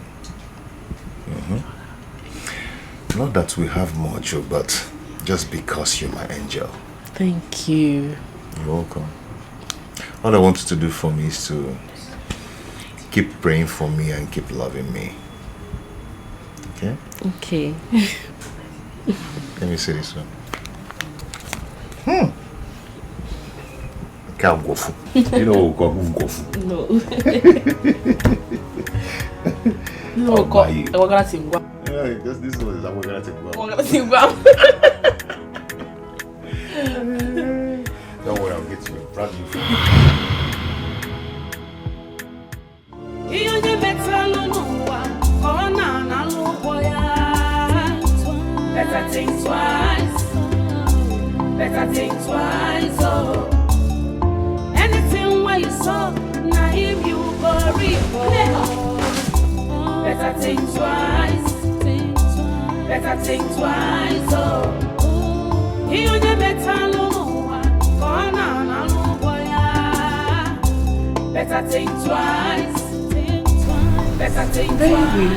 Not that we have much, but just because you're my angel. Thank you. You're welcome. All I want you to do for me is to keep praying for me and keep loving me. Okay? Okay. Let me say this one. Can't go for. You know go for. No. No, go. We're gonna sing. Yeah, just this one is I'm gonna take one. We're gonna sing. Don't worry, I'll get you a brand new phone. Better think twice. Better think twice. Oh, anything where you saw, now him you go reap. Better think twice. Better think twice. Oh, he on your better no one. Better think twice. Better think twice. Baby,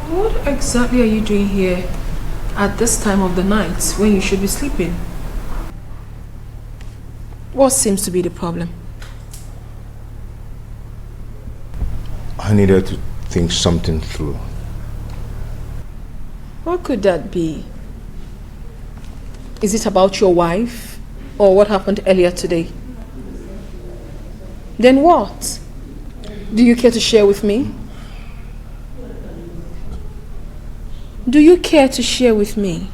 what exactly are you doing here at this time of the night when you should be sleeping? What seems to be the problem? I needed to think something through. What could that be? Is it about your wife or what happened earlier today? Then what? Do you care to share with me? Do you care to share with me?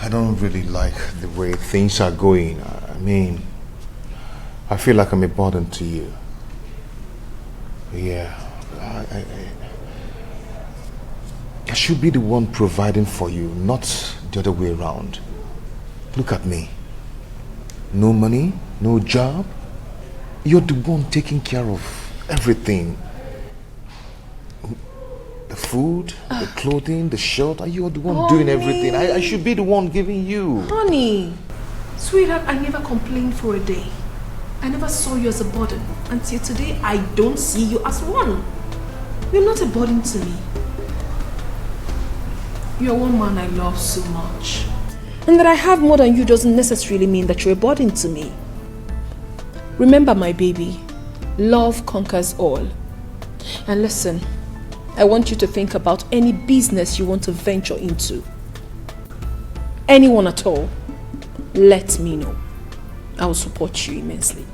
I don't really like the way things are going. I mean, I feel like I'm a burden to you. Yeah, I should be the one providing for you, not the other way around. Look at me. No money, no job. You're the one taking care of everything. The food, the clothing, the shelter. You're the one doing everything. I should be the one giving you. Honey, sweetheart, I never complained for a day. I never saw you as a burden. Until today, I don't see you as one. You're not a burden to me. You're one man I love so much. And that I have more than you doesn't necessarily mean that you're a burden to me. Remember, my baby, love conquers all. And listen, I want you to think about any business you want to venture into. Anyone at all, let me know. I will support you immensely.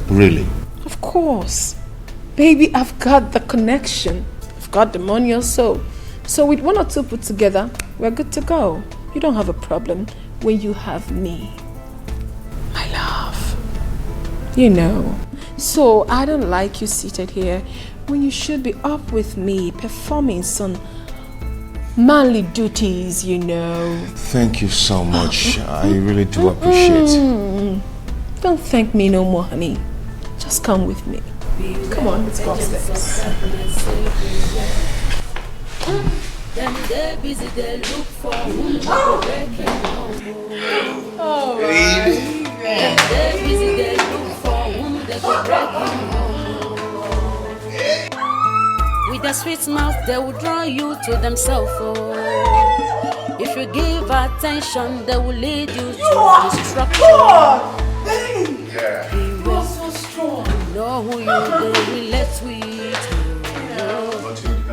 Really? Of course. Baby, I've got the connection. I've got the money also. So with one or two put together, We're good to go. You don't have a problem when you have me. My love. You know. So I don't like you seated here when you should be up with me performing some manly duties, you know. Thank you so much. I really do appreciate it. Don't thank me no more, honey. Just come with me. Come on, let's go upstairs. Them they busy, they look for whom they go breaking home. Oh, Them they busy, they look for whom they go breaking home. With a sweet mouth, they will draw you to themselves. Oh. If you give attention, they will lead you to destruction. Yeah. You are so strong. Know who you relate with.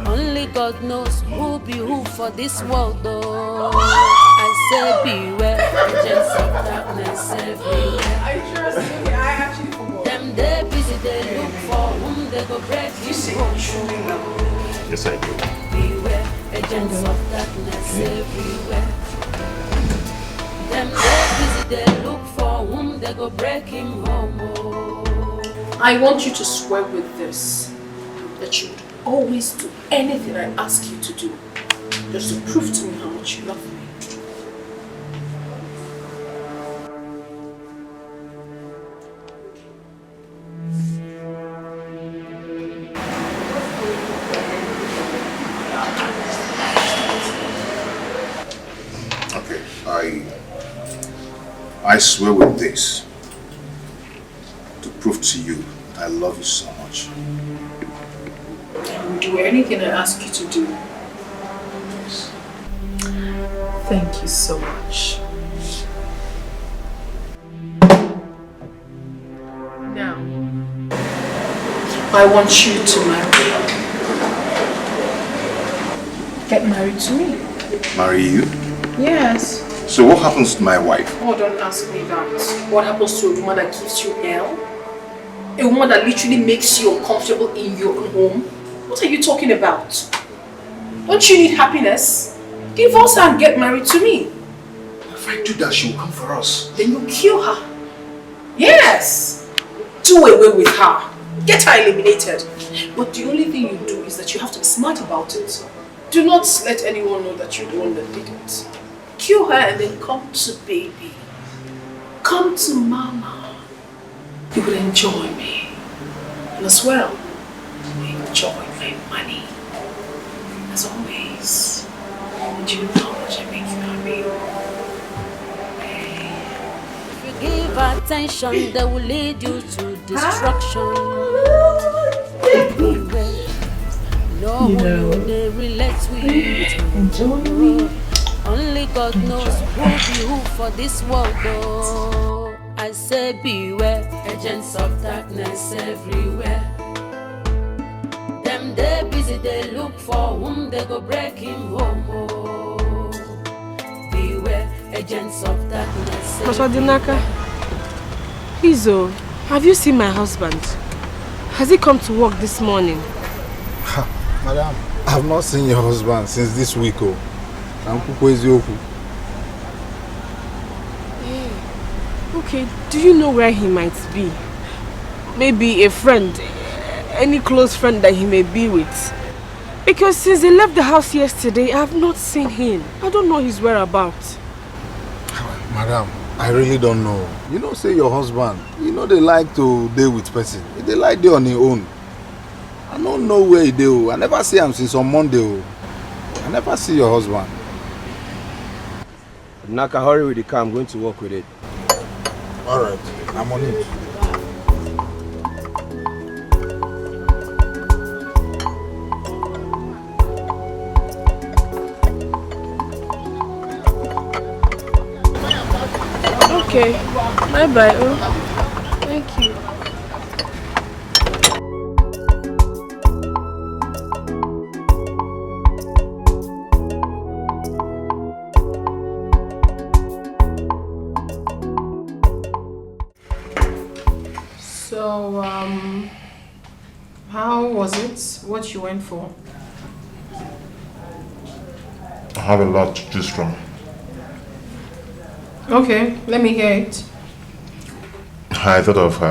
Only God knows who be who for this world, though. I say beware, agents of darkness everywhere. I trust you. I actually forgot. Them they busy, they look for whom they go break. You say you truly love me. Yes, I do. Beware, agents of darkness everywhere. Them they busy, they look for whom they go break him home. I want you to swear with this that you would always do anything I ask you to do, just to prove to me how much you love me. Okay, I swear with this to prove to you that I love you so much. I will do anything I ask you to do. Thank you so much. Now, I want you to marry. Get married to me. Marry you? Yes. So what happens to my wife? Oh, don't ask me that. What happens to a woman that gives you hell? A woman that literally makes you uncomfortable in your own home? What are you talking about? Don't you need happiness? Divorce her and get married to me. If I do that, she will come for us. Then you kill her. Yes. Do away with her. Get her eliminated. But the only thing you do is that you have to be smart about it. Do not let anyone know that you're the one that did it. Kill her and then come to baby. Come to mama. You will enjoy me. And as well, enjoy my money. As always. And you know how much I make you happy. If you give attention, they will lead you to destruction. Beware. Know who they relate with. Enjoy me. Only God knows who be who for this world, though. I say beware, agents of darkness everywhere. Them they busy, they look for whom they go break him home. Oh. Beware, agents of darkness Dinaka, please, have you seen my husband? Has he come to work this morning? Madam, I've not seen your husband since this week. Okay, do you know where he might be? Maybe a friend, any close friend that he may be with. Because since he left the house yesterday, I have not seen him. I don't know his whereabouts. Madam, I really don't know. You know, say your husband, you know they like to deal with person. They like they on their own. I don't know where he do. I never see him since on Monday. I never see your husband. Naka, hurry with the car. I'm going to work with it. Alright, I'm on it. Okay, bye-bye. Thank you. So, how was it? What you went for? have a lot to choose from. Okay, let me hear it. I thought of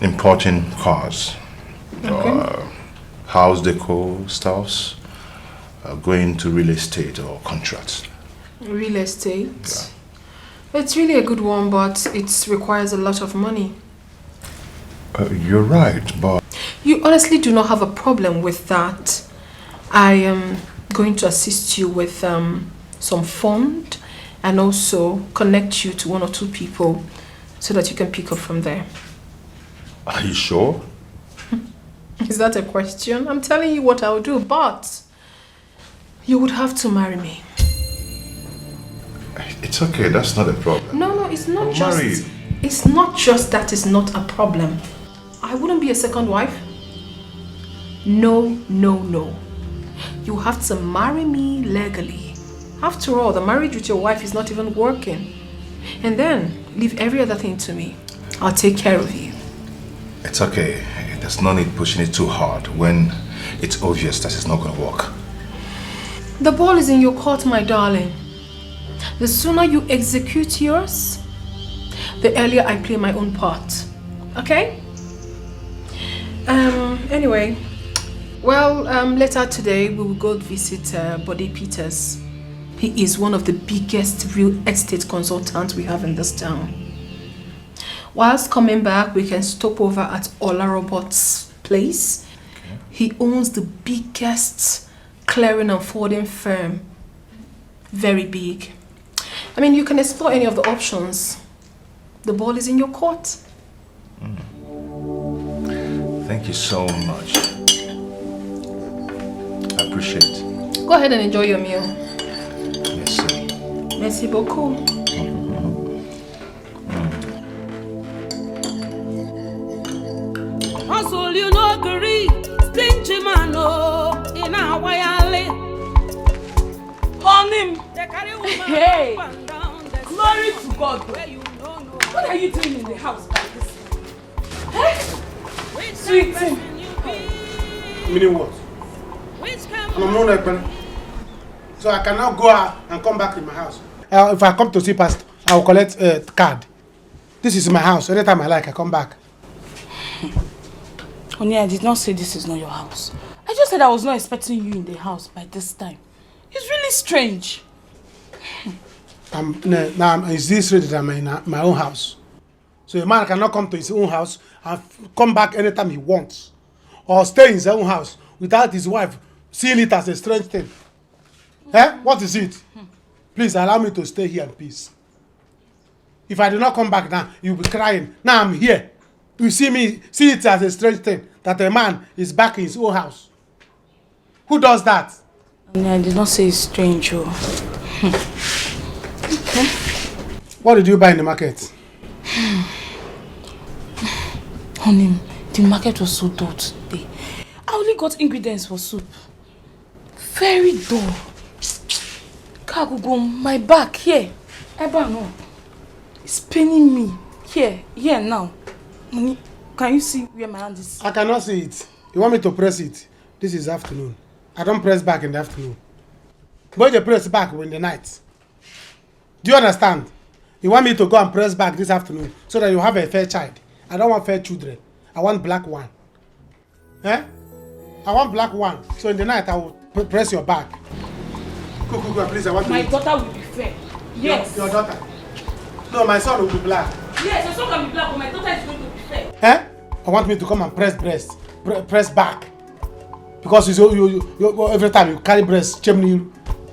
importing cars, house decor stuffs, going to real estate or contracts. Real estate? Yeah. It's really a good one, but it requires a lot of money. You're right, but... You honestly do not have a problem with that. I am going to assist you with some fund and also connect you to 1 or 2 people so that you can pick up from there. Are you sure? Is that a question? I'm telling you what I'll do, but you would have to marry me. It's okay, that's not a problem. No, it's not just... Married. It's not just that it's not a problem. I wouldn't be a second wife. No. You have to marry me legally. After all, the marriage with your wife is not even working. And then, leave every other thing to me. I'll take care of you. It's okay. There's no need pushing it too hard when it's obvious that it's not going to work. The ball is in your court, my darling. The sooner you execute yours, the earlier I play my own part. Okay? Anyway, well, later today we will go visit Bode Peters. He is one of the biggest real estate consultants we have in this town. Whilst coming back, we can stop over at Ola Robot's place. Okay. He owns the biggest clearing and forwarding firm. Very big. I mean, you can explore any of the options. The ball is in your court. Thank you so much. I appreciate it. Go ahead and enjoy your meal. Merci. Merci beaucoup. Hustle, you know, agree. Stingy man, in our way, on him. Hey, glory to God. What are you doing in the house by this? Hey, sweetie. Meaning what? I'm not open. So I can now go out and come back in my house. If I come to see Pastor, I will collect a card. This is my house. Anytime I like, I come back. Honey, I did not say this is not your house. I just said I was not expecting you in the house by this time. It's really strange. Now, it's this ready that I'm in my own house. So a man cannot come to his own house and come back anytime he wants. Or stay in his own house without his wife seeing it as a strange thing. What is it? Please allow me to stay here in peace. If I do not come back now, you'll be crying. Now I'm here. You see it as a strange thing that a man is back in his own house. Who does that? I did not say it's strange. What did you buy in the market? Honey, the market was so dull today. I only got ingredients for soup. Very dull. Kagugo, my back here. Eba no. It's paining me. Here now. Honey, can you see where my hand is? I cannot see it. You want me to press it? This is afternoon. I don't press back in the afternoon. But you press back in the night. Do you understand? You want me to go and press back this afternoon so that you have a fair child. I don't want fair children. I want black one. I want black one. So in the night I will press your back. Go, please. I want my to daughter will be fair. Yes. Your daughter. No, my son will be black. Yes, your son can be black, but my daughter is going to be fair. I want me to come and press back. Because you every time you carry breast, chimney,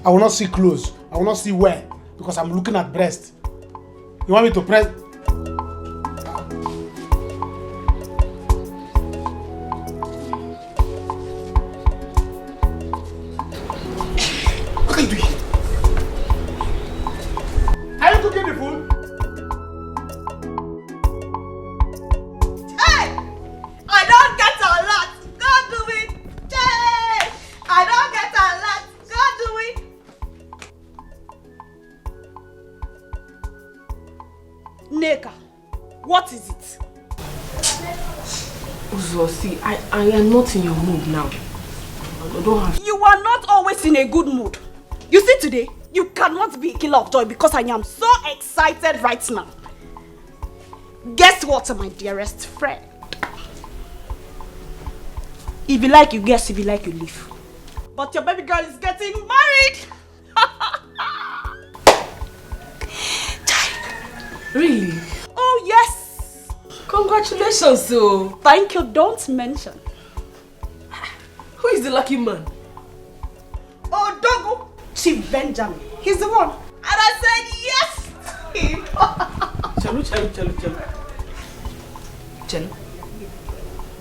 I will not see clothes. I will not see where. Because I'm looking at breast. You want me to press? What are you doing? Are you cooking the food? Hey! I don't get a lot. Go do it. Hey! I don't get a lot. Go do it. Neka, what is it? Uzo, see, I am not in your mood now. I don't have. You are not always in a good mood. You see today, you cannot be a killer of joy because I am so excited right now. Guess what, my dearest friend? If you like, you guess. If you like, you leave. But your baby girl is getting married. Really? Oh, yes. Congratulations, so. Thank you. Don't mention. Who is the lucky man? Oh, Dogo. Chief Benjamin. He's the one. And I said yes to him. Chalo.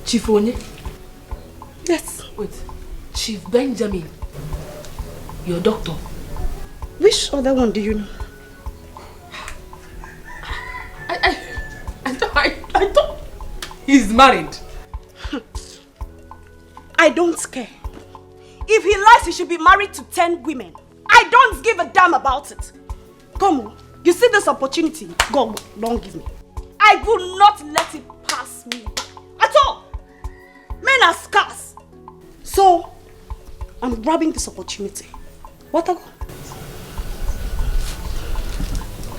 Chief Onye? Yes. Wait. Chief Benjamin. Your doctor. Which other one do you know? I thought he's married. I don't care. If he lies, he should be married to 10 women. I don't give a damn about it. Come on. You see this opportunity? God, don't give me. I will not let it pass me. At all. Men are scarce. So, I'm grabbing this opportunity. What a...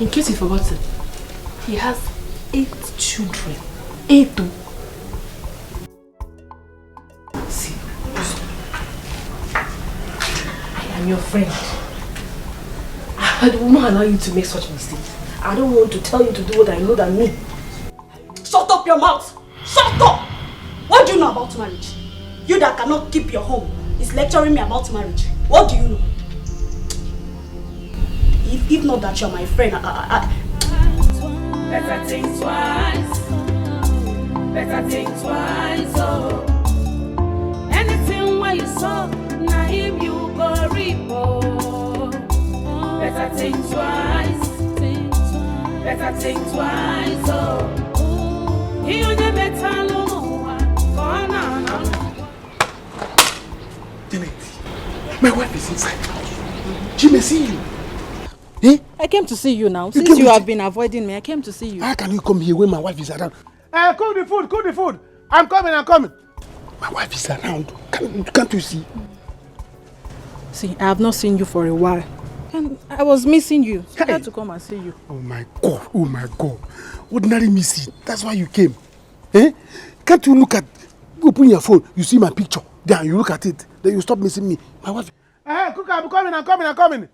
In case you've forgotten, he has 8 children. 8. See, I am your friend. I will not allow you to make such mistakes. I don't want to tell you to do what I know that me. Shut up your mouth! Shut up! What do you know about marriage? You that cannot keep your home is lecturing me about marriage. What do you know? If not that you're my friend, Better think twice. Better think twice. Oh, anything where you saw, now him you go reap. Oh, better think twice. Better think twice. Oh, he on the better no my wife is inside the house. She may see you. Eh? I came to see you now. Since you have been avoiding me, I came to see you. How can you come here when my wife is around? Cook the food, cook the food. I'm coming. My wife is around. Can't you see? See, I have not seen you for a while. And I was missing you. So I had to come and see you. Oh my God. Ordinary missing. That's why you came. Eh? Can't you look at, open your phone, you see my picture. Then you look at it. Then you stop missing me. My wife. Cook, I'm coming.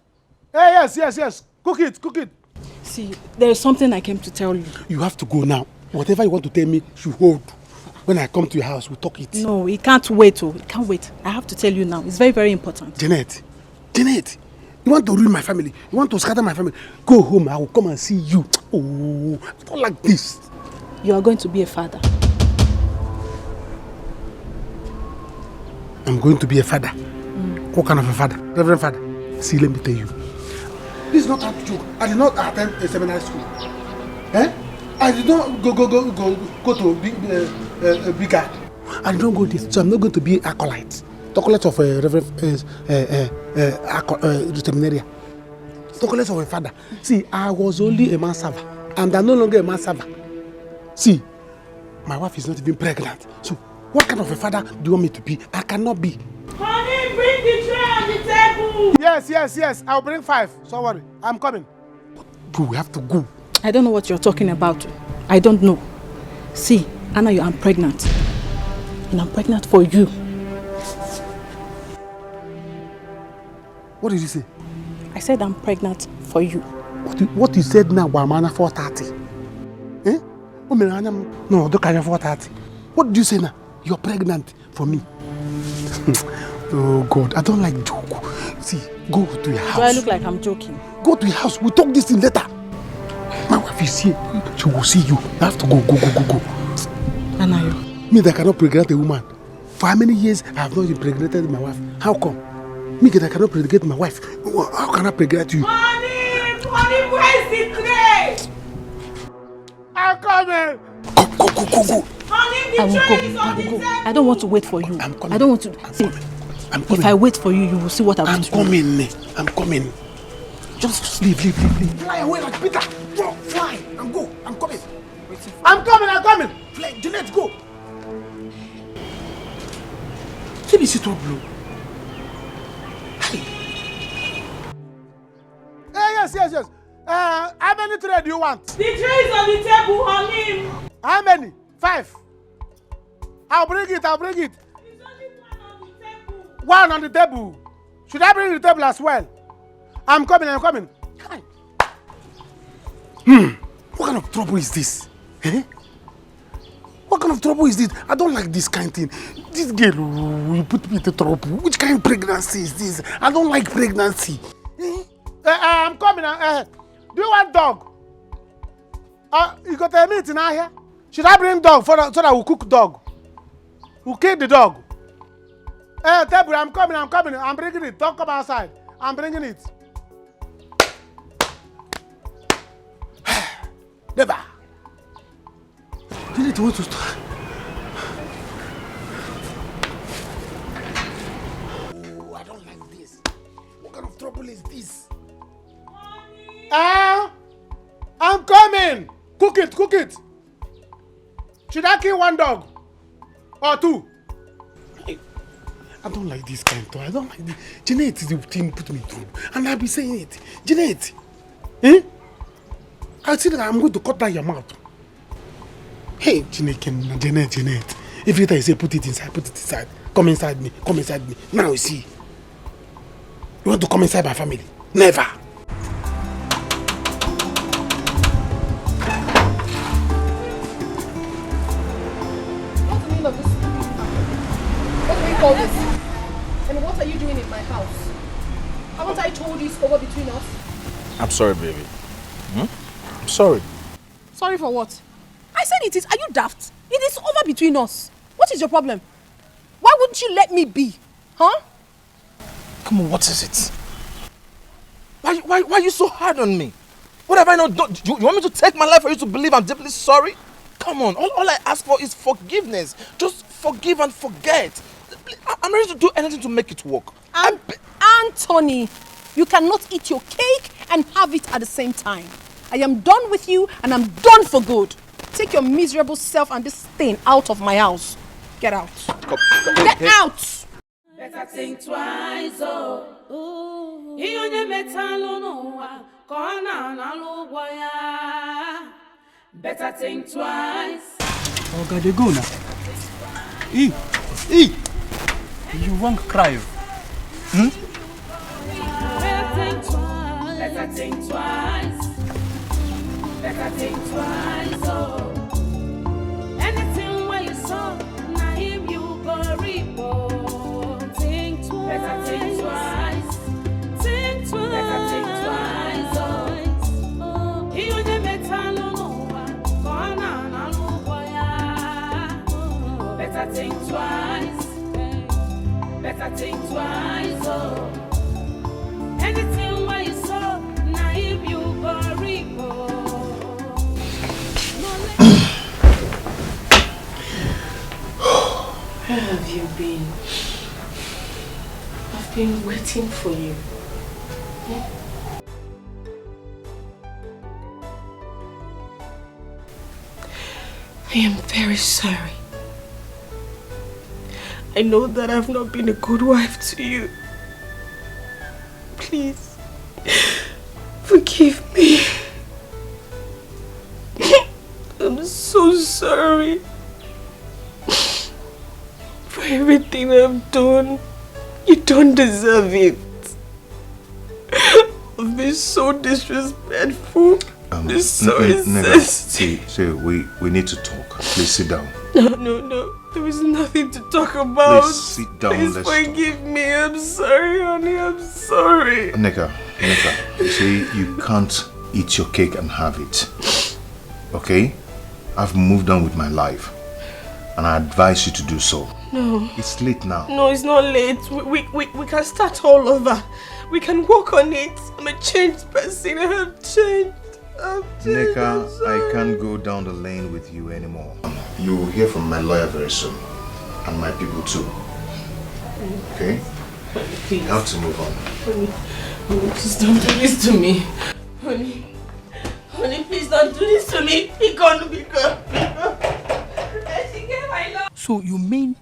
Hey, yes. Cook it. See, there is something I came to tell you. You have to go now. Whatever you want to tell me, you hold. When I come to your house, we'll talk it. No, it can't wait. It can't wait. I have to tell you now. It's very, very important. Janet, you want to ruin my family. You want to scatter my family. Go home. I will come and see you. Oh, not like this. You are going to be a father. I'm going to be a father. What kind of a father? Reverend father. See, let me tell you. This is not a joke. I did not attend a seminary school. I did not go to big guy. I don't go this, so I'm not going to be an acolyte. Acolyte of a reverend seminary. Acolyte of a father. See, I was only a man server, and I'm no longer a man server. See, my wife is not even pregnant. So, what kind of a father do you want me to be? I cannot be. Honey, bring the tray on the table. Yes. I'll bring 5. Don't worry. I'm coming. But we have to go. I don't know what you're talking about. I don't know. See, Anna, I'm pregnant. And I'm pregnant for you. What did you say? I said I'm pregnant for you. What you said now, Wamana 430. Eh? No, don't carry 430. What did you say now? You're pregnant for me. Oh God, I don't like joke. See, go to your house. Do I look like I'm joking? Go to your house. We'll talk this thing later. My wife is here. She will see you. I have to go. Anayo. Me that cannot pregnant a woman. For how many years I have not impregnated my wife? How come? Me that I cannot pregnant my wife. How can I pregnant you? Honey, where's the tray? I'm coming. Go. Honey, the tray is on the table. I don't want to wait for you. I'm coming. I don't want to. See, if I wait for you, you will see what I'm doing. I'm coming. Just leave. Fly away like Peter. Go, fly and go. I'm coming. I'm coming. Fly, Jeanette, go. See the sit blue. Yes. How many trays do you want? The tray is on the table, on him. How many? 5. I'll bring it. There's only one on the table. One on the table. Should I bring the table as well? I'm coming. What kind of trouble is this? Eh? What kind of trouble is this? I don't like this kind of thing. This girl will put me into trouble. Which kind of pregnancy is this? I don't like pregnancy. I'm coming. Do you want dog? You got a meat in here? Should I bring dog so that we'll cook dog? We'll kill the dog. Table, I'm coming. I'm bringing it. Don't come outside. I'm bringing it. Never. You need to want to start. Oh, I don't like this. What kind of trouble is this? I'm coming. Cook it. Should I kill one dog? Or 2? I don't like this kind of talk. I don't like this. Jeanette is the thing put me through. And I'll be saying it. Jeanette. I see that I'm going to cut down your mouth. Hey, Jeanette. Every time I say put it inside. Come inside me. Now you see. You want to come inside my family? Never. What's the meaning of this? What do we call this? And what are you doing in my house? Haven't I told you it's over between us? I'm sorry, baby. I'm sorry. Sorry for what? I said it is. Are you daft? It is over between us. What is your problem? Why wouldn't you let me be? Huh? Come on, what is it? Why are you so hard on me? What have I not done? You want me to take my life for you to believe I'm deeply sorry? Come on, all I ask for is forgiveness. Just forgive and forget. I'm ready to do anything to make it work. Anthony, you cannot eat your cake and have it at the same time. I am done with you and I'm done for good. Take your miserable self and this thing out of my house. Get out. Get out! Better think twice, oh. He only metal no corner na boya. Better think twice. Oh God, they go now. You won't cry. Better think twice. Better think twice, oh. Anything where you saw, na him you go report. Think twice. Better think twice. Think twice. Better think twice, oh. He only metal no corner na boya. Better think twice. Better think twice, oh. Anything where you saw, na him you go report. Where have you been? I've been waiting for you. I am very sorry. I know that I've not been a good wife to you. Please, forgive me. I'm so sorry for everything I've done. You don't deserve it. I've been so disrespectful. See, we need to talk. Please sit down. No. There is nothing to talk about. Please sit down. Please forgive me. I'm sorry, honey. I'm sorry. Nneka, you see, you can't eat your cake and have it. Okay? I've moved on with my life. And I advise you to do so. No. It's late now. No, it's not late. We can start all over. We can work on it. I'm a changed person. I have changed. Nneka, I can't go down the lane with you anymore. You will hear from my lawyer very soon. And my people too. Okay? Please. You have to move on. Honey, please don't do this to me. Honey, please don't do this to me. Be gone. So you mean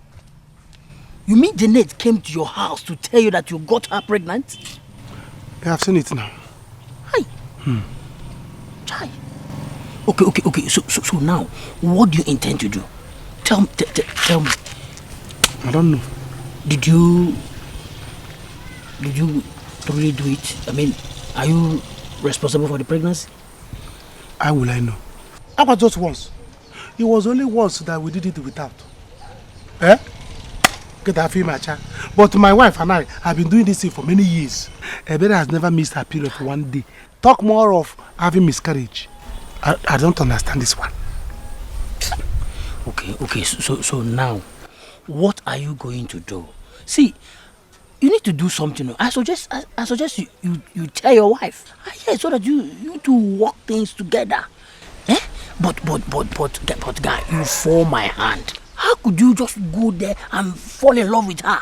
Jeanette came to your house to tell you that you got her pregnant? I have seen it now. Hi. Chai. Okay. So now, what do you intend to do? Tell me. I don't know. Did you really do it? I mean, are you responsible for the pregnancy? How will I know? How about just once? It was only once that we did it without. Get that feel, my child. But my wife and I have been doing this thing for many years. Ebere has never missed her period for one day. Talk more of having miscarriage. I don't understand this one. Okay. So now, what are you going to do? See, you need to do something. I suggest you tell your wife. Yes, so that you two work things together. But guy, you fall my hand. How could you just go there and fall in love with her?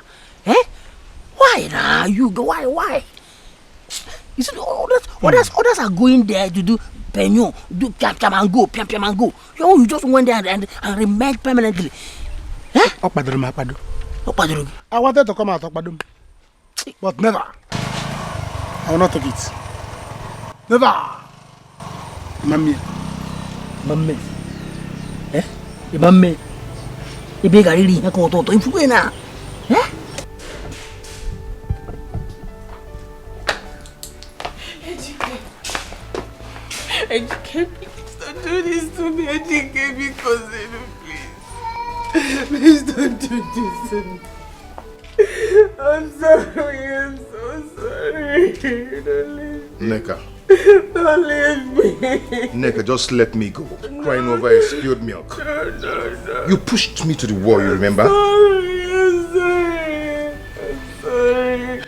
Why now? Why? You see, others are going there to do penyo, do piam and go. You just went there and remained permanently. I wanted to come out of Okpadum, but never. I will not take it. Never. Mammy. Mammy. You big really a call to influence. Dikeh, please don't do this to me, Dikeh, because please don't do this to me. I'm sorry, I'm so sorry. Don't leave me. Neka. Don't leave me. Neka, just let me go. Crying over a spilled milk. No. You pushed me to the wall, you remember? I'm sorry.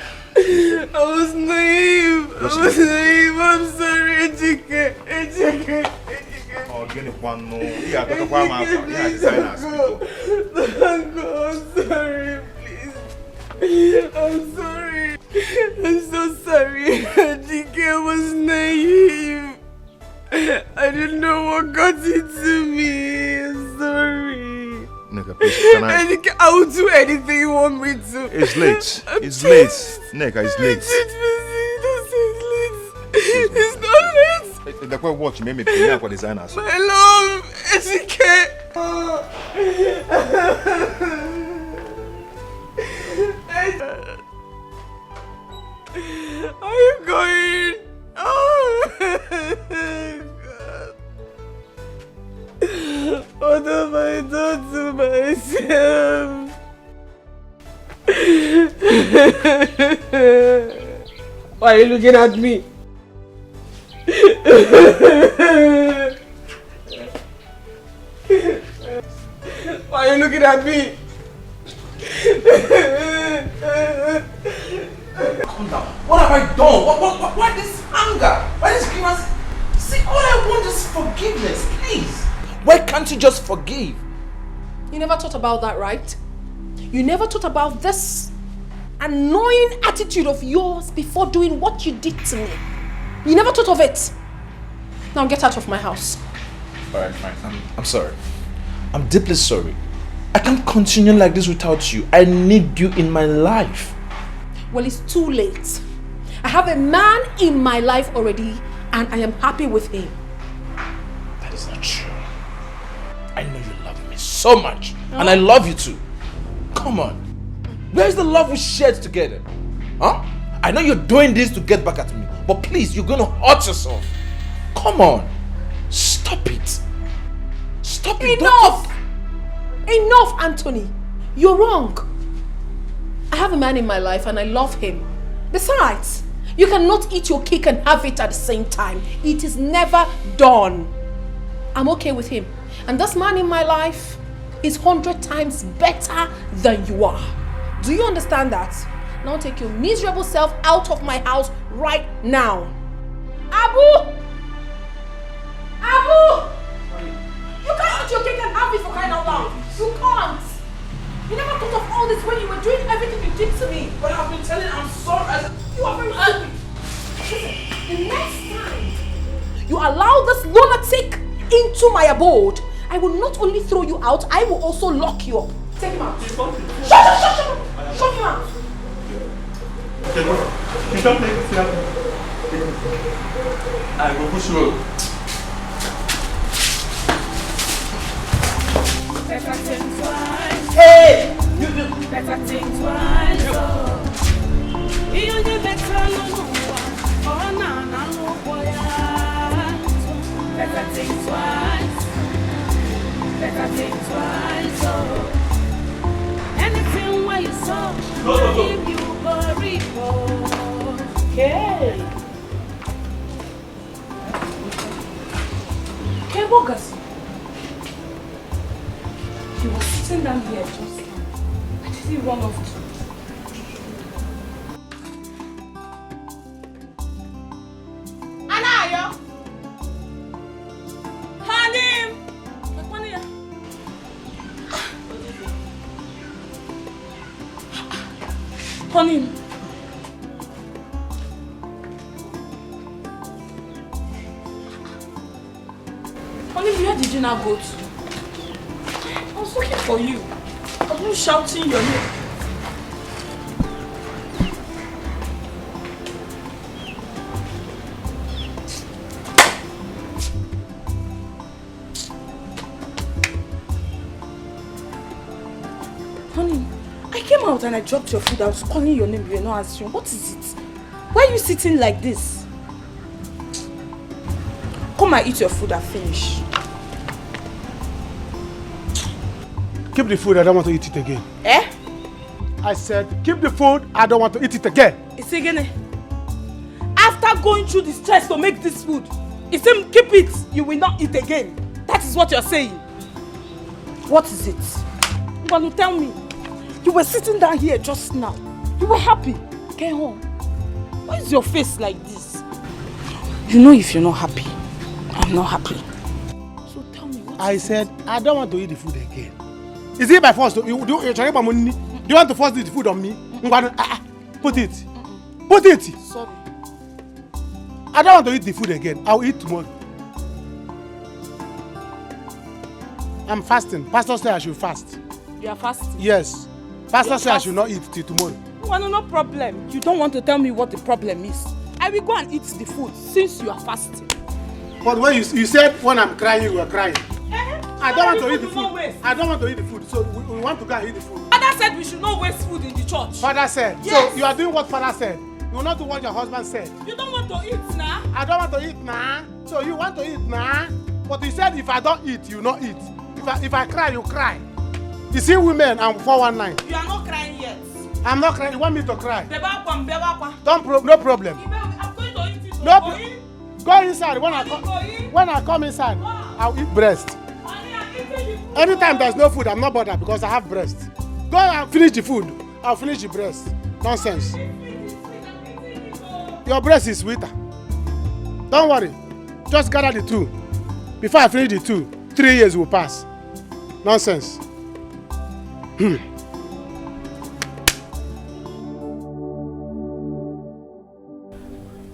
I was naive. I'm sorry, Dikeh. Oh, get it one no. Yeah, I'm sorry, please. I'm sorry. I'm so sorry. Dikeh was naive. I didn't know what got into me. I'm sorry. Neka, please, can I? I will do anything you want me to. It's late. It's late. Neka, it's late. It's not late. The way watch made me pay for designers. My love, Dikeh. Are you going? Oh, God. What have I done to myself? Why are you looking at me? Why are you looking at me? Calm down. What have I done? Why this anger? Why this grievance? See, all I want is forgiveness, please. Why can't you just forgive? You never thought about that, right? You never thought about this annoying attitude of yours before doing what you did to me. You never thought of it. Now get out of my house. Alright, fine. I'm sorry. I'm deeply sorry. I can't continue like this without you. I need you in my life. Well, it's too late. I have a man in my life already, and I am happy with him. That is not true. I know you love me so much, and I love you too. Come on. Where's the love we shared together? Huh? I know you're doing this to get back at me, but please, you're going to hurt yourself. Come on. Stop it. Stop it. Enough! Enough, Anthony. You're wrong. I have a man in my life and I love him. Besides, you cannot eat your cake and have it at the same time. It is never done. I'm okay with him. And this man in my life is 100 times better than you are. Do you understand that? Now take your miserable self out of my house right now. Abu! Abu! You can't eat your cake and have it for crying out loud. You can't. You never thought of all this when you were doing everything you did to me. But I've been telling you I'm sorry. You are very stupid. Listen, the next time you allow this lunatic into my abode, I will not only throw you out, I will also lock you up. Take him out. Shut up! Shut him out. I will push road. Better think twice. Hey! Better think twice. You need better no one. Oh na no boy. Better think twice. Better think twice. Anything where you saw, if you go report. Okay. Okay, Bogus. He was sitting down here just now. Where did he run off to? Anayo! Hanim! Hanim! Hanim, where did you now go to? I was looking for you. I was shouting your name. Honey, I came out and I dropped your food. I was calling your name. You were not answering. What is it? Why are you sitting like this? Come and eat your food and finish. Keep the food, I don't want to eat it again. Eh? I said, keep the food, I don't want to eat it again. It's again. After going through the stress to make this food, it's him keep it, you will not eat again. That is what you're saying. What is it? You want to tell me? You were sitting down here just now. You were happy. Get home. Why is your face like this? You know if you're not happy, I'm not happy. So tell me what I said, I don't want to eat the food again. Is it by force? Do you want to force the food on me? Put it. Put it. Sorry. I don't want to eat the food again. I'll eat tomorrow. I'm fasting. Pastor said I should fast. You are fasting? Yes. Pastor said I should not eat till tomorrow. Well, no problem. You don't want to tell me what the problem is. I will go and eat the food since you are fasting. But when you said when I'm crying, you were crying. I don't want to eat the food. I don't want to eat the food. So we want to go and eat the food. Father said we should not waste food in the church. Father said. Yes. So you are doing what Father said. You will not do what your husband said. You don't want to eat now? I don't want to eat now. So you want to eat now? But he said if I don't eat, you not eat. If I cry, you cry. You see women, I'm 419. You are not crying yet. I'm not crying. You want me to cry? No problem. I'm going to eat it. No go inside. When I come inside, I'll eat breast. Anytime there's no food, I'm not bothered because I have breast. Go and finish the food. I'll finish the breast. Nonsense. Your breast is sweeter. Don't worry. Just gather the two. Before I finish the two, 3 years will pass. Nonsense.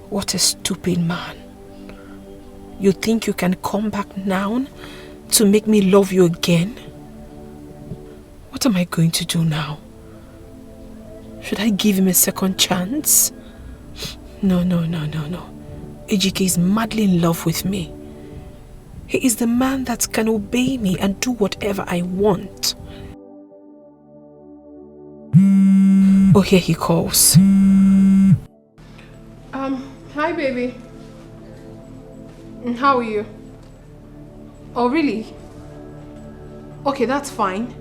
What a stupid man. You think you can come back now to make me love you again? What am I going to do now? Should I give him a second chance? No. Ejike is madly in love with me. He is the man that can obey me and do whatever I want. Oh, here he calls. Hi, baby. How are you? Oh, really? Okay, that's fine.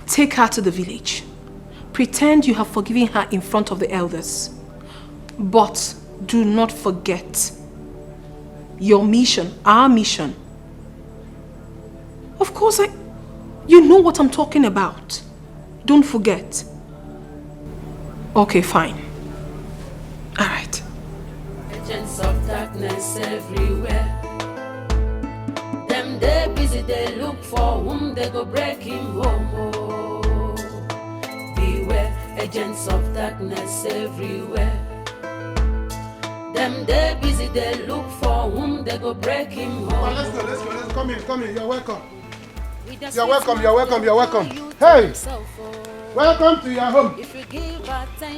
Take her to the village. Pretend you have forgiven her in front of the elders. But do not forget your mission, our mission. Of course, you know what I'm talking about. Don't forget. Okay, fine. All right. Agents of darkness everywhere. Them they busy, they look for whom they go break him home. Oh. Beware, agents of darkness everywhere. Them they busy, they look for whom they go break him home. Oh, let's go. Come in. You're welcome. You're welcome. Hey! Welcome to your home.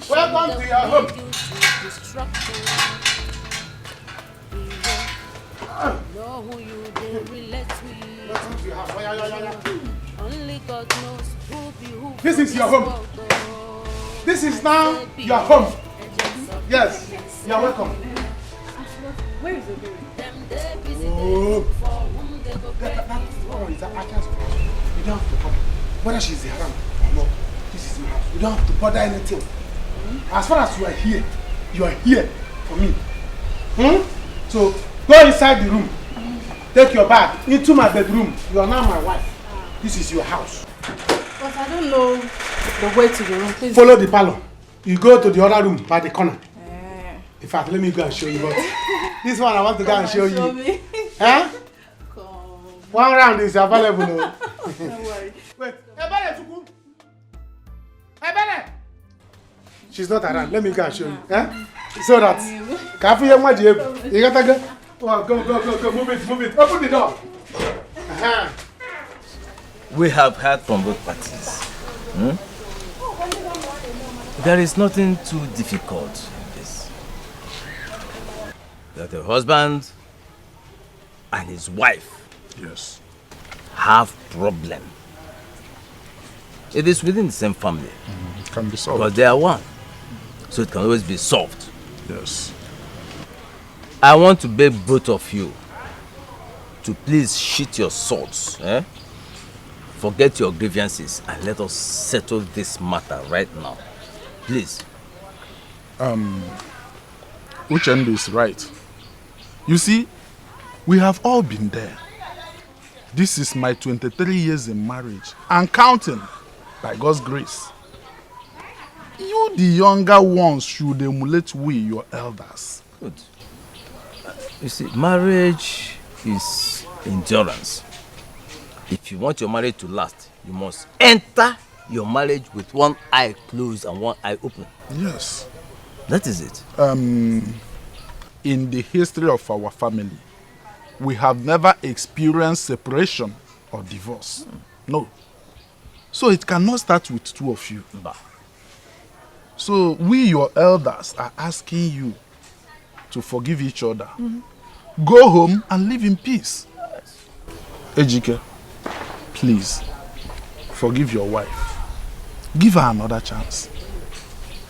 Welcome to your home. Know who you they relate with. Only God knows who be who. This is your home. This is now your home. Yes, you're welcome. Where is the baby? Oh. You don't have to come. Whether she's around or not, this is my house. You don't have to bother anything. As far as you are here for me. So go inside the room. Take your bag into my bedroom. You are now my wife. This is your house. But I don't know the way to the room. Please. Follow the parlor. You go to the other room by the corner. In fact, let me go and show you. But this one I want to go and show you. Show me. Huh? Come. One round is available. Don't worry. Wait. Ebele! She's not around. Let me go and show you. Huh? So that. You gotta go. Oh, go. Move it. Open the door. We have heard from both parties. There is nothing too difficult in this. That the husband and his wife have problem. It is within the same family. It can be solved. Because they are one. So it can always be solved. Yes. I want to beg both of you to please sheath your swords. Forget your grievances and let us settle this matter right now. Please. Uchendu is right. You see, we have all been there. This is my 23 years in marriage and counting, by God's grace. You, the younger ones, should emulate we, your elders. Good. You see, marriage is endurance. If you want your marriage to last, you must enter your marriage with one eye closed and one eye open. Yes. That is it. In the history of our family, we have never experienced separation or divorce. No. So it cannot start with two of you. Bah. So we, your elders, are asking you to forgive each other. Go home and live in peace. Ejike, please, forgive your wife. Give her another chance.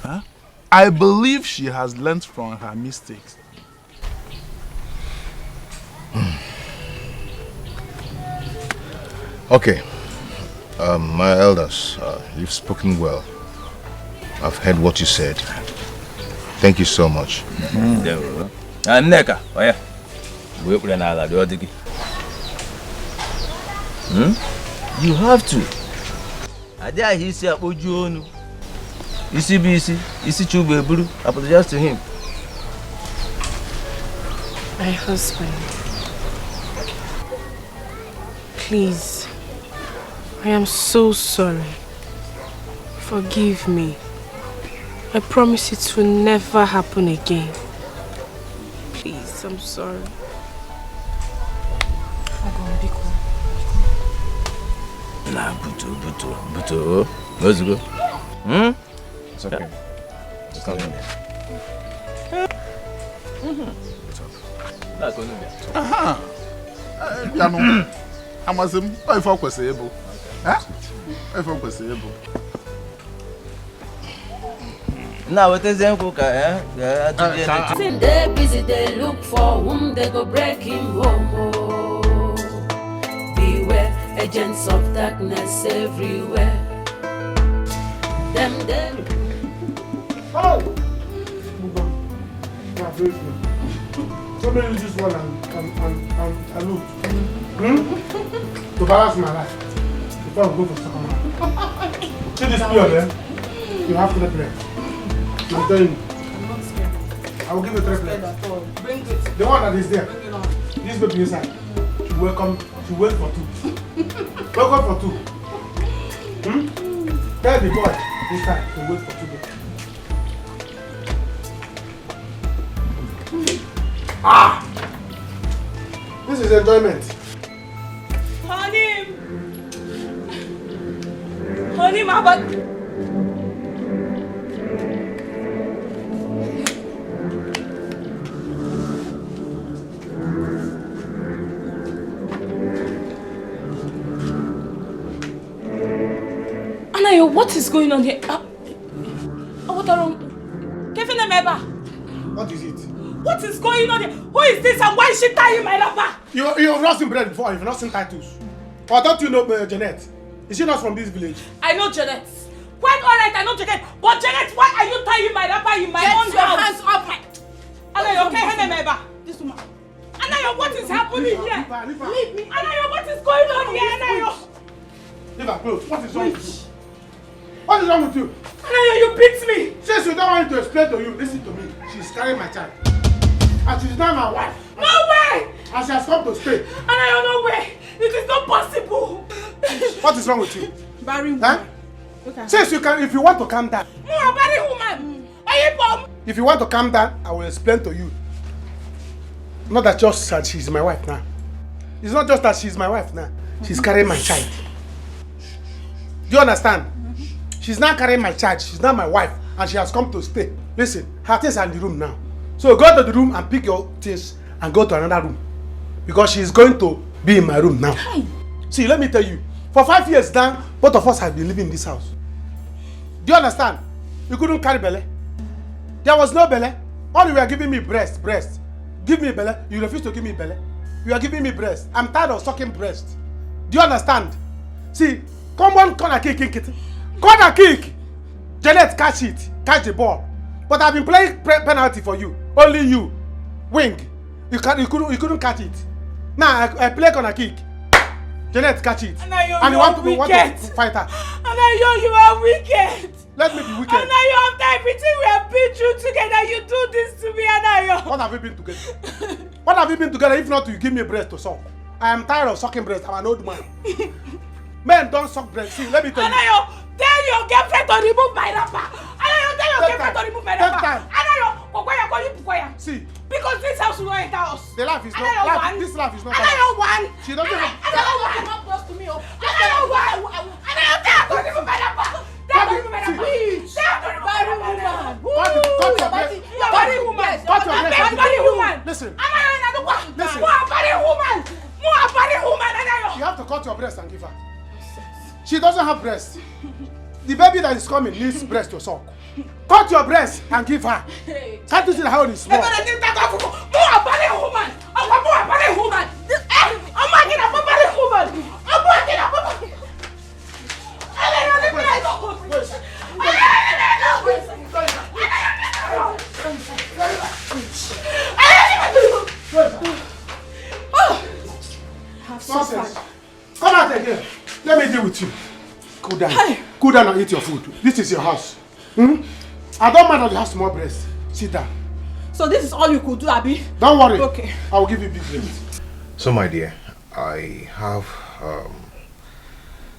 Huh? I believe she has learned from her mistakes. Okay. My elders, you've spoken well. I've heard what you said. Thank you so much. Neka, you have to. Apologize to him. My husband, please, I am so sorry. Forgive me. I promise it will never happen again. Please, I'm sorry. Nah, Buto. Let's go. It's okay. Just come in there. Aha. Piano. Amazim, if I was able. If I was able. Now what is them cook? They busy, they look for whom they go break him home. Beware, agents of darkness everywhere. Them. Oh! Somebody use this one and look. To balance my life. Before I go for second one. See this period there? You have to play. I'm telling you. I'm not scared. I will give you 3 plates. Bring it. The one that is there. Bring it on. This baby inside. She welcome. She wait for 2. Welcome for 2. Tell the boy this time to wait for 2 days. This is enjoyment. Honey, my butt. What is going on here? What are What is it? What is going on here? Who is this and why is she tying my wrapper? You've not seen bread before, you've not seen titles. Or don't you know Janet? Is she not from this village? I know Janet. Quite alright, I know Janet. But Janet, why are you tying my wrapper in my own house? Get your hands up! Anayo, okay, this woman. Anayo, what is happening here? Leave me. Anayo, what is going on here, Anayo? Leave her close. What is wrong with you? What is wrong with you? Anayo, you beat me. Since you don't want me to explain to you, listen to me. She's carrying my child. And she's not my wife. No way! And she has come to stay. Anayo, no way! It is not possible. What is wrong with you? Barry woman. Huh? Okay. Since you can, if you want to calm down. Barry woman. If you want to calm down, I will explain to you. Not that just that she's my wife now. It's not just that she's my wife now. She's carrying my child. Do you understand? She's not carrying my child. She's not my wife. And she has come to stay. Listen, her things are in the room now. So go to the room and pick your things and go to another room. Because she's going to be in my room now. Hi. See, let me tell you. For 5 years now, both of us have been living in this house. Do you understand? You couldn't carry belly. There was no belly. All you were giving me breast. Give me belly. You refuse to give me belly. You are giving me breast. I'm tired of sucking breast. Do you understand? See, come on, corner kick. Corner kick. Janet, catch it. Catch the ball. But I've been playing penalty for you. Only you. Wing. You couldn't catch it. Now I play corner kick. Janet, catch it. Anayo, and you want to fight her. Anayo, you are wicked. Let me be wicked. Anayo, after everything we have been through together, you do this to me, Anayo. What have we been together? What have we been together if not you give me breast to suck? I am tired of sucking breast. I'm an old man. Men don't suck breast. See, let me tell you. Anayo, tell your girlfriend to remove my wrapper. Anayo, tell your girlfriend to remove my wrapper. Anayo, see. Because this house will not enter us. The life is not. This life is not. Anayo one. She doesn't have. Anayo one. Not close to me. Anayo one. Anayo, tell her to remove my wrapper. Tell her to remove my wrapper. Please. Tell her to remove my wrapper. Body woman. Body woman. Listen. Anayo, listen. Body woman. Body woman. Anayo. You have to cut your breast and give her. She doesn't have breast. The baby that is coming needs breast to suck. Cut your breast and give her. Can't you see how it is small? More body woman. More body woman. I'm working up a body woman. I'm working up a body. Come out again. Let me deal with you. Cool down. Cool down and eat your food. This is your house. I don't mind that you have small breast. Sit down. So this is all you could do, Abby? Don't worry. Okay. I will give you big breast. So my dear, I have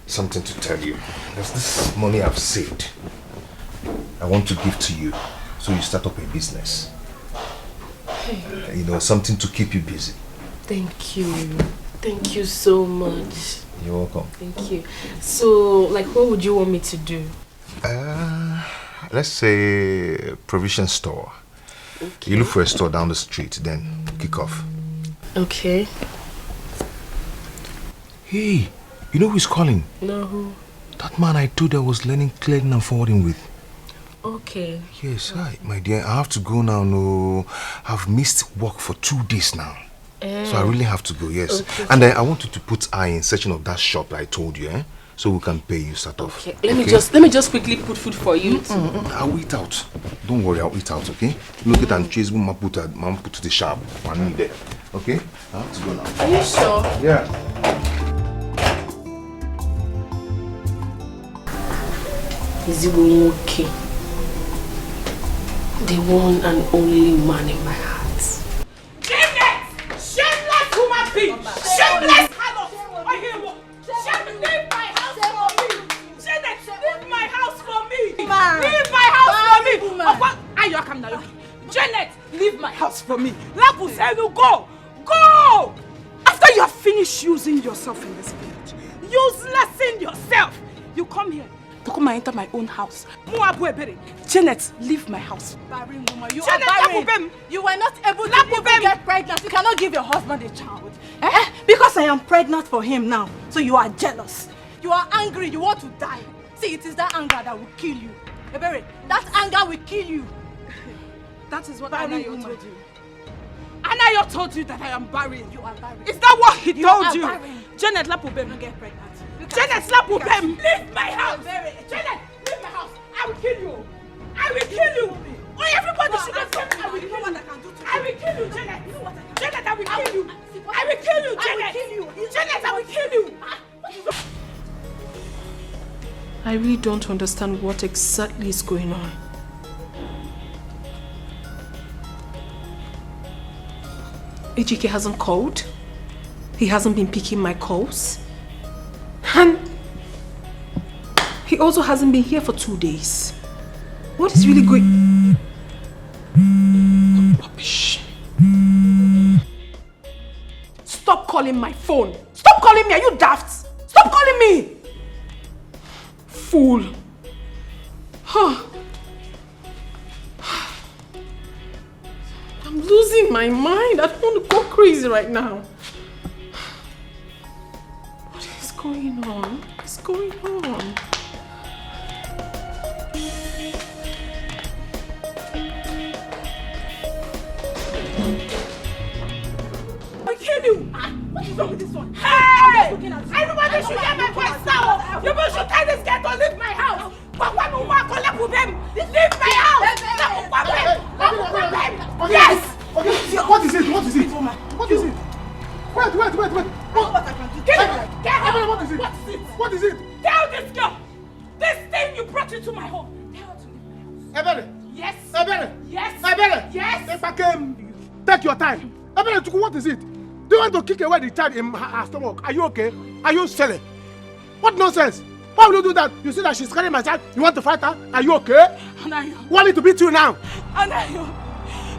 something to tell you. There's this money I've saved. I want to give to you so you start up a business. Hey. You know, something to keep you busy. Thank you. Thank you so much. You're welcome. Thank you. So, like, what would you want me to do? Let's say provision store. Okay. You look for a store down the street, then kick off. Okay. Hey, you know who's calling? No, who? That man I told I was learning clearing and forwarding with. Okay. Yes, hi, my dear. I have to go now. No, I've missed work for 2 days now. So I really have to go, yes. Okay. And then I want you to put eye in searching of that shop that I told you, so we can pay you start off. Okay. Let me just quickly put food for you. I'll eat out. Don't worry, I'll eat out, okay? Look at and chase mom put to the shop. I need there. Okay? I have to go now. Are you sure? Yeah. Is it okay? The one and only man in my heart. Shameless woman being! Shameless harlot! Leave my house for me! Janet, leave my house for me! Leave my house for me! Janet, leave my house for me! Lapusenu, go! Go! After you have finished using yourself in this village, useless in yourself, you come here to come and enter my own house. Janet, leave my house. Barren woman, you are barren. You were not able to even get pregnant. You cannot give your husband a child. Because I am pregnant for him now, so you are jealous. You are angry, you want to die. See, it is that anger that will kill you. Ebere, that anger will kill you. That is what Barren Anayo woman. told you. Anayo told you that I am barren. You are barren. Is that what he told you? Barren. Janet Lapubem. Don't get pregnant. Janet Lapubem. Leave my house. Janet, leave my house. I will kill you. I will kill you. Oh, everybody should have said I will kill you. I will kill you, Janet. Janet, I will kill you. I will kill you, Janet. Janet, I will kill you. I really don't understand what exactly is going on. Ejike hasn't called. He hasn't been picking my calls. And he also hasn't been here for 2 days. What is really going... Rubbish. Stop calling my phone. Stop calling me. Are you daft? Stop calling me. Fool. Huh. I'm losing my mind. I don't want to go crazy right now. What is going on? What's going on? I'll kill you! What is wrong with this one? Hey! Everybody should hear my voice now! You should tell this girl to leave my house! Leave my house! Yes! Okay, what is it? What is it? What is it? Wait. What is it? What is it? Tell this girl! This thing you brought into my home! Tell her to leave my house! Ebere! Yes! Ebere! Yes! Ebere! Yes! Take your time. Ebere, what is it? Do you want to kick away the child in her stomach? Are you okay? Are you silly? What nonsense? Why will you do that? You see that she's carrying my child? You want to fight her? Are you okay? Anayo. Want me to beat you now? Anayo,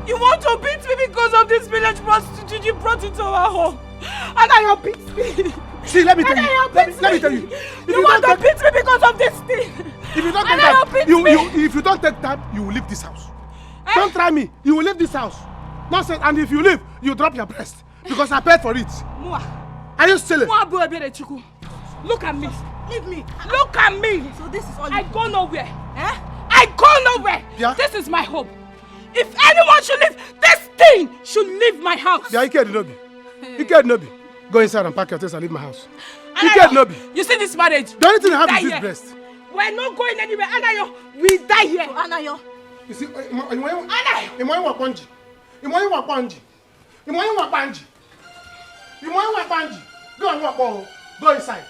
you want to beat me because of this village prostitute you brought into our home? Anayo beats me. See, let me tell you. Let me tell you. You want to beat me because of this thing? If you don't take time, if you don't take time, you will leave this house. Don't try me. You will leave this house. Nonsense. And if you leave, you drop your breast because I paid for it. Are you silly? Look at me. Leave me. Look at me. So this is all I go nowhere. I go nowhere. Yeah? This is my home. If anyone should leave, this thing should leave my house. Yeah, Ike Nobi. Ike Nobi. Go inside and pack your things and leave my house. Ike Nobi. You see this marriage? The only thing I have is this breast. We're not going anywhere. Anayo, we die here. So, Anayo. You see, Go inside.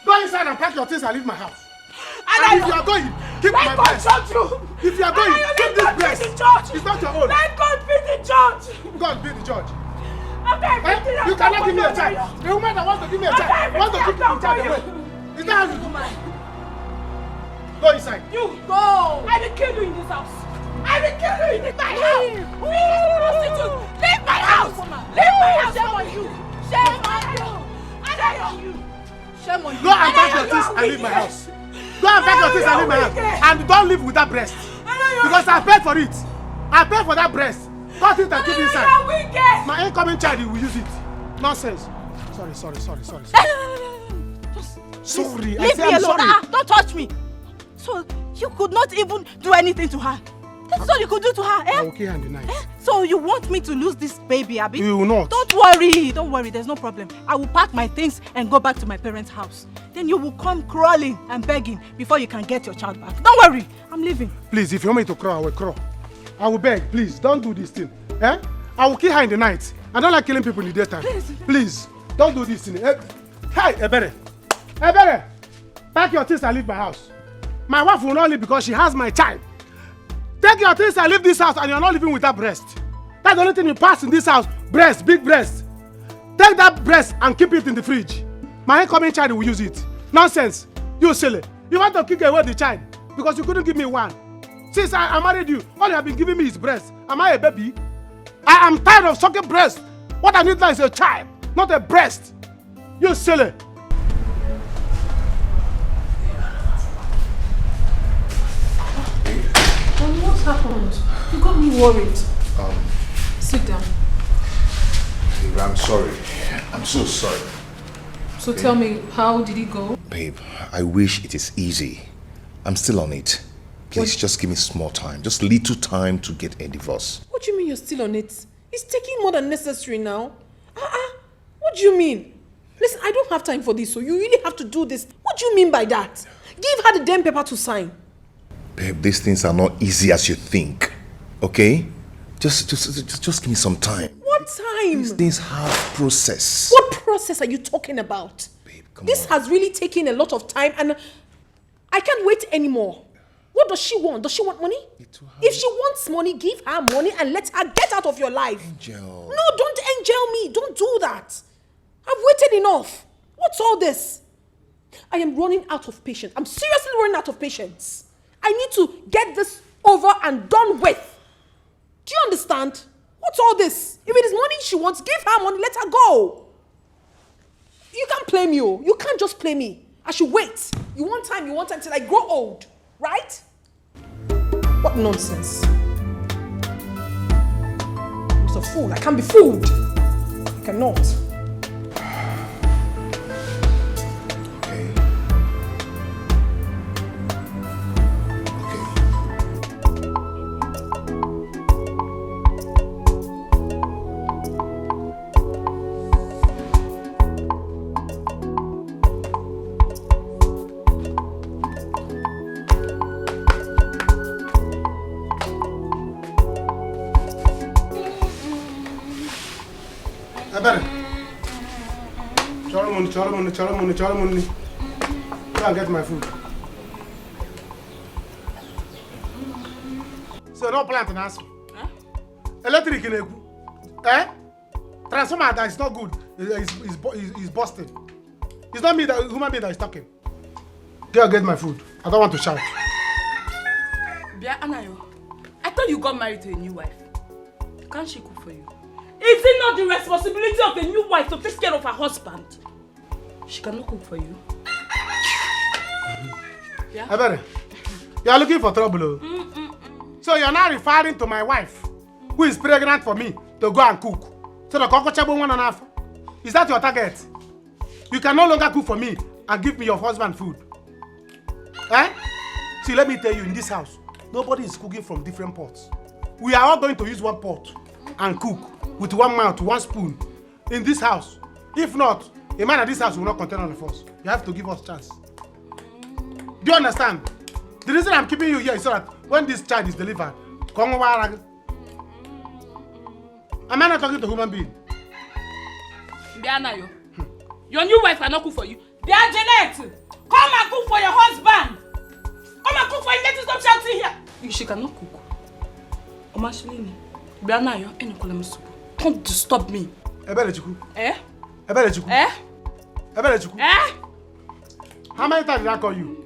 Go inside and pack your things and leave my house. And if you are going, keep my breast. If you are going, keep this breast. It's not your own. Let God be the judge. God be the judge. Okay, you cannot give me a child. The woman that wants to give me a child wants to keep the child away. Is that how you do? Go inside. You go. I will kill you in this house. I will kill you in my house. Leave my house. Leave my house. Shame on you. Shame on you. Shame on you. Go and pack your things and leave my house. Go and pack your things and leave my house. And don't live with that breast. Because I paid for it. I paid for that breast. Cut it and keep it inside. My incoming child will use it. Nonsense. Sorry. Sorry. Leave me alone. Don't touch me. So you could not even do anything to her. That's all you could do to her, eh? Okay, and the night. So you want me to lose this baby, Abby? You will not. Don't worry, there's no problem. I will pack my things and go back to my parents' house. Then you will come crawling and begging before you can get your child back. Don't worry, I'm leaving. Please, if you want me to crawl, I will crawl. I will beg, please, don't do this thing. Eh? I will kill her in the night. I don't like killing people in the daytime. Please, don't do this thing. Hey, Ebere, pack your things and leave my house. My wife will not leave because she has my child. Take your things and leave this house and you're not living with that breast. That's the only thing you pass in this house. Breast, big breast. Take that breast and keep it in the fridge. My incoming child will use it. Nonsense. You silly. You want to kick away the child because you couldn't give me one. Since I married you, all you have been giving me is breast. Am I a baby? I am tired of sucking breast. What I need now is a child, not a breast. You silly. What happened? You got me worried. Sit down. Babe, I'm sorry. I'm so sorry. So tell me, how did it go? Babe, I wish it is easy. I'm still on it. Please, just give me small time. Just little time to get a divorce. What do you mean you're still on it? It's taking more than necessary now. What do you mean? Listen, I don't have time for this, so you really have to do this. What do you mean by that? Give her the damn paper to sign. Babe, these things are not easy as you think. Okay? Just give me some time. What time? These things have process. What process are you talking about? Babe, this has really taken a lot of time and I can't wait anymore. What does she want? Does she want money? If she wants money, give her money and let her get out of your life. Angel. No, don't angel me. Don't do that. I've waited enough. What's all this? I am running out of patience. I'm seriously running out of patience. I need to get this over and done with. Do you understand? What's all this? If it is money she wants, give her money, let her go. You can't play me, oh. You can't just play me. I should wait. You want time till I grow old, right? What nonsense. I'm a fool. I can't be fooled. I cannot. Cholo money. Go and get my food. So no plant in us. Electric in a transformer that is not good. Is busted. It's not me that human being that is talking. Go and get my food. I don't want to shout. Bia Anayo, I thought you got married to a new wife. Can't she cook for you? Is it not the responsibility of a new wife to take care of her husband? She cannot cook for you. Yeah? Ebere, you are looking for trouble. So you're not referring to my wife, who is pregnant for me, to go and cook. So the cocoa chabo 1.5. Is that your target? You can no longer cook for me and give me your husband food. Eh? See, let me tell you, in this house, nobody is cooking from different pots. We are all going to use one pot and cook with one mouth, one spoon in this house. If not, a man at this house will not contain all of us. You have to give us a chance. Do you understand? The reason I'm keeping you here is so that when this child is delivered, am I not talking to a human being? Bianayo, your new wife cannot cook for you. Bia Janet, come and cook for your husband. Come and cook for him. Let us stop shouting here. She cannot cook. Omashilini, Bianayo, any column soup. Don't disturb me. Ebere Chuku. Eh? Ebere Chuku. Eh? Ebere Chuku. Eh? How many times did I call you?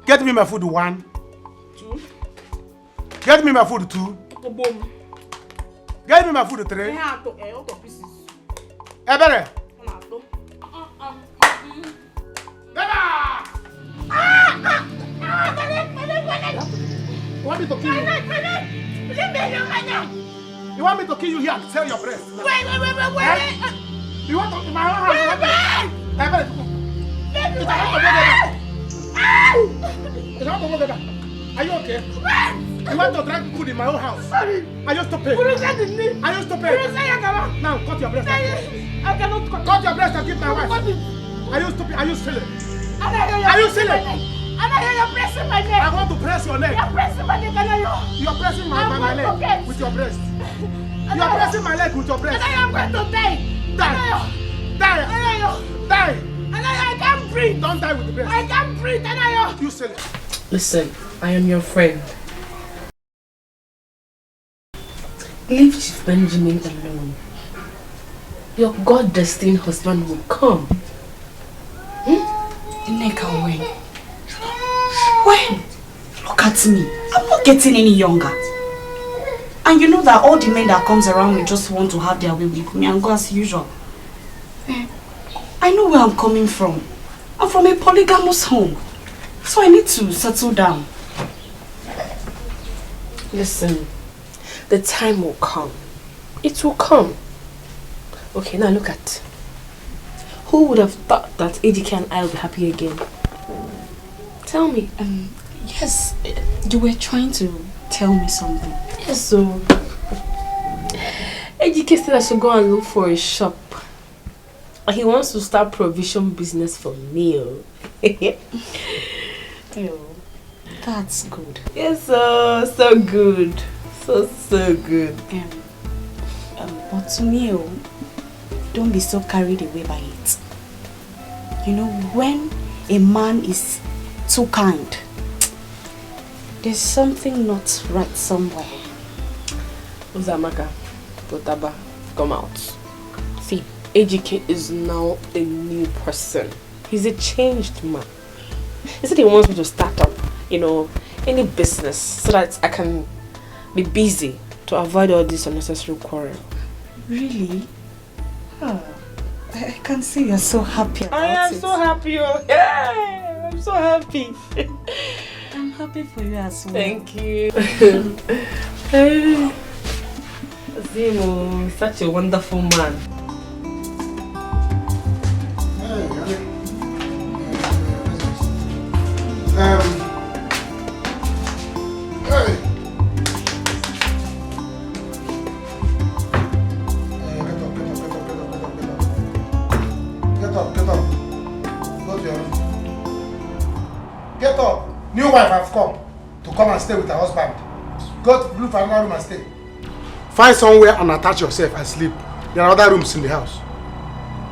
Get me my food 1. 2. Get me my food 2. Get me my food 3. Ebere. You want me to kill you? You want me to kill you here and sell your breast? Wait. You want to in my own house? Are you okay? You want to drink food in my own house? Are you stupid? Are you stupid? Now cut your breast. I cannot cut your breast and give my wife. Are you stupid? Are you silly? Are you silly? You're pressing my neck. I want to press your neck. You're pressing my neck. You're pressing my leg with your breast. You're pressing my leg with your breast. I'm going to die. Die. I can't breathe. Don't die with the breast. I can't breathe. You silly. Listen, I am your friend. Leave Chief Benjamin alone. Your God-destined husband will come. Nneka, when? Look at me. I'm not getting any younger. And you know that all the men that comes around me just want to have their way with me and go as usual. I know where I'm coming from. I'm from a polygamous home. So I need to settle down. Listen, the time will come. It will come. Okay, now look at. Who would have thought that Dikeh and I will be happy again? Tell me. Yes, you were trying to tell me something. Yes, so Ejike said I should go and look for a shop. He wants to start provision business for me. That's good. Yes, so good. So good. But to me, don't be so carried away by it. You know, when a man is too kind, there's something not right somewhere. Uzamaka, Potaba, come out. See, Ejike is now a new person. He's a changed man. He said he wants me to start up, any business so that I can be busy to avoid all this unnecessary quarrel. Really? Oh, I can see you're so happy about I am so happy. Yeah, I'm so happy. I'm happy for you as well. Thank you. Zimo, such a wonderful man. Get up. New wife has come to come and stay with her husband. Go to blue for another room and stay. Find somewhere and attach yourself and sleep. There are other rooms in the house.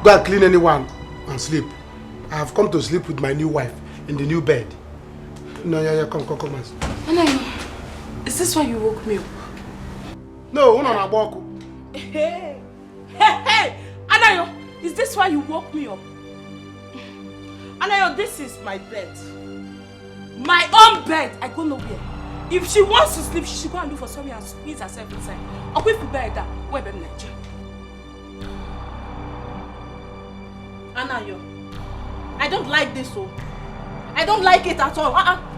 Go and clean anyone and sleep. I have come to sleep with my new wife in the new bed. No, come. Anayo, is this why you woke me up? No, no, no. Hey, Anayo, is this why you woke me up? Anayo, this is my bed. My own bed. I go nowhere. If she wants to sleep, she should go and look for somewhere and squeeze herself inside. Or wait for bed that where I'm Nigeria. Anayo, I don't like this, I don't like it at all.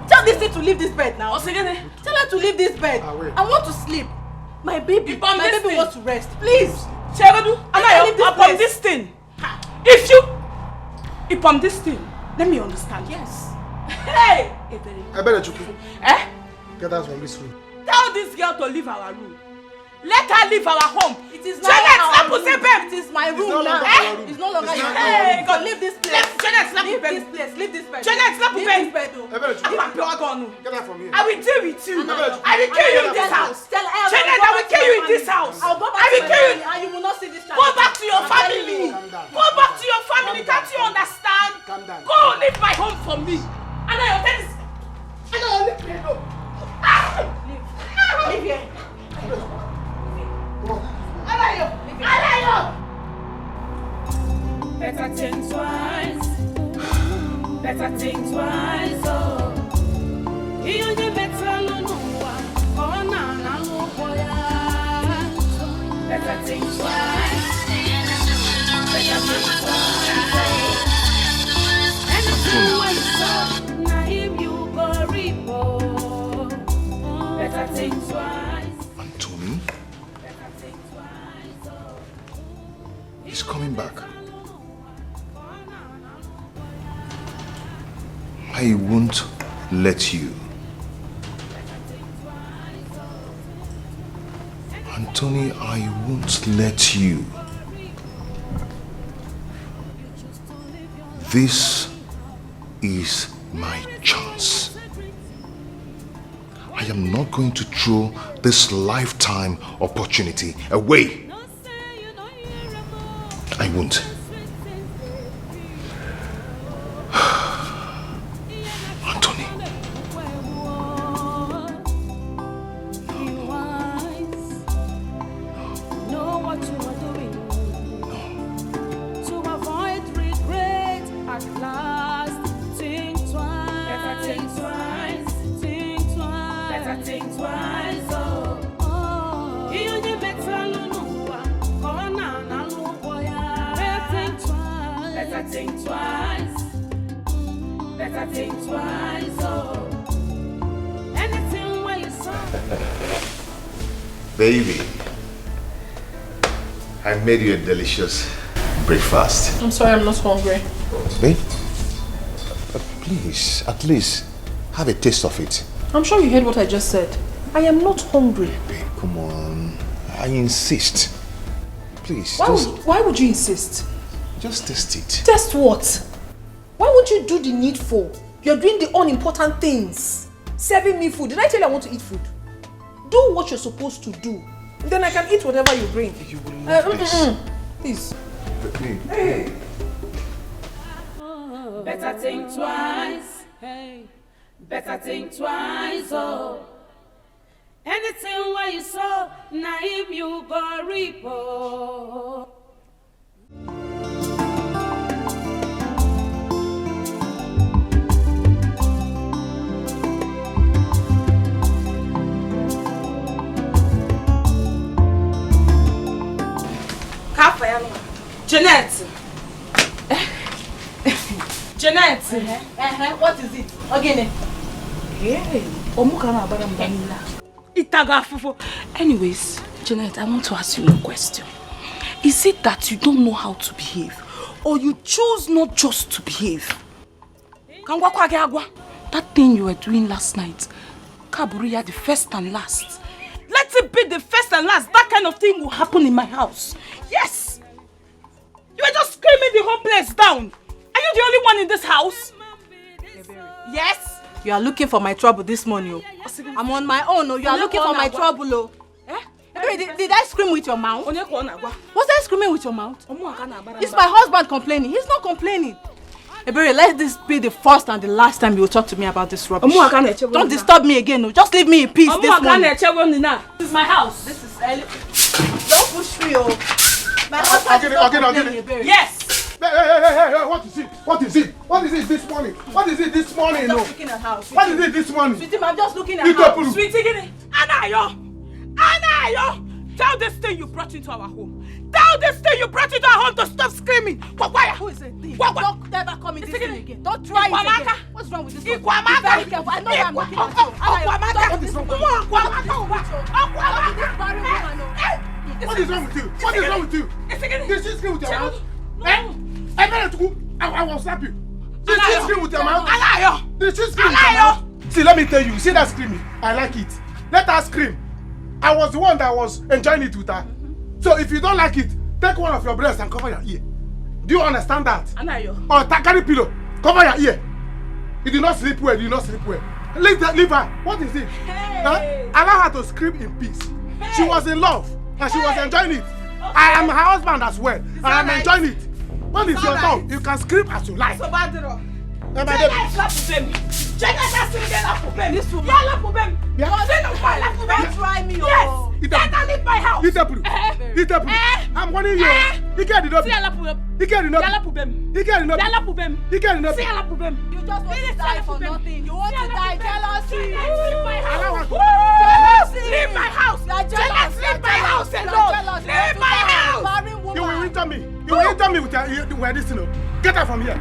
Tell this thing to leave this bed now. Tell her to leave this bed. I want to sleep. My baby wants to rest. Please. Anayo, upon this thing. Upon this thing. Let me understand. Yes. Hey! I better Chuku. Get out from this room. Tell this girl to leave our room. Let her leave our home. It is not our room. It is my room now. It's no longer your room. Hey, God, leave this place. Leave this place. Leave this bed. Janet, slap Leave this bed. Get out from here. I will deal with you. I will kill you in this house. Janet, I will kill you in this house. I'll go back to my family and you will not see this child. Go back to your family. Go back to your family. Can't you understand? Calm down. Go leave my home for me. Anayo, tell this. Anayo, leave me alone. Leave here. Anayo! Better think twice. Better think twice. Oh, you only better no one. Oh, na no boya. Better think twice. Better think twice. Anything when you saw, now him you go repo. Better think twice. Anthony? He's coming back. I won't let you. Anthony, I won't let you. This is my chance. I am not going to throw this lifetime opportunity away. I won't. Anthony. Know what you are doing. To avoid regret at last. Think twice. Better think twice. Think twice. Better think twice. Oh. You only better no. Better think twice. Better think twice. Oh, anything where you saw. Baby, I made you a delicious breakfast. I'm sorry, I'm not hungry. Babe, Please, at least have a taste of it. I'm sure you heard what I just said. I am not hungry. Babe, come on. I insist. Please, Why would you insist? Just taste it. Test what? Why won't you do the needful? You're doing the unimportant things. Serving me food. Did I tell you I want to eat food? Do what you're supposed to do. Then I can eat whatever you bring. You will love this. Please. Hey. Better think twice. Hey. Better think twice. Oh. Anything where you saw, now him you go reap. Oh. Jeanette! Jeanette! What is it? Again. Anyways, Jeanette, I want to ask you a question. Is it that you don't know how to behave? Or you choose not just to behave? That thing you were doing last night, Kaburiya, the first and last. Let it be the first and last. That kind of thing will happen in my house. Yes! You were just screaming the whole place down. Are you the only one in this house? Yes? You are looking for my trouble this morning. Oh. I'm on my own. Oh. You are looking for my trouble. Oh. Did I scream with your mouth? Was I screaming with your mouth? It's my husband complaining. He's not complaining. Ebere, let this be the first and the last time you will talk to me about this rubbish. Don't disturb me again. No. Just leave me in peace this morning. This is my house. This is don't push me. Oh. My husband is not complaining, Ebere. Yes! Hey, what is it? What is it? What is it this morning? What is it this morning? I'm just looking at house. What is it this morning? Sweetie, I'm just looking at house. Sweetie, Anayo! Tell this thing you brought into our home. Tell this thing you brought into our home to stop screaming. Who is it? Don't ever come in this thing again. Don't try it again. What's wrong with this one? Be very careful. I know I'm looking at you. What is wrong with you? What is wrong with you? Did she scream with your mouth? I will slap you. Did she scream with your mouth? Did she scream with your mouth? See, let me tell you. See that screaming? I like it. Let her scream. I was the one that was enjoying it with her. So if you don't like it, take one of your breasts and cover your ear. Do you understand that? Or carry pillow. Cover your ear. You did not sleep well. You did not sleep well. Leave her. What is it? Hey. Allow her to scream in peace. Hey. She was in love and she was enjoying it. Okay. I am her husband as well. And I'm enjoying it. When it's your turn, you can scream as you like. So bad, Don't try me. Yes. Let her leave my house. I'm warning you. He can't do nothing. He can't do nothing. He can't do nothing. He can't do nothing. You just want to die for nothing. You want to die jealousy. Leave my house. Leave my house. Leave my house alone. Leave my house. You will enter me. You will enter me with this, you know. Get her from here.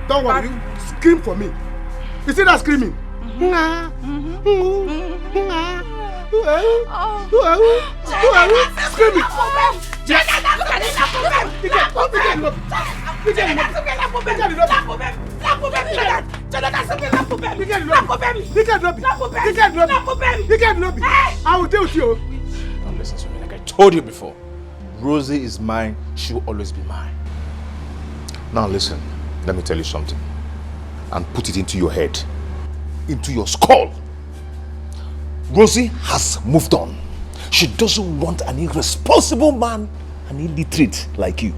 Don't worry. Scream for me. You see that screaming? Screaming. I will deal with you. Now listen to me, like I told you before. Rosie is mine, she will always be mine. Now listen, let me tell you something. And put it into your head, into your skull. Rosie has moved on. She doesn't want an irresponsible man, an illiterate like you.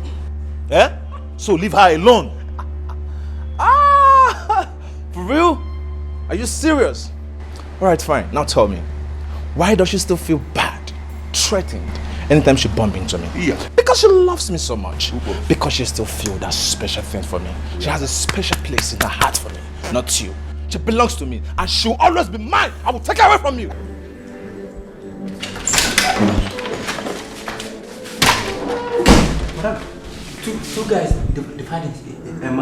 Eh? So leave her alone. For real? Are you serious? Alright, fine. Now tell me, why does she still feel bad, threatened, anytime she bumps into me? Yeah. Because she loves me so much. Because she still feels that special thing for me. She has a special place in her heart for me, not you. She belongs to me and she will always be mine. I will take her away from you. Madam, two guys, they fight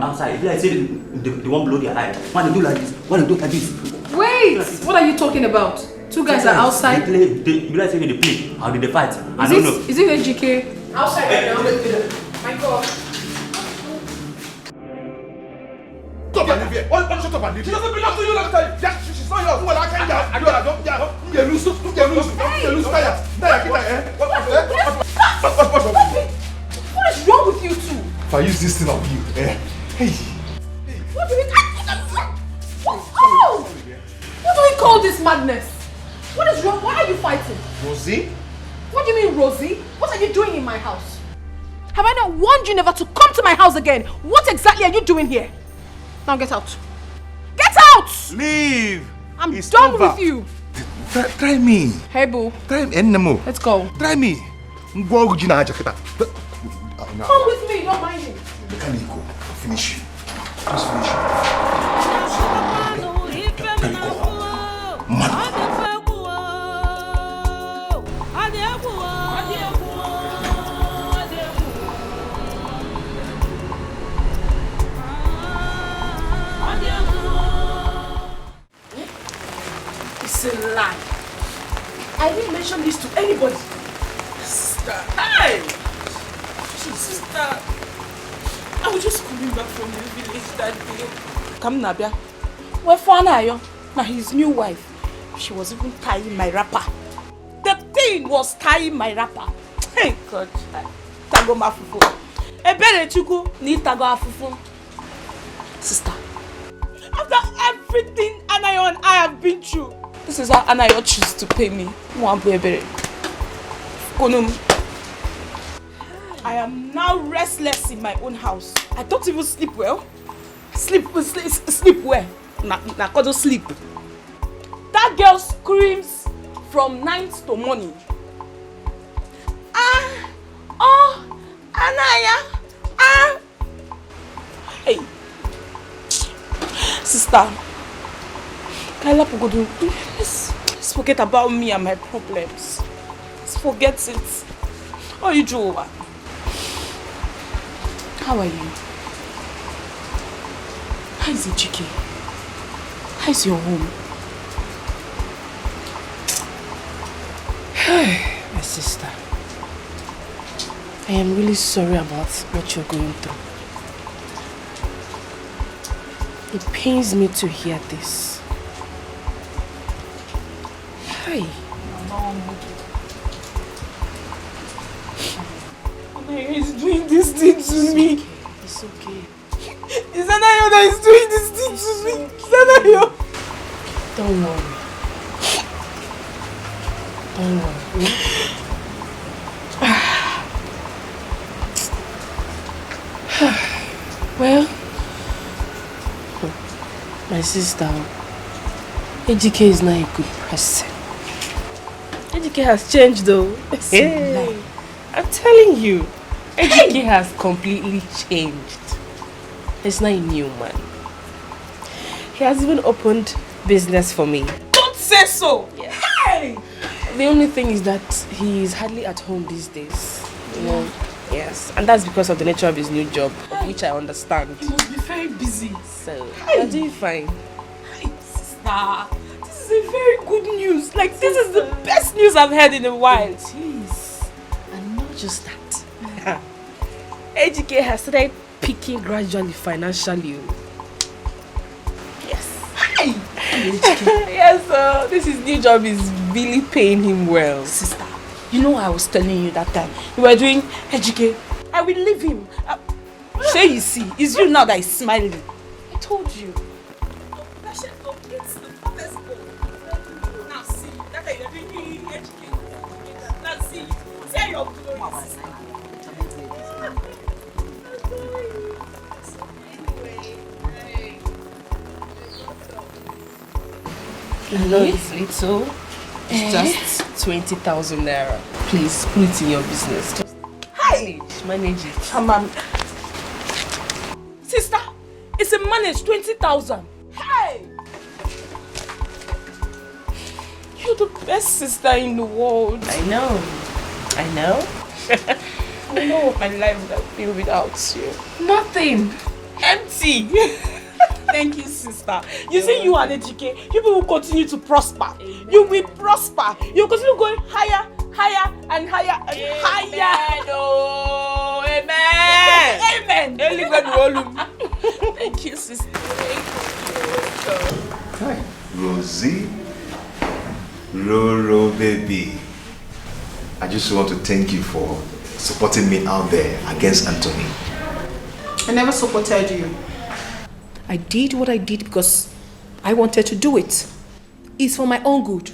outside. If I say they won't blow their eye. Why they do like this? Why they do like this? Wait! What are you talking about? Two guys are outside. They say they play. How did they fight? I don't know. Is it HGK? Outside right now. My God. Stop, Olivia. Shut up and leave. She doesn't belong to you like that. She's not yours. Well, I can't. I don't. You lose. What is wrong with you two? If I use this thing on you, Hey. What do we What do we call this madness? What is wrong? Why are you fighting? Rosie? What do you mean, Rosie? What are you doing in my house? Have I not warned you never to come to my house again? What exactly are you doing here? Now get out. Get out! Leave! I'm done with you. Try me. Hey, boo. Try me. Enemo. Let's go. Try me. Come with me, don't mind me. Can you go? Finish. Just finish. Can you go? It's a lie. I didn't mention this to anybody. Sister, hey! Sister, I was just coming back from the village that day. Come Nabia. Where for Anayo? Now his new wife. She was even tying my wrapper. The thing was tying my wrapper. Hey God. Tago mafufu. Ebere chuku ni tago afufu. Sister, after everything Anayo and I have been through, this is how Anayo chooses to pay me. I am now restless in my own house. I don't even sleep well. Sleep well. Na kodo sleep. That girl screams from night to morning. Anaya. Hey. Sister, Kaila Pogodu, let's forget about me and my problems. Let's forget it. How are you, Joa? How are you? How is it, Chiki? How is your home? My sister, I am really sorry about what you're going through. It pains me to hear this. Hi. He's doing this thing to me. It's okay. Is Anayo that is doing this thing to me? Is Anayo? Don't worry. Don't worry. Well, my sister, Dikeh is not a good person. Dikeh has changed though. Hey. I'm telling you, Dikeh has completely changed. He's not a new man. He has even opened business for me. Don't say so! Yes. Hey! The only thing is that he is hardly at home these days. You know? Yes, and that's because of the nature of his new job, which I understand. He must be very busy. So, you're doing fine. Hi, sister. This is a very good news. Like, this is the best news I've heard in a while. It is. And not just that. Dikeh has started peaking gradually financially. Yes. Hi! Yes, this his new job is really paying him well. Sister, you know I was telling you that time. You were doing Dikeh. I will leave him. Say you see, it's you now that is smiling. I told you. Now see, that you're doing Dikeh. Now see, say your glories. I know it's little. It's just 20,000 naira. Please put it in your business. Just manage it. Sister, it's a manage 20,000. Hey! You're the best sister in the world. I know. I know. I know what my life would have been without you. Nothing. Empty. Thank you, sister. You see, you and Dikeh, people will continue to prosper. Amen. You will prosper. You will continue going higher, higher, and higher, and higher. Oh, amen. Amen. Thank you, sister. Hi, Rosie. Roro, baby. I just want to thank you for supporting me out there against Anthony. I never supported you. I did what I did because I wanted to do it. It's for my own good.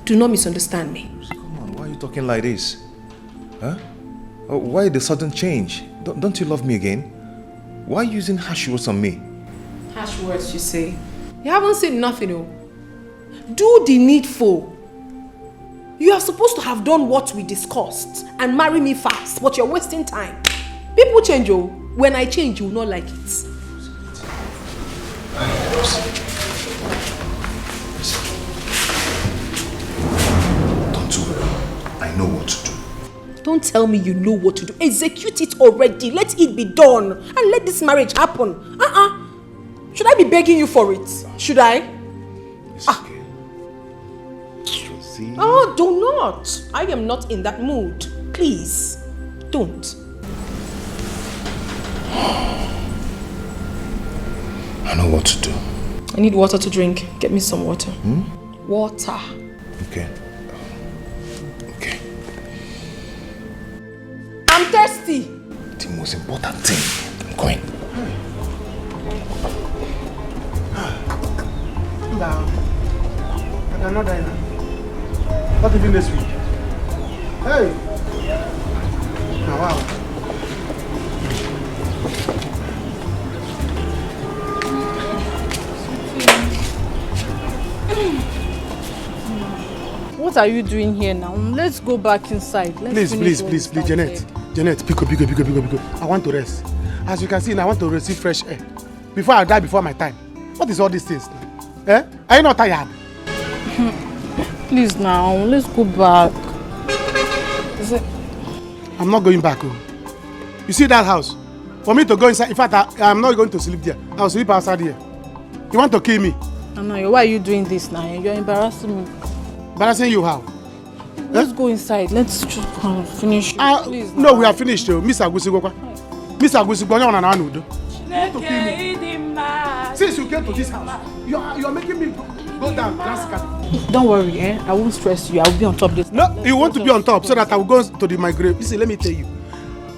Do not misunderstand me. Come on, why are you talking like this? Huh? Oh, why the sudden change? Don't you love me again? Why are you using harsh words on me? Harsh words, you say? You haven't said nothing, oh. Do the needful. You are supposed to have done what we discussed and marry me fast, but you're wasting time. People change, oh. When I change, you will not like it. Don't worry. I know what to do. Don't tell me you know what to do. Execute it already. Let it be done. And let this marriage happen. Should I be begging you for it? Should I? It's okay. See? Oh, do not. I am not in that mood. Please, don't. I know what to do. I need water to drink. Get me some water. Water. Okay. I'm thirsty. The most important thing. I'm going. Down. I cannot die now. Not even this week. Hey! Now, wow. What are you doing here now? Let's go back inside. Please, Janet, pick up. I want to rest. As you can see, I want to receive fresh air. Before I die before my time. What is all these things? Eh? Are you not tired? Please now, let's go back. I'm not going back. Oh. You see that house? For me to go inside, in fact, I'm not going to sleep there. I'll sleep outside here. You want to kill me? No, why are you doing this now? You're embarrassing me. Embarrassing you how? Let's go inside. Let's just finish. Please. No, we are finished. Miss Agusigwa. Miss Agusigwa, you want to know. Since you came to this house, you are making me go down drastically. Don't worry, I won't stress you. I will be on top this. No, you want to be on top so that I will go to my grave. Listen, let me tell you.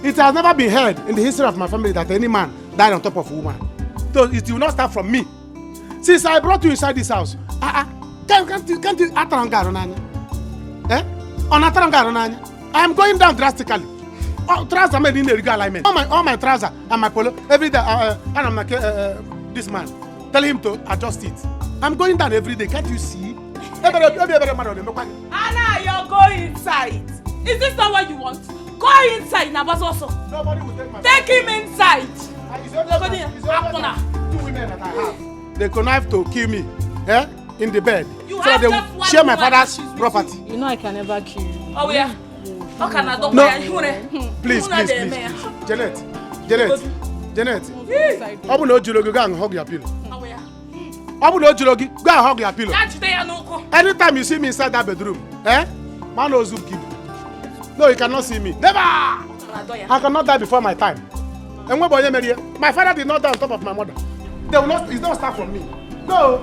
It has never been heard in the history of my family that any man died on top of a woman. So it will not start from me. Since I brought you inside this house, can't you ataranga? Eh? On ataranga, I am going down drastically. Trousers made in the regular alignment. All my trousers and my polo every day. And I'm like this man. Tell him to adjust it. I'm going down every day. Can't you see? Anna, you're going inside. Is this not what you want? Go inside, Nabazoso. Nobody will take my. Take him inside. Two women that I have. They connive to kill me. Eh? In the bed. You so that they will share my father's property. You know I can never kill you. Oh yeah. How can I do Please. Janet. I will not you go and hug your pillow. I will not you go and hug your pillow. Anytime you see me inside that bedroom, man knows who kill you. No, you cannot see me. Never! I cannot die before my time. And when my father did not die on top of my mother. They will not, it's not start from me. No,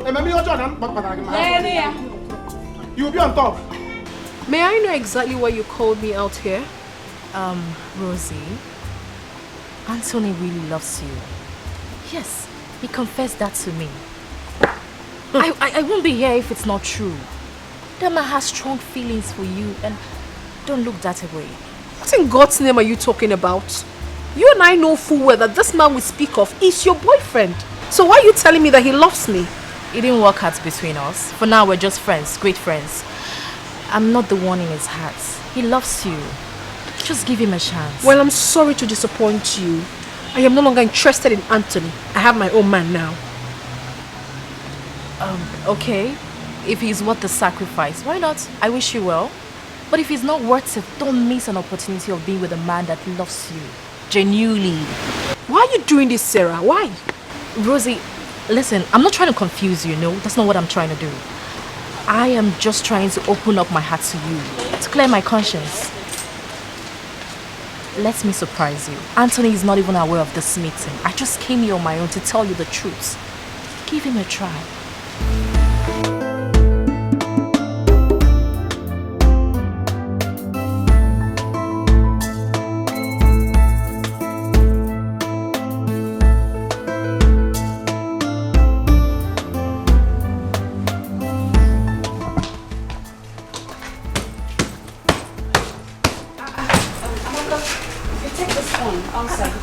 you will be on top. May I know exactly why you called me out here? Rosie, Anthony really loves you. Yes, he confessed that to me. I won't be here if it's not true. That man has strong feelings for you and don't look that way. What in God's name are you talking about? You and I know full well that this man we speak of is your boyfriend. So why are you telling me that he loves me? It didn't work out between us. For now, we're just friends, great friends. I'm not the one in his heart. He loves you. Just give him a chance. Well, I'm sorry to disappoint you. I am no longer interested in Anthony. I have my own man now. Okay. If he's worth the sacrifice, why not? I wish you well. But if he's not worth it, don't miss an opportunity of being with a man that loves you. Genuinely. Why are you doing this, Sarah? Why? Rosie, listen, I'm not trying to confuse you, no? That's not what I'm trying to do. I am just trying to open up my heart to you, to clear my conscience. Let me surprise you. Anthony is not even aware of this meeting. I just came here on my own to tell you the truth. Give him a try.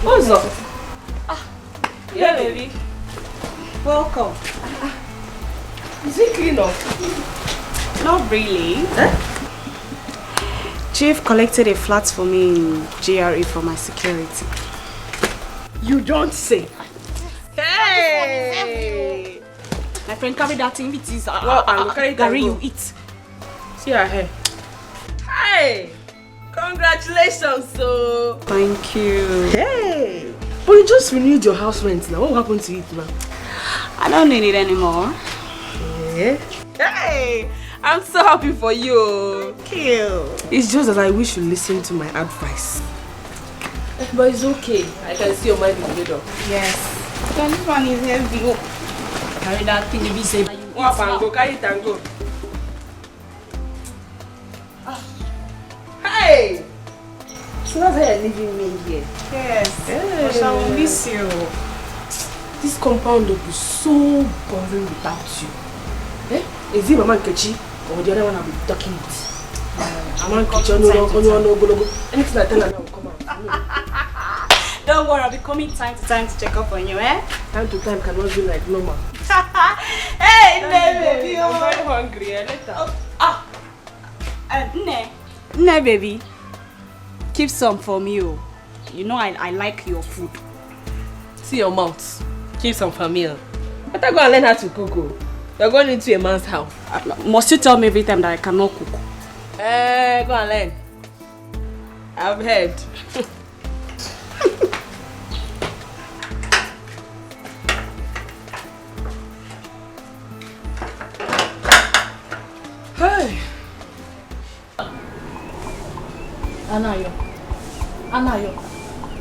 What's up? Yeah, baby. Welcome. Is it clean up? Not really. Chief collected a flat for me in GRA for my security. You don't say. Hey! My friend carry that thing with his Gary, you eat. See her hair. Hey! Congratulations, so. Thank you. Hey! But you just renewed your house rent now. What happened to it now? I don't need it anymore. Yeah. Hey! I'm so happy for you. Kill. It's just that I wish you listened to my advice. But it's okay. I can see your mind is made up. Yes. Then this one is heavy. Oh. Carry that thing to be safe. Go, carry it and go. Hey! So that's why you're leaving me here. Yes. But I will miss you. This compound will be so boring without you. Eh? Is it Mama Nkechi or the other one I'll be talking with? Mama Nkechi, anything I tell her now will come out. Don't worry, I'll be coming time to time to check up on you, eh? Time to time cannot be like normal. Hey, baby. I'm very hungry. Later. Nne, baby. Keep some for me. Oh. You know I like your food. See your mouth. Keep some for me. Better go and learn how to cook. You're going into a man's house. Must you tell me every time that I cannot cook? Go and learn. I've heard. Hey. Anayo,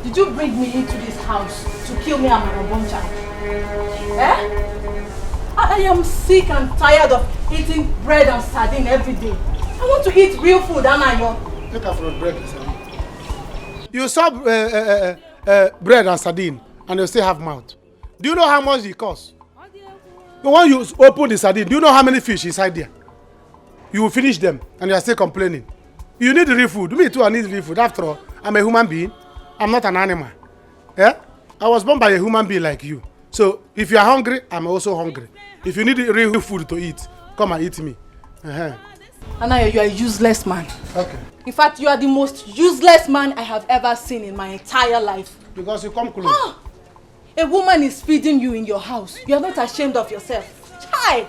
did you bring me into this house to kill me and my unborn child? Eh? I am sick and tired of eating bread and sardine every day. I want to eat real food, Anayo. Look at for bread and sardine. You saw bread and sardine and you still have mouth. Do you know how much it costs? But when you open the sardine, do you know how many fish inside there? You will finish them and you are still complaining. You need real food. Me too, I need real food. After all, I'm a human being. I'm not an animal. Yeah? I was born by a human being like you. So if you are hungry, I'm also hungry. If you need real food to eat, come and eat me. Anayo, you are a useless man. Okay. In fact, you are the most useless man I have ever seen in my entire life. Because you come close. A woman is feeding you in your house. You are not ashamed of yourself. Child!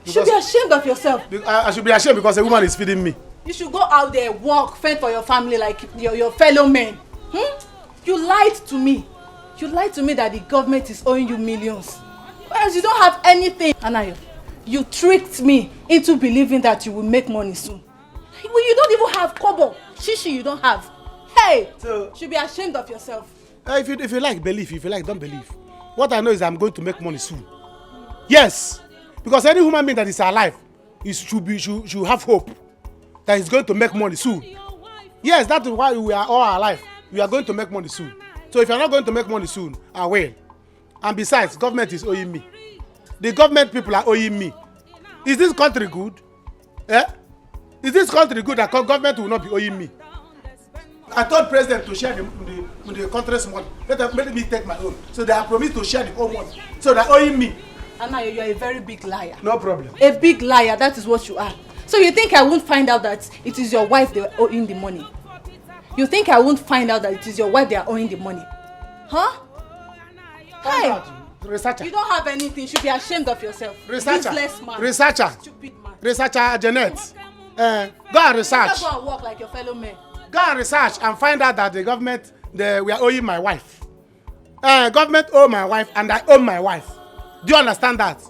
You should be ashamed of yourself. I should be ashamed because a woman is feeding me. You should go out there, work, fend for your family like your fellow men. You lied to me. You lied to me that the government is owing you millions. Whereas you don't have anything. Anayo, you tricked me into believing that you will make money soon. Well, you don't even have kobo. Shishi you don't have. Hey! So, you should be ashamed of yourself. If you like, believe. If you like, don't believe. What I know is I'm going to make money soon. Yes! Because any human being that is alive should have hope that he's going to make money soon. Yes, that is why we are all alive. We are going to make money soon. So if you're not going to make money soon, I will. And besides, government is owing me. The government people are owing me. Is this country good? Eh? Is this country good that government will not be owing me? I told president to share the country's money. Let me take my own. So they have promised to share the whole money. So they're owing me. Anayo, you are a very big liar. No problem. A big liar, that is what you are. So you think I won't find out that it is your wife they are owing the money? You think I won't find out that it is your wife they are owing the money? Huh? Hey! Researcher. You don't have anything. You should be ashamed of yourself. Researcher. Useless man. Researcher. Stupid man. Researcher Janet. Go and research. Go and work like your fellow men. Go and research and find out that the government we are owing my wife. Government owe my wife and I owe my wife. Do you understand that?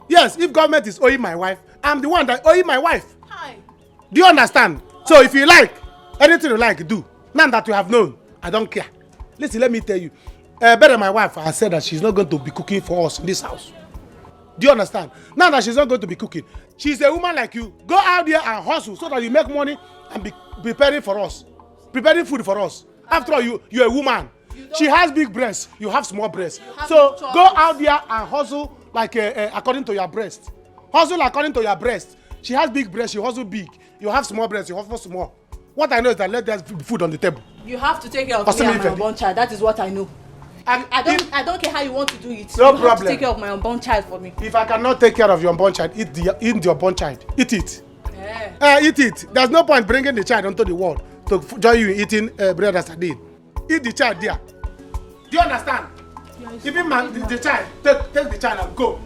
Yes, if government is owing my wife, I'm the one that owing my wife. Hi. Do you understand? So if you like, anything you like, do. Now that you have known, I don't care. Listen, let me tell you. Better my wife has said that she's not going to be cooking for us in this house. Do you understand? Now that she's not going to be cooking, she's a woman like you. Go out there and hustle so that you make money and be preparing for us. Preparing food for us. After all, you're a woman. She has big breasts. You have small breasts. So go out there and hustle like according to your breast. Hustle according to your breast. She has big breasts. You hustle big. You have small breasts. You hustle small. What I know is that let there's food on the table. You have to take care of me and my unborn child. That is what I know. I don't care how you want to do it. No you problem. Have to take care of my unborn child for me. If I cannot take care of your unborn child, eat the unborn child. Eat it. Eat it. There's no point bringing the child onto the world to join you in eating bread and sardine. Eat the child there. Do you understand? Yes. Even the child, take the child and go.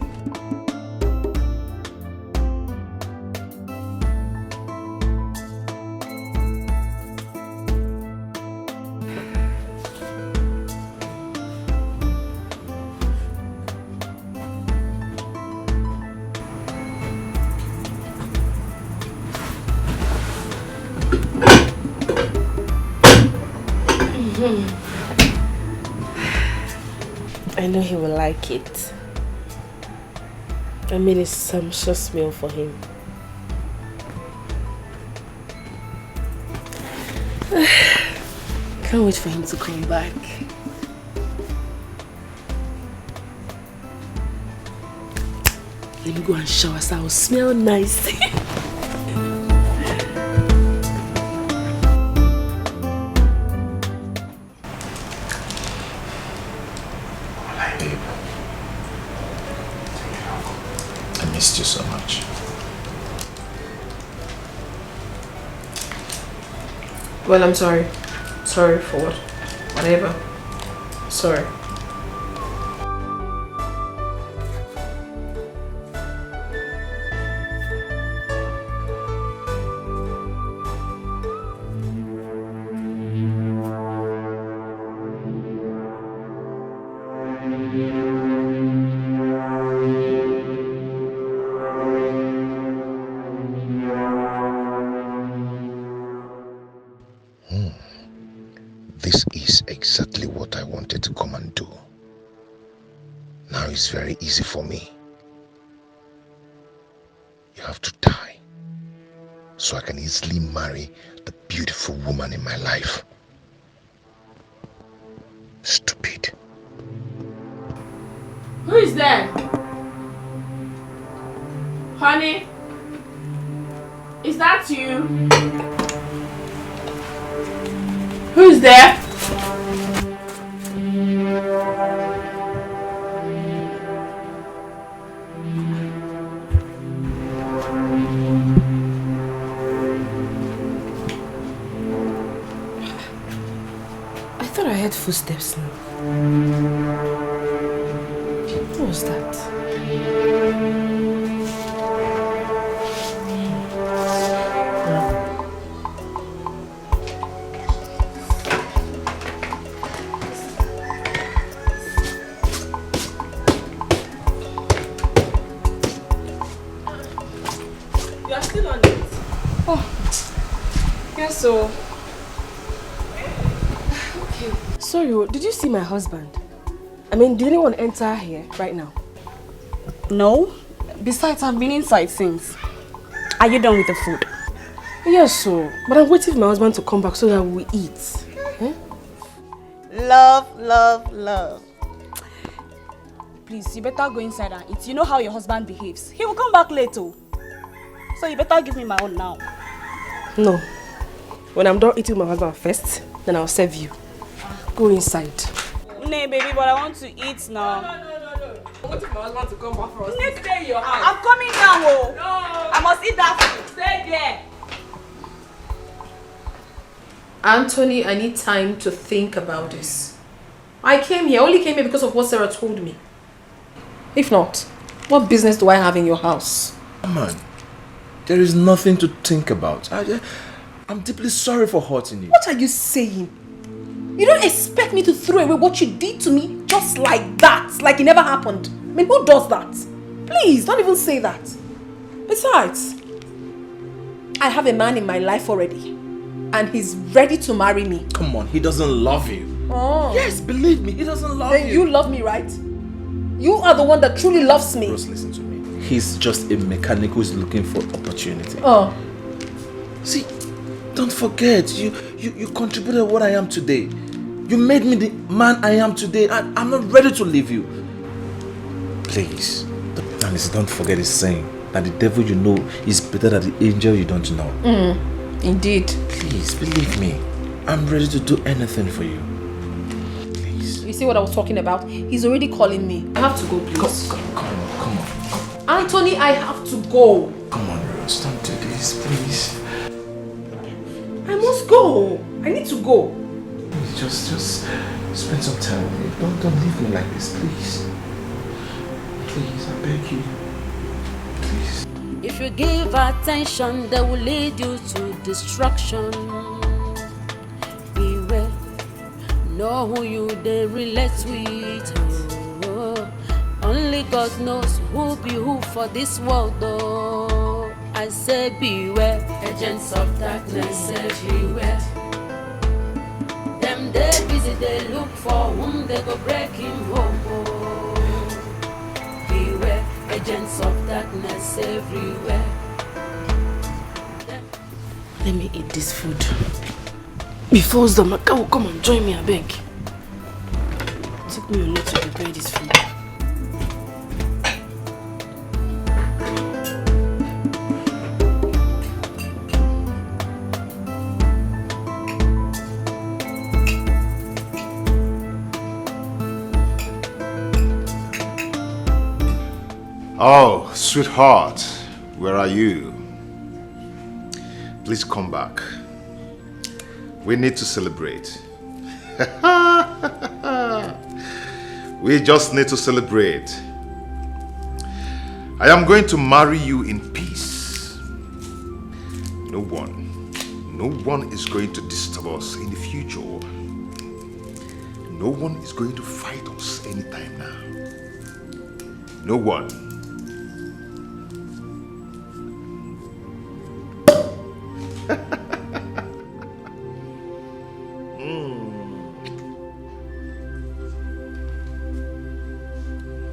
I know he will like it. I made a sumptuous meal for him. Can't wait for him to come back. Let me go and shower so I'll smell nice. I missed you so much. Well, I'm sorry. Sorry for what? Whatever. Sorry. This is exactly what I wanted to come and do. Now it's very easy for me. You have to die so I can easily marry the beautiful woman in my life. Stupid. Who is there? Honey? Is that you? Who is there? I thought I heard footsteps now. What was that? You are still on it. Oh, yes, so. Okay. Sorry, did you see my husband? I mean, did anyone enter here right now? No. Besides, I've been inside since. Are you done with the food? Yes, so. But I'm waiting for my husband to come back so that we eat. Eh? Love, love, love. Please, you better go inside and eat. You know how your husband behaves. He will come back later. So you better give me my own now. No. When I'm done eating my husband first, then I'll serve you. Go inside. Nay, baby, but I want to eat now. No. I'm waiting for my husband to come back for us. Let's stay in your house. I'm coming now. Oh. No. I must eat that food. Stay there. Anthony, I need time to think about this. I only came here because of what Sarah told me. If not, what business do I have in your house? Come on. There is nothing to think about. I'm deeply sorry for hurting you. What are you saying? You don't expect me to throw away what you did to me just like that, like it never happened. I mean, who does that? Please, don't even say that. Besides, I have a man in my life already. and he's ready to marry me. Come on, he doesn't love you. Oh. Yes, believe me, he doesn't love Then you love me, right? You are the one that truly loves me. Rose, listen to me. He's just a mechanic who's looking for opportunity. Oh. See, don't forget, you contributed what I am today. You made me the man I am today, and I'm not ready to leave you. Please, and listen, don't forget his saying that the devil you know is better than the angel you don't know. Indeed. Please, believe me. I'm ready to do anything for you. You see what I was talking about? He's already calling me. I have to go, please. Come on. Anthony, I have to go. Come on, Rose, don't do this, please. I must go. I need to go. Please, just spend some time with me. Don't leave me like this, please. Please, I beg you. Please. If you give attention, they will lead you to destruction. Beware, know who you they relate with. Oh, only God knows who be who for this world. Oh, I say beware, agents of darkness everywhere. Them they busy, they look for whom they go break him home. Oh, beware, agents of darkness everywhere. Let me eat this food before Zamaka will come and join me, I beg. It took me a lot to prepare this food. Oh, sweetheart, where are you? Please come back. We need to celebrate. We just need to celebrate. I am going to marry you in peace. No one is going to disturb us in the future. No one is going to fight us anytime now. No one.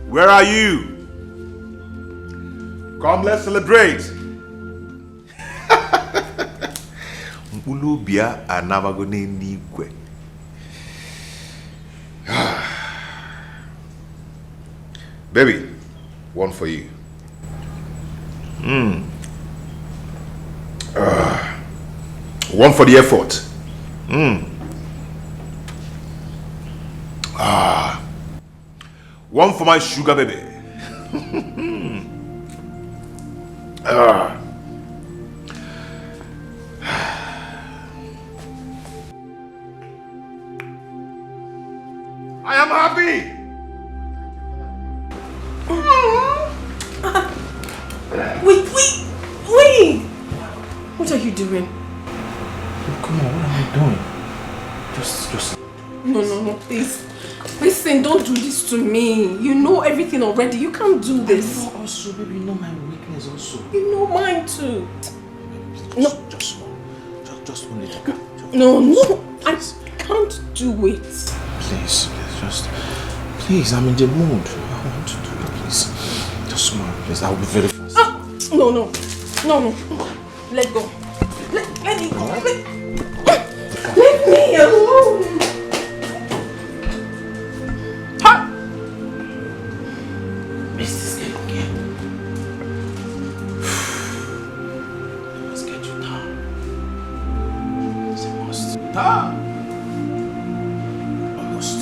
Where are you? Come, let's celebrate. Ulubia anabagone nigwe. Baby, one for you. One for the effort. One for my sugar baby. I am happy. Wait! What are you doing? Come on, what am I doing? Just... No, please. Listen, don't do this to me. You know everything already. You can't do this. I know also, baby, you know my weakness also. You know mine too. No. Just one little. No, I can't do it. Please, I'm in the mood. I want to do it, please. Just one, please. I'll be very fast. No. Let go. Let me go. Let me alone. Let's get you down. It's a must. Almost.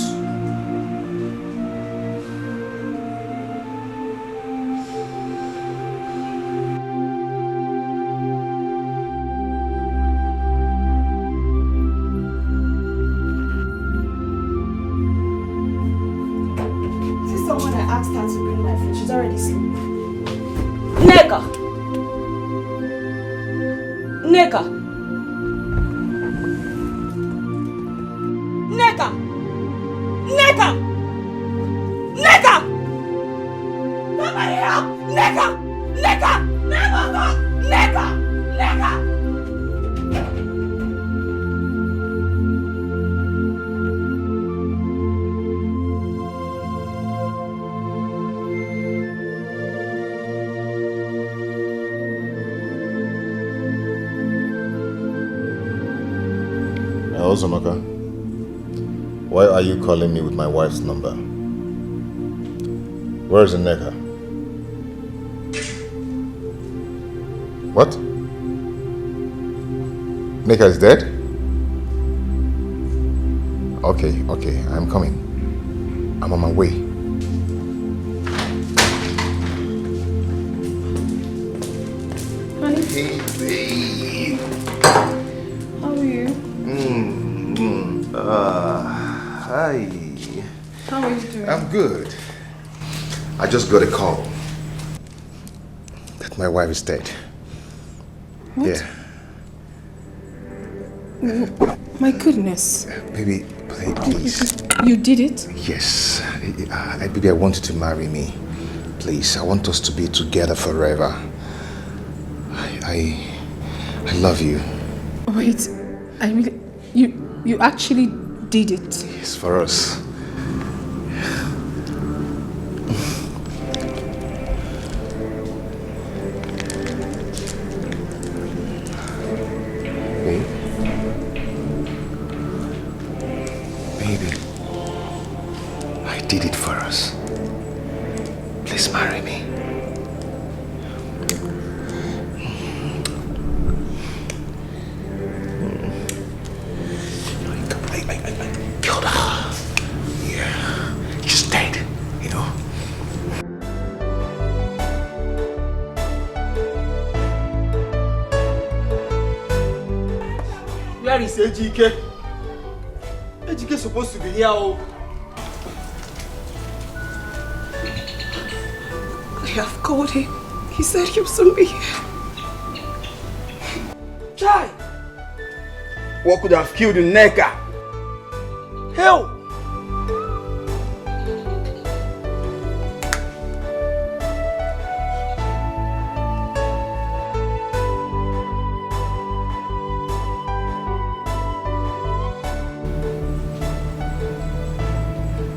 Someone I asked her to bring my food. She's already sleeping. Nigga! Somebody help! Nigga! Ozonoka, why are you calling me with my wife's number? Where is Nneka? What? Nneka is dead? Okay, I'm coming. I'm on my way. Honey? Hey, babe. How are you? Hi. How are you doing? I'm good. I just got a call that my wife is dead. What? Yeah. My goodness. Baby, please. You did it? Yes. Baby, I want you to marry me. Please, I want us to be together forever. I love you. Wait, I really... You actually did it? Yes, for us. Baby, I did it for us. Please marry me. I killed her. Yeah, she's dead, you know. Where is Ejike? Ejike is supposed to be here. I have called him. He said he'll soon be here. Chai! What could have killed Nneka? Hell!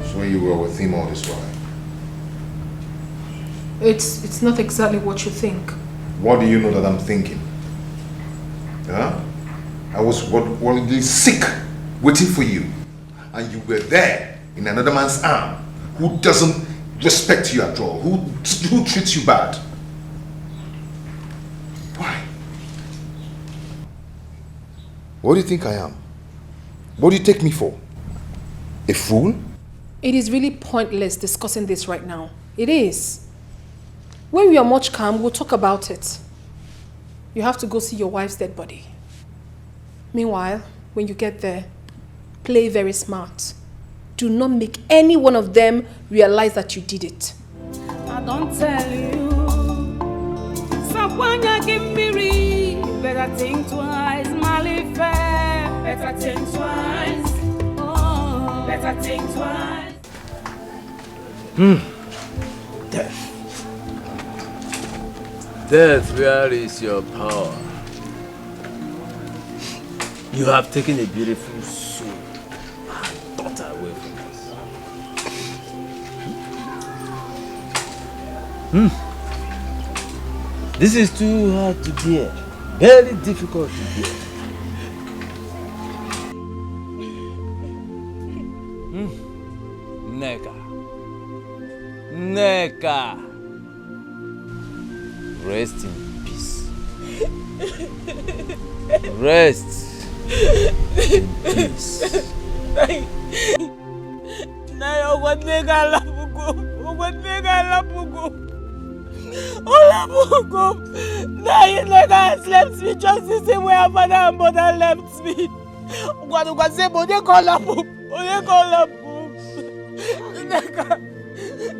So you were with him all this while? It's not exactly what you think. What do you know that I'm thinking? Huh? I was worldly sick, waiting for you. And you were there in another man's arm who doesn't respect you at all, who treats you bad. Why? What do you think I am? What do you take me for? A fool? It is really pointless discussing this right now. It is. When we are much calm, we'll talk about it. You have to go see your wife's dead body. Meanwhile, when you get there, play very smart. Do not make any one of them realize that you did it. I don't tell you. Someone give me read. Better think twice, Malife. Better think twice. Oh, better think twice. Death. Death, where is your power? You have taken a beautiful soul and daughter away from us. This is too hard to bear. Very difficult to bear. Nneka. Rest in peace. Rest in peace. Nneka has left me just the same way her father and mother left me.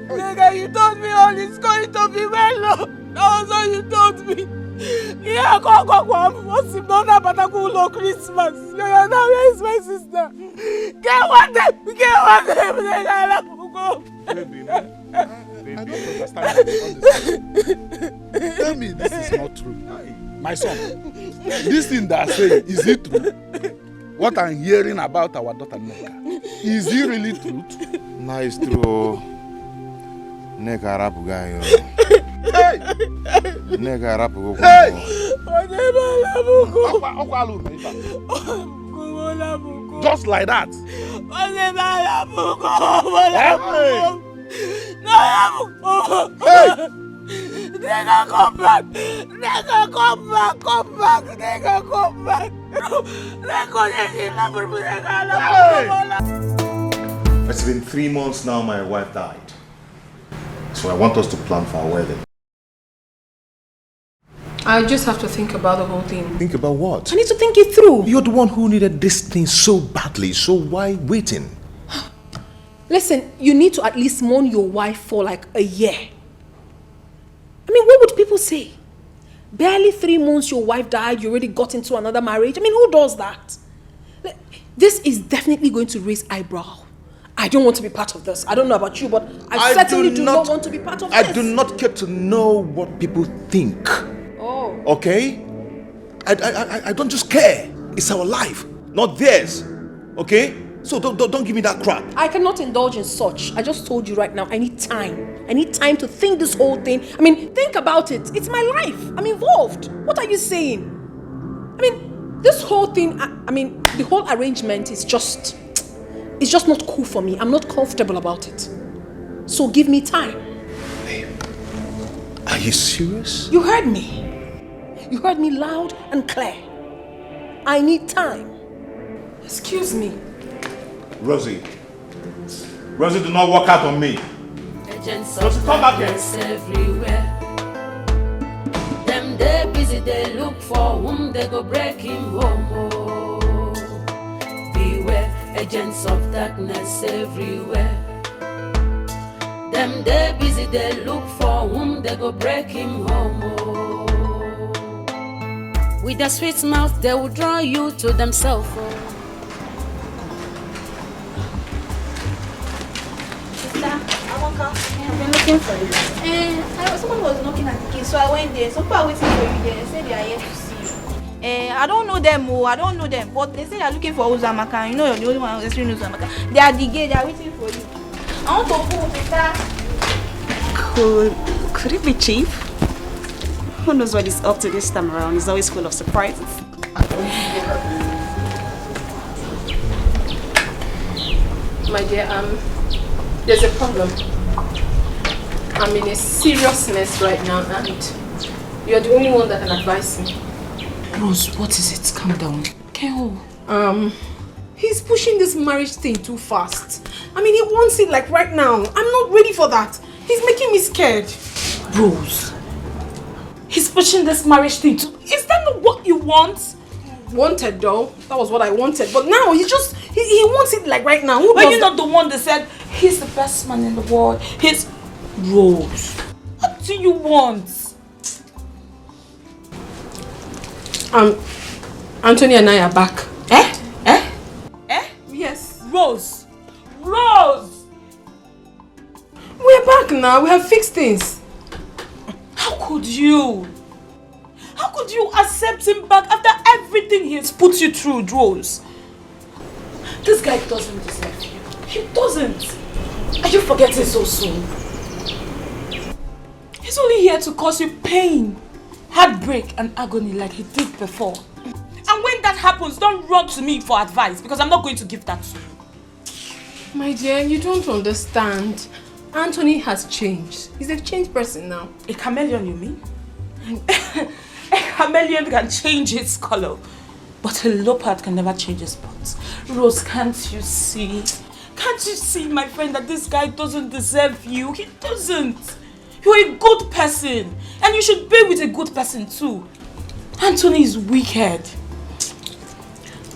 Nneka, you told me all is going to be well. That was all you told me. Yeah, go. What's him done about a cool Christmas? Now where is my sister? Get one them. Nneka, Baby, I don't understand. Tell me this is not true. My son, this thing that I say, is it true? What I'm hearing about our daughter Nneka, is it really true? No, it's true. Nneka rapu guy. Hey! Nneka rapu go. Hey! Just like that. Hey! Nigga, come back! Nigga, come back! Come back! Nigga, come back! It's been 3 months now my wife died. So I want us to plan for our wedding. I just have to think about the whole thing. Think about what? I need to think it through. You're the one who needed this thing so badly, so why waiting? Listen, you need to at least mourn your wife for like a year. I mean, what would people say? Barely 3 months your wife died, you already got into another marriage. I mean, who does that? This is definitely going to raise eyebrow. I don't want to be part of this. I don't know about you, but I certainly do not want to be part of this. I do not care to know what people think. Oh. Okay? I don't just care. It's our life, not theirs. Okay? So don't give me that crap. I cannot indulge in such. I just told you right now, I need time. I need time to think this whole thing. I mean, think about it. It's my life. I'm involved. What are you saying? I mean, this whole thing, I mean, the whole arrangement is just, it's just not cool for me. I'm not comfortable about it. So give me time. Babe, are you serious? You heard me. You heard me loud and clear. I need time. Excuse me. Rosie, do not walk out on me. Rosie, come back here. Everywhere. Them they busy, they look for whom they go break him home. Oh. Beware, agents of darkness everywhere. Them they busy, they look for whom they go break him home. Oh. With a sweet mouth, they will draw you to themselves. Oh. I've been looking for you. Someone was knocking at the gate, so I went there. Some people are waiting for you there. They say they are here to see you. I don't know them, I don't know them. But they say they are looking for Uzamaka. You know you're the only one who's actually Uzamaka. They are the gate, they are waiting for you. I want to go to start. Could it be Chief? Who knows what he's up to this time around? He's always full of surprises. My dear, there's a problem. I'm in a serious mess right now and you're the only one that can advise me. Rose, what is it? Calm down. Keo. He's pushing this marriage thing too fast. I mean, he wants it like right now. I'm not ready for that. He's making me scared. Rose, he's pushing this marriage thing too. Is that not what you want? Wanted though. That was what I wanted. But now he wants it like right now. Who But you're not the one that said he's the best man in the world. He's Rose. What do you want? Anthony and I are back. Yes. Rose. Rose! We're back now. We have fixed things. How could you? How could you accept him back after everything he has put you through, Rose? This guy doesn't deserve you. He doesn't. Are you forgetting so soon? He's only here to cause you pain, heartbreak and agony like he did before. And when that happens, don't run to me for advice because I'm not going to give that to you. My dear, you don't understand. Anthony has changed. He's a changed person now. A chameleon, you mean? A chameleon can change its color, but a leopard can never change its spots. Rose, can't you see? Can't you see, my friend, that this guy doesn't deserve you? He doesn't. You're a good person, and you should be with a good person too. Anthony is wicked.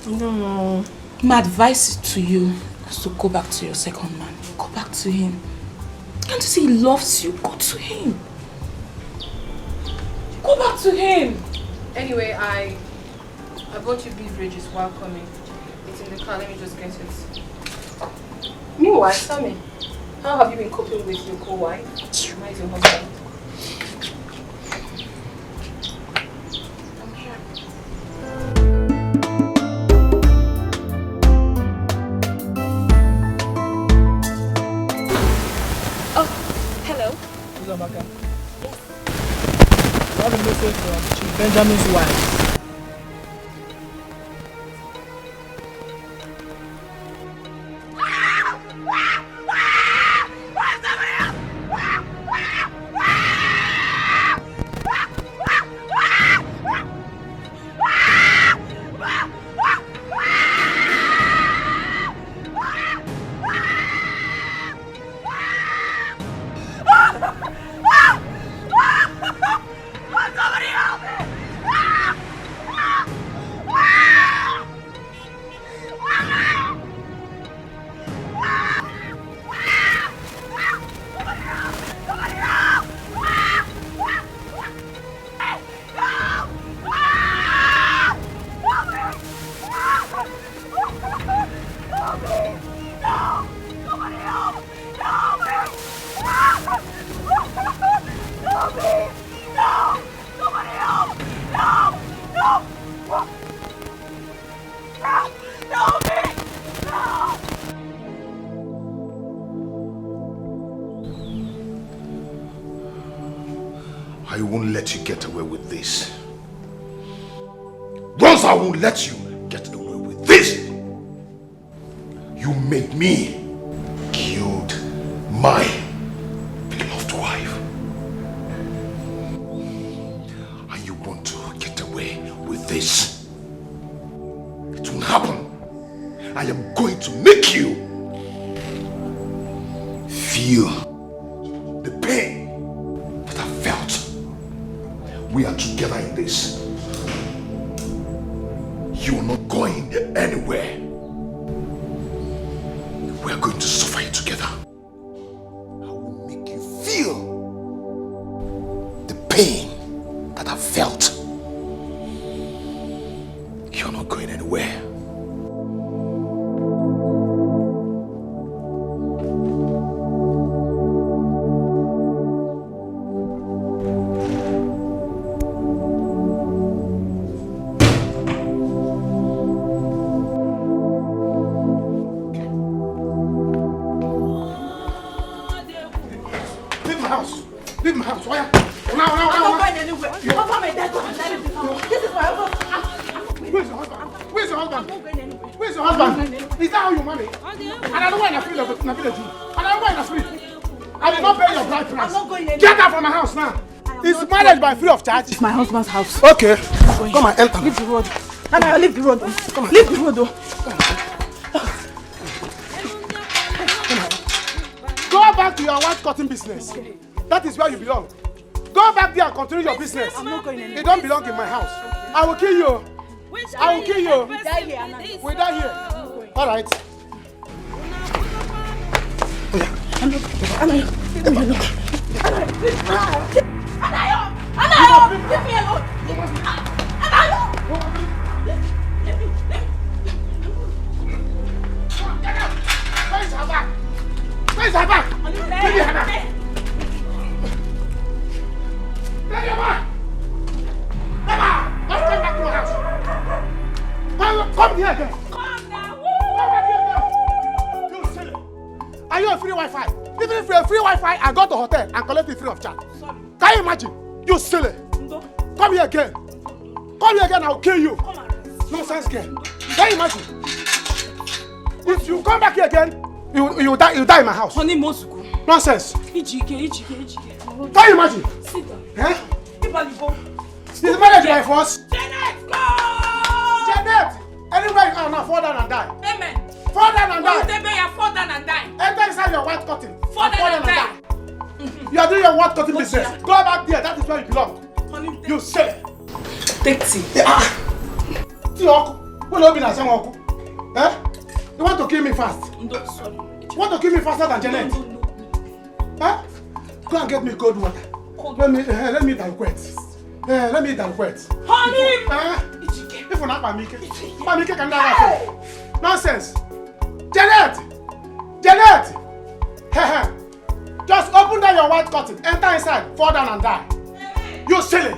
No. My advice to you is to go back to your second man. Go back to him. Can't you see he loves you? Go to him. Go back to him. Anyway, I bought you beverages while coming. It's in the car. Let me just get it. Meanwhile, tell me, how have you been coping with your co-wife? Where is your husband? Uzamaka. Yes. I have a message from Chief Benjamin's wife. Once I won't let you get away with this. You made me killed my beloved wife. And you want to get away with this. It won't happen. I am going to make you feel the pain that I felt. We are together in this. You are not going anywhere. We are going to suffer it together. I will make you feel the pain that I felt. You're not going anywhere. By free of charge. It's my husband's house. Okay. Come on, enter. Leave the road. Nana, leave the road. Come on. Leave the road. Go back to your white cotton business. That is where you belong. Go back there and continue your business. I'm not going anywhere. You don't belong in my house. I will kill you. I will kill you. We die here, Anna. We die here. All right. Anayo, leave me alone. Anayo. Where's her back? Where's her back? Give me her back. Give me her back. Mama, don't come back to my house. Come here again. Come now. Come back here again. You silly. Are you a free Wi-Fi? Even if you're a free Wi-Fi, I go to hotel and collect it free of charge. Sorry. Can you imagine? You silly. Come here again. Come here again, I'll kill you. Nonsense girl. Can you imagine? If you come back here again, you die in my house. Honey Mosuku. Nonsense. Ijike. Can you imagine? Sit down. Eh? Is marriage by force? Janet, go! Janet! Anywhere you are now, fall down and die. Amen. Fall down and die. Fall down and die. Enter inside your white curtain. Fall down and die. You are doing your white curtain business. Go back there, that is where you belong. You say. Take tea. Tea, what have you been saying? Eh? You want to kill me fast? No, sorry. You want to kill me faster than Janet? No. Huh? Go and get me cold water. Let me banquet. Let me banquet. Honey! If you're not Pamike can never. Nonsense. Janet! Just open down your white curtain, enter inside, fall down and die. You silly!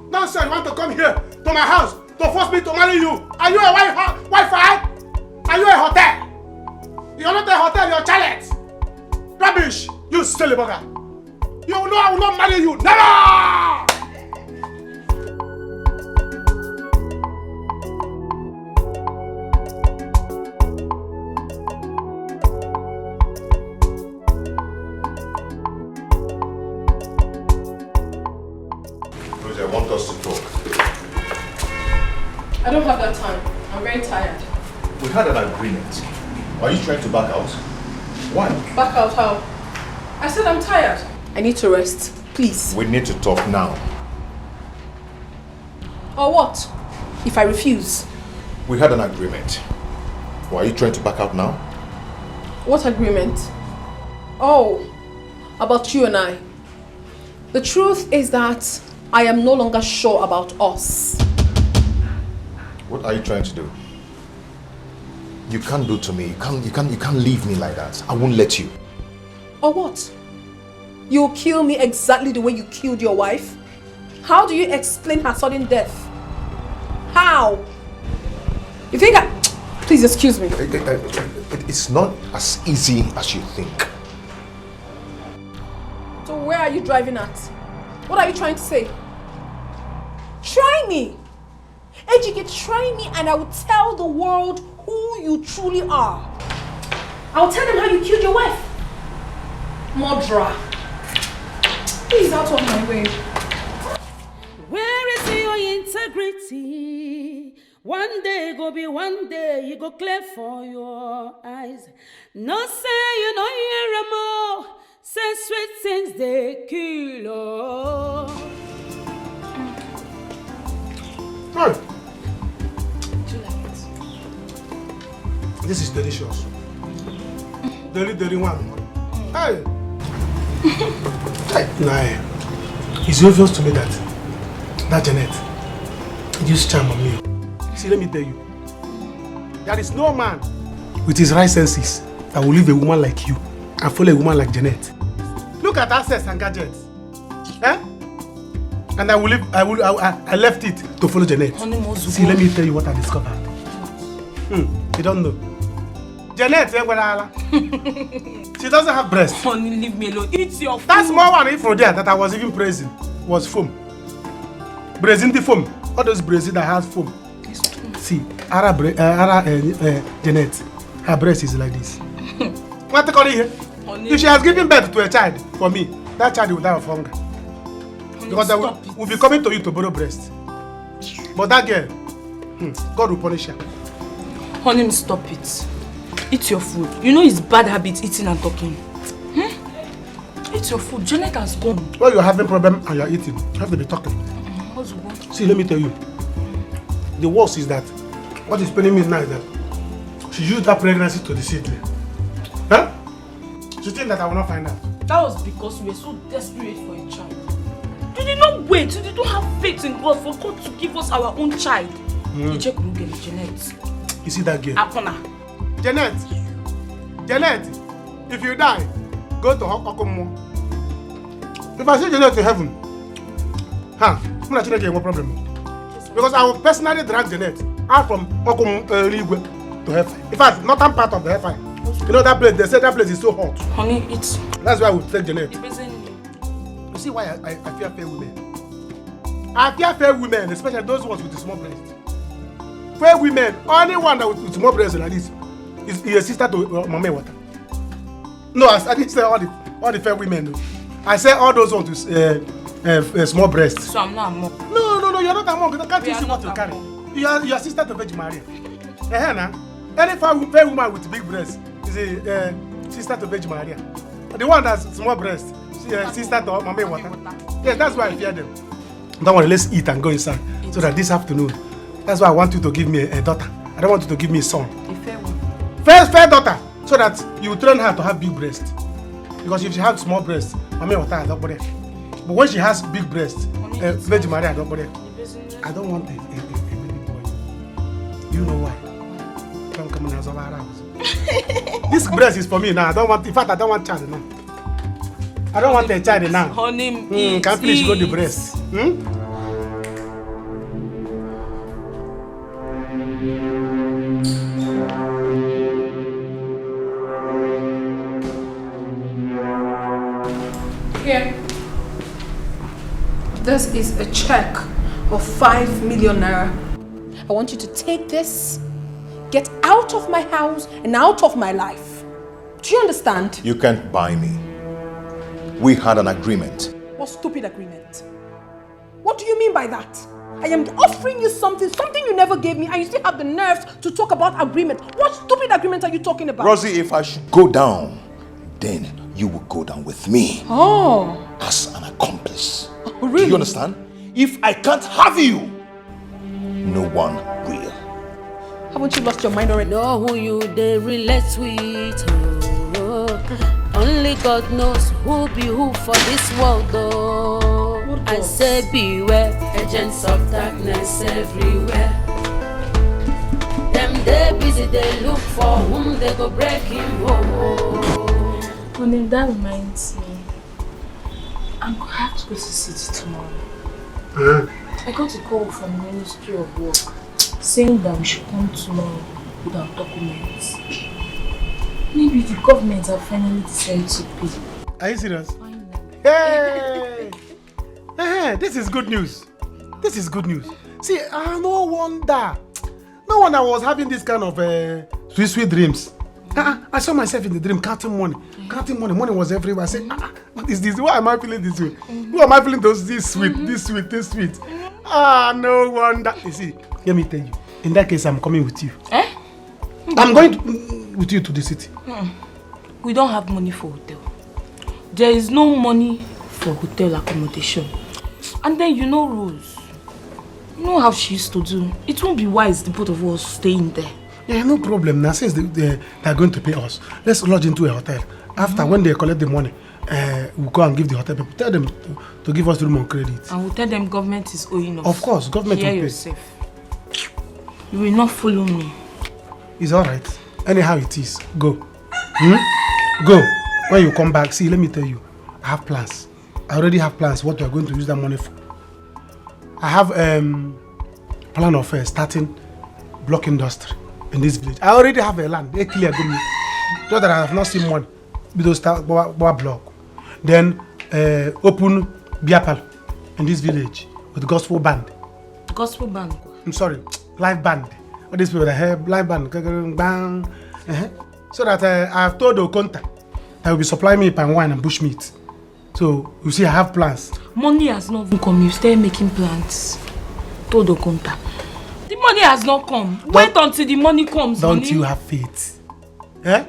Nonsense, you want to come here to my house to force me to marry you? Are you a Wi-Fi? Are you a hotel? You're not a hotel, you're a chalet. Rubbish! You silly bugger! You know I will not marry you! Never! I want us to talk. I don't have that time. I'm very tired. We had an agreement. Are you trying to back out? Why? Back out how? I said I'm tired. I need to rest. Please. We need to talk now. Or what? If I refuse? We had an agreement. Why are you trying to back out now? What agreement? Oh, about you and I. The truth is that I am no longer sure about us. What are you trying to do? You can't do to me. You can't leave me like that. I won't let you. Or what? You'll kill me exactly the way you killed your wife? How do you explain her sudden death? How? You think I... Please excuse me. It's not as easy as you think. So where are you driving at? What are you trying to say? Try me! Ejike, try me and I will tell the world who you truly are. I'll tell them how you killed your wife. Murderer. Please, out of my way. Where is your integrity? One day go be one day, you go clear for your eyes. No say you know hear more. Say sweet things they kill. Oh. Hey. This is delicious. Deli one. Hey. Nah, it's obvious to me that Janet used charm on me. See, let me tell you. There is no man with his right senses that will leave a woman like you and follow a woman like Janet. Look at access and gadgets. Eh? And I left it to follow Janet. See, let me tell you what I discovered. You don't know. Janet, she doesn't have breasts. Honey, leave me alone. Eat your food. That small one in front there that I was even praising was foam. Braising the foam. All those braising that has foam. See, Janet, her breast is like this. What they call it here? If she has given birth to a child for me, that child will die of hunger. Because we'll be coming to you to borrow breast. But that girl, God will punish her. Honey, stop it. Eat your food. You know it's bad habit eating and talking. Eat your food. Janet has gone. Well, you're having problem and you're eating. You have to be talking. See, let me tell you. The worst is that what is paining me now is that she used that pregnancy to deceive me. Huh? She thinks that I will not find out. That was because we were so desperate for a child. You did not wait. You did not have faith in God for God to give us our own child. You check Janet. You see that girl? Apona. Janet, if you die, go to Okomo. If I see Janet to heaven, I'm not going to get no problem. Because I will personally drag Janet out from Okomo to heaven. In fact, northern part of the hellfire. You know that place, they say that place is so hot. Honey, it's... That's why I will take Janet. You see why I fear fair women? I fear fair women, especially those ones with the small breasts. Fair women, only one that with small breasts like this is your sister to Mama Water. No, I didn't say all the fair women. No. I say all those ones with small breasts. So I'm not a mom. No, you're not a mom. Can't you see what you carry? You are your sister to Virgin Maria. Any fair woman with big breasts is a sister to Virgin Maria. The one that's small breasts, sister to Mama Water. Yes, that's why I fear them. Don't worry, let's eat and go inside. So that this afternoon, that's why I want you to give me a daughter. I don't want you to give me a son. A fair one. Fair daughter. So that you train her to have big breasts. Because if she has small breasts, Mama Water, I don't bother. But when she has big breasts, Virgin Maria, I don't bother. I don't want a baby boy. You know why? Don't come in as our house. This breast is for me now. I don't want. In fact, I don't want child now. I don't want a child now. Honey, can please go the breast? Here. This is a check of 5 million naira. I want you to take this, get out of my house and out of my life. Do you understand? You can't buy me. We had an agreement. What stupid agreement? What do you mean by that? I am offering you something you never gave me, and you still have the nerves to talk about agreement. What stupid agreement are you talking about? Rosie, if I should go down, then you will go down with me. Oh. As an accomplice. Oh, really? Do you understand? If I can't have you, no one will. Haven't you lost your mind already? Know who you they relate with. Oh. Only God knows who be who for this world. Oh. I say beware, agents of darkness everywhere. Them they busy, they look for whom they go break him. Oh. Honey, that reminds me. I'm going to have to go to the city tomorrow. I got a call from the Ministry of Work saying that we should come tomorrow with our documents. Maybe the government have finally decided to pay. Are you serious? Hey! This is good news. This is good news. See, no wonder. No wonder I was having this kind of sweet dreams. I saw myself in the dream counting money. Counting money. Money was everywhere. I said, what is this? Why am I feeling this way? Why am I feeling this sweet, this sweet, this sweet? No wonder. You see, let me tell you. In that case, I'm coming with you. Eh? I'm going with you to the city. We don't have money for hotel. There is no money for hotel accommodation. And then you know Rose. You know how she used to do. It won't be wise the both of us staying there. Yeah, no problem. Now, since they are going to pay us, let's lodge into a hotel. After, when they collect the money, we'll go and give the hotel people. Tell them to give us room on credit. And we'll tell them government is owing us. Of course, government will pay. Yourself. You will not follow me. It's alright. Anyhow it is. Go. Go. When you come back, see, let me tell you, I have plans. I already have plans what we are going to use that money for. I have plan of starting block industry in this village. I already have a land. They clear to me. Just that I have not seen one. Because start block. Then open beer parlour in this village with gospel band. Gospel band? I'm sorry, live band. All these people that have live band. Bang. So that I have told Okonta that will be supplying me palm wine and bushmeat. So you see, I have plans. Money has not even come. You stay making plans. Told Okonta. The money has not come. Wait until the money comes. Don't money. You have faith? Eh?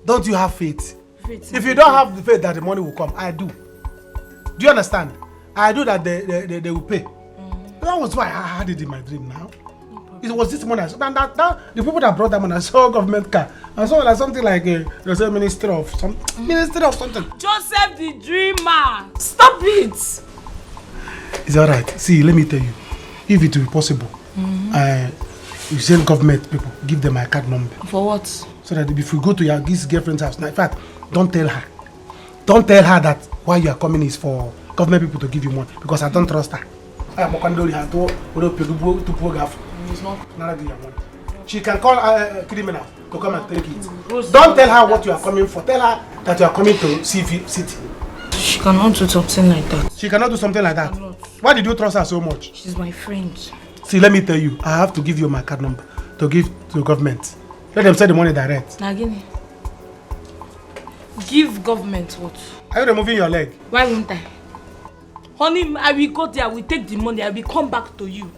Don't you have faith? If you don't have the faith that the money will come, I do. Do you understand? I do that they will pay. That was why I had it in my dream now. It was this money. That the people that brought that money, I saw a government car. I saw like something like there's a ministry of something. Joseph the dreamer. Stop it. It's alright. See, let me tell you. If it will be possible, you send government people, give them my card number. For what? So that if we go to this girlfriend's house, now, in fact, don't tell her. Don't tell her that why you are coming is for government people to give you money. Because I don't trust her. It's not money. She can call a criminal to come and take it. Don't tell her what you are coming for. Tell her that you are coming to CV City. She cannot do something like that. She cannot do something like that? Why did you trust her so much? She's my friend. See, let me tell you, I have to give you my card number to give to the government. Let them send the money direct. Nagini. Give government what? Are you removing your leg? Why won't I? Honey, I will go there, I will take the money, I will come back to you.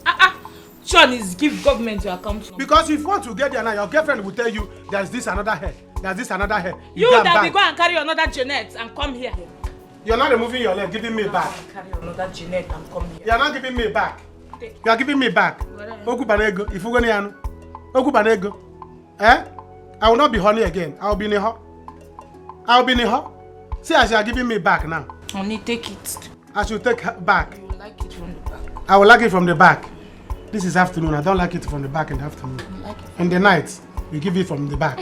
Sean is give government your account number. Because if you want to get there now, your girlfriend will tell you there's this another hair. There's this another hair. You that will go and carry another Jeanette and come here. You're not removing your leg, giving me back. Carry another Jeanette and come here. You're not giving me back. You are giving me back. Okubanego, if you go near Okubanego. I will not be honey again. I will be near. I will be near. See, as you are giving me back now. Honey, take it. I should take her back. You will like it from the back. I will like it from the back. This is afternoon. I don't like it from the back in the afternoon. Like it. In the night, we give it from the back.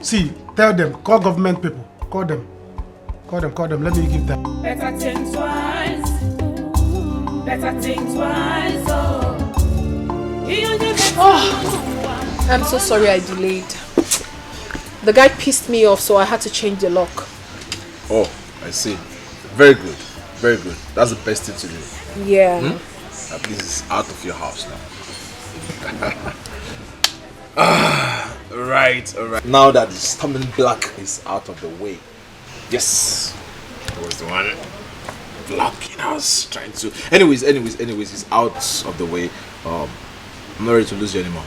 See, tell them, call government people. Call them. Call them. Let me give them. Better think twice. Better think twice. Oh, I'm so sorry I delayed. The guy pissed me off, so I had to change the lock. Oh, I see. Very good. Very good. That's the best thing to do. Yeah. At least it's out of your house now. Alright. Now that the stumbling block is out of the way. Yes. That was the one blocking us, trying to... Anyways, it's out of the way. I'm not ready to lose you anymore.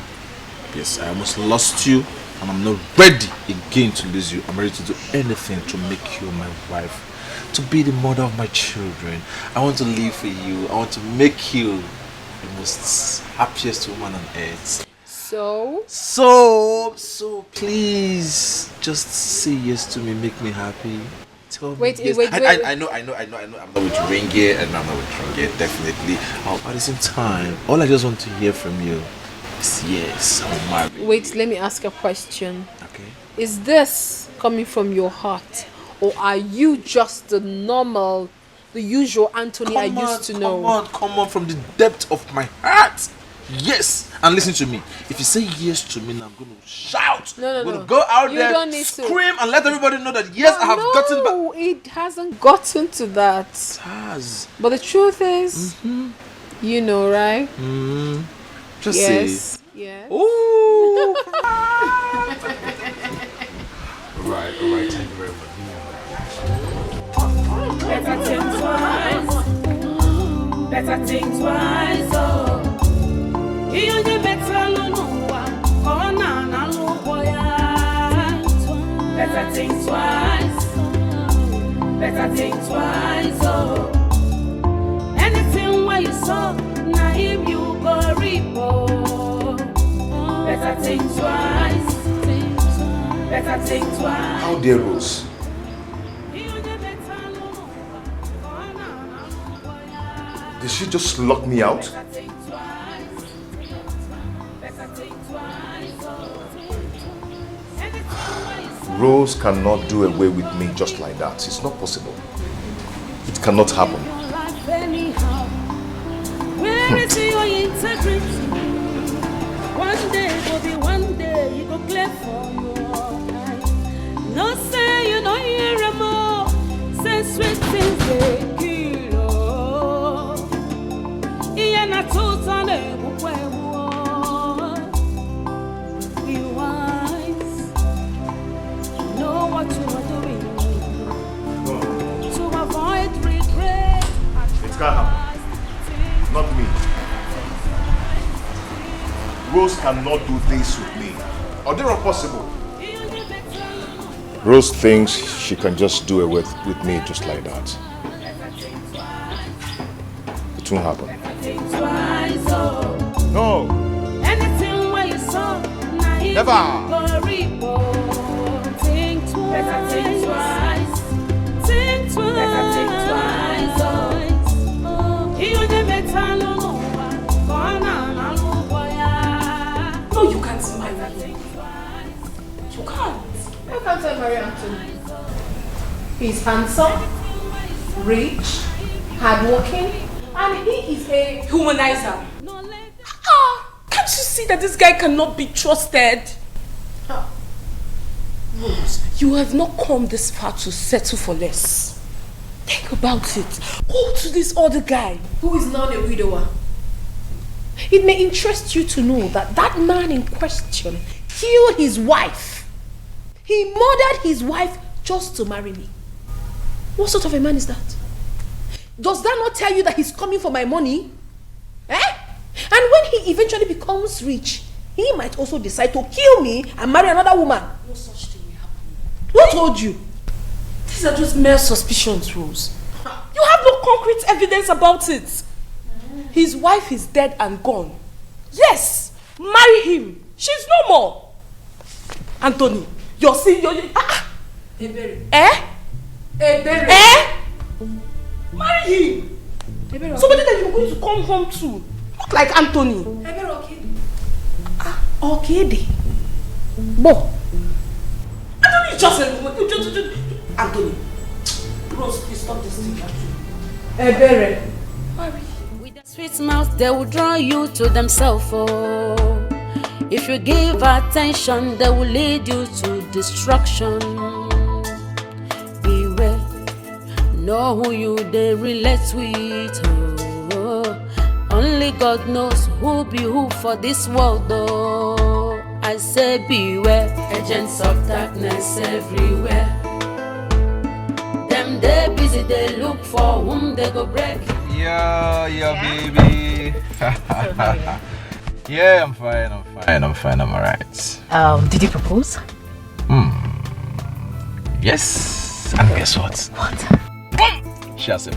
Yes, I almost lost you, and I'm not ready again to lose you. I'm ready to do anything to make you my wife. To be the mother of my children. I want to live for you. I want to make you the most happiest woman on earth. So please just say yes to me, make me happy. Tell me yes. Wait. I know. I'm not with Ringe and I'm not with Ringe, definitely. At the same time, all I just want to hear from you is yes, I'll marry. Wait, let me ask a question. Okay. Is this coming from your heart? Or are you just the usual Anthony I used to know? Come on, from the depth of my heart. Yes. And listen to me. If you say yes to me, I'm going to shout. No. I'm going to go out there, scream, and let everybody know that yes, I have gotten back. No, it hasn't gotten to that. It has. But the truth is, You know, right? Just yes. say. Yes. Ooh. Alright, thank you very much. Better think twice. Better think twice. Oh, you only better no one. Oh, na no boy. Better think twice. Better think twice. Oh, anything where you saw, na him you go reap. Oh, better think twice. Better think twice. How dare Rose? Did she just lock me out? Rose cannot do away with me just like that. It's not possible. It cannot happen. Where is your integrity? One day will be one day you go clear for your life. No say you know you're a more. Say sweet things they kill. Iye na tuta ne bukwewo. Be wise. Know what you are doing. To avoid regret. It can't happen. Not me. Rose cannot do this with me. Or they're not possible. Rose thinks she can just do it with me just like that. It won't happen. No. Anything where you saw, never. Think twice. Better think twice. Think twice. Better think twice. You never tell no one. No, you can't marry him. You can't. How can't I marry Anthony? He's handsome, rich, hardworking, and he is a Humanizer. Can't you see that this guy cannot be trusted? Rose, you have not come this far to settle for less. Think about it. Go to this other guy who is not a widower. It may interest you to know that that man in question killed his wife. He murdered his wife just to marry me. What sort of a man is that? Does that not tell you that he's coming for my money? Eh? And when he eventually becomes rich, he might also decide to kill me and marry another woman. No such thing will happen. Who told you? These are just mere suspicions, Rose. You have no concrete evidence about it. His wife is dead and gone. Yes, marry him. She's no more. Anthony, you're seeing your... Ebere. Eh? Ebere. Eh? Marry him. Ebere. Somebody that you're going to come home to. Not like Anthony. Ebere Okede. Okede. Bo. Anthony, just... Anthony. Rose, please stop this thing. Ebere. Marry. With their sweet mouth, they will draw you to themselves. Oh. If you give attention, they will lead you to destruction. Beware, know who you they relate with. Oh. Only God knows who be who for this world. Oh. I say beware, agents of darkness everywhere. Them they busy, they look for whom they go break. Yeah, baby. Yeah, I'm fine, I'm alright. Did you propose? Yes, and guess what? What? Boom! She has it.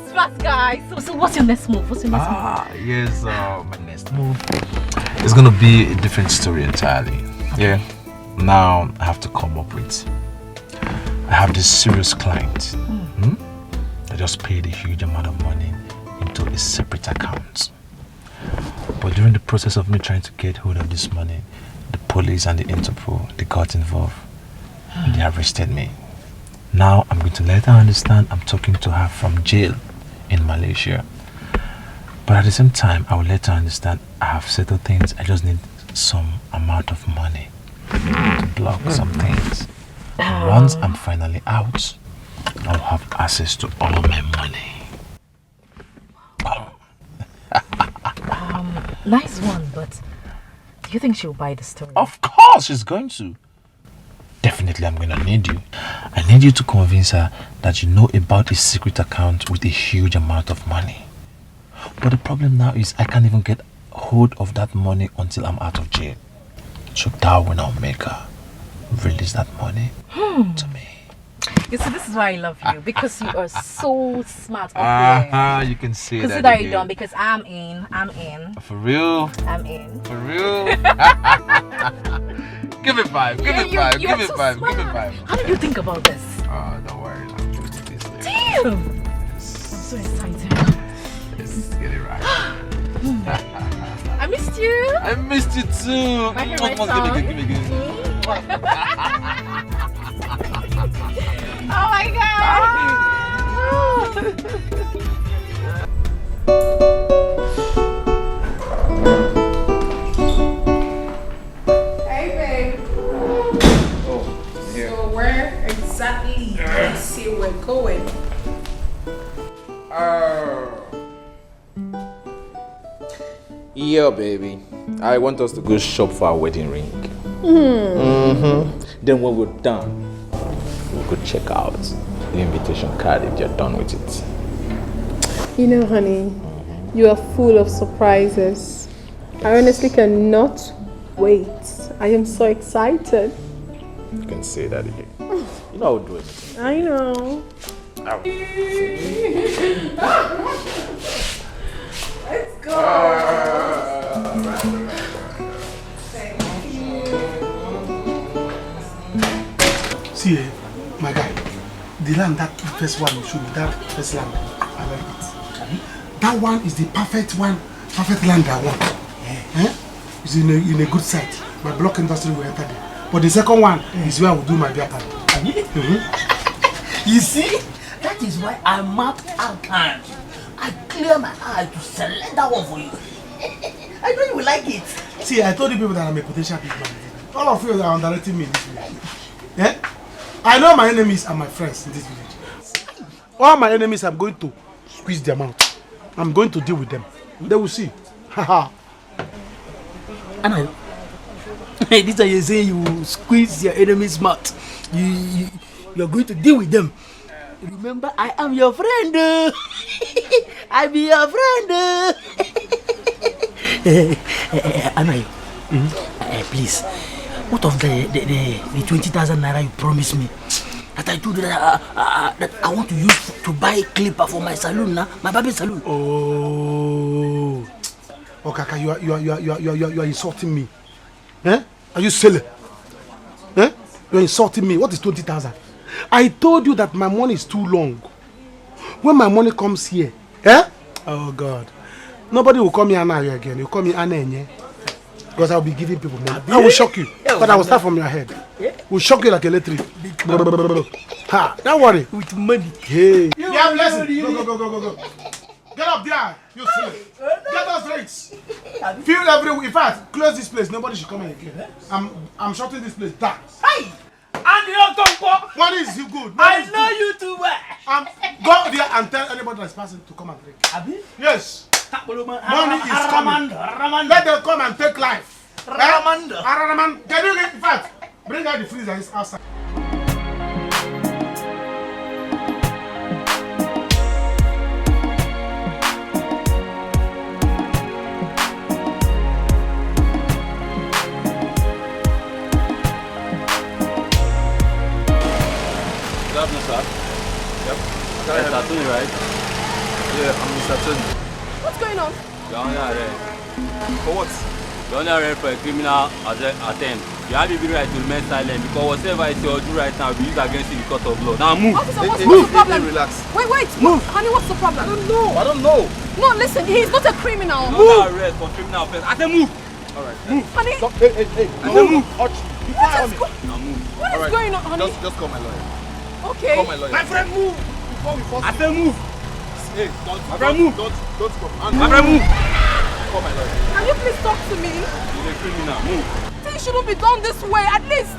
Smart guy. So what's your next move? Yes, my next move is gonna be a different story entirely. Yeah, now I have to come up with. I have this serious client. They just paid a huge amount of money into a separate account. But during the process of me trying to get hold of this money, the police and the Interpol, they got involved. And they arrested me. Now I'm going to let her understand I'm talking to her from jail in Malaysia. But at the same time, I will let her understand I have settled things. I just need some amount of money to block some things. And once I'm finally out, I'll have access to all my money. Nice one, but do you think she'll buy the story? Of course she's going to. Definitely I'm going to need you. I need you to convince her that you know about a secret account with a huge amount of money. But the problem now is I can't even get hold of that money until I'm out of jail. So that will now make her release that money to me. You see, this is why I love you, because you are so smart up here. You can see that. Consider it done, because I'm in. For real? I'm in. For real? Give it 5, give it 5, give it 5, give it 5. How did you think about this? Don't worry, I'll do it this later. Damn! I'm so excited. Let's get it right. I missed you. I missed you too. My favorite song. Give me. Oh my god! Hey babe. Oh, yeah. So where exactly do you see we're going? Yeah, baby. I want us to go shop for our wedding ring. Then when we're done, we'll go check out the invitation card if you're done with it. You know, honey, you are full of surprises. I honestly cannot wait. I am so excited. You can say that again. You know I'll do it. I know. Let's go. See, my guy, the land, that first one you showed me, that first land, I like it. That one is the perfect one, perfect land I want. It's in a good site. My block industry will enter there. But the second one is where I will do my beer party. You see, that is why I mapped out time. I clear my eye to select that one for you. I know you will like it. See, I told you people that I'm a potential big man. All of you are underrating me in this village. Yeah? I know my enemies are my friends in this village. All my enemies, I'm going to squeeze them out. I'm going to deal with them. They will see. Haha. And this is you saying you squeeze your enemy's mouth. You're going to deal with them. Remember, I am your friend. I be your friend. Anayo, please, what of the 20,000 naira you promised me? That I told you that I want to use to buy a clipper for my salon, my baby salon. Oh, Kaka, you are insulting me. Eh? Are you silly? Eh? You are insulting me. What is 20,000? I told you that my money is too long. When my money comes here, oh God, nobody will call me Anna again. You call me Anna Enye. Because I will be giving people money. I will shock you, but I will start from your head. Will shock you like electric. Ha! Don't worry. With money. Hey. Yeah, blessing. Go. Get up there, you silly. Get us drinks. Feel everywhere. In fact, close this place. Nobody should come in again. I'm shutting this place down. Hey! And you don't talk. Money is you good. I know you too well. Go there and tell anybody that's passing to come and drink. Abi? Yes. Money is coming. Let them come and take life. Raman. Can you get, in fact, bring out the freezer outside. Good afternoon, sir. Yep. Mr. Tony, right? Yeah, I'm Mr. Tony. What's going on? You're under arrest. For what? You're under arrest for a criminal attempt. You have every right to remain silent because whatever is your do right now will be used against you in the court of law. Now move. Officer, what's the problem? Relax. Wait. Move. Honey, what's the problem? I don't know. No, listen, he's not a criminal. You're under arrest for criminal offense. I said move. Alright. Move. Honey. Stop. Hey. I said move. What is going on, honey? Just call my lawyer. Okay. Call my lawyer. My friend, move. Before we force I said move. Hey, don't move. Don't come. My friend, move. Call my lawyer. Can you please talk to me? You're a criminal. Move. Things shouldn't be done this way, at least.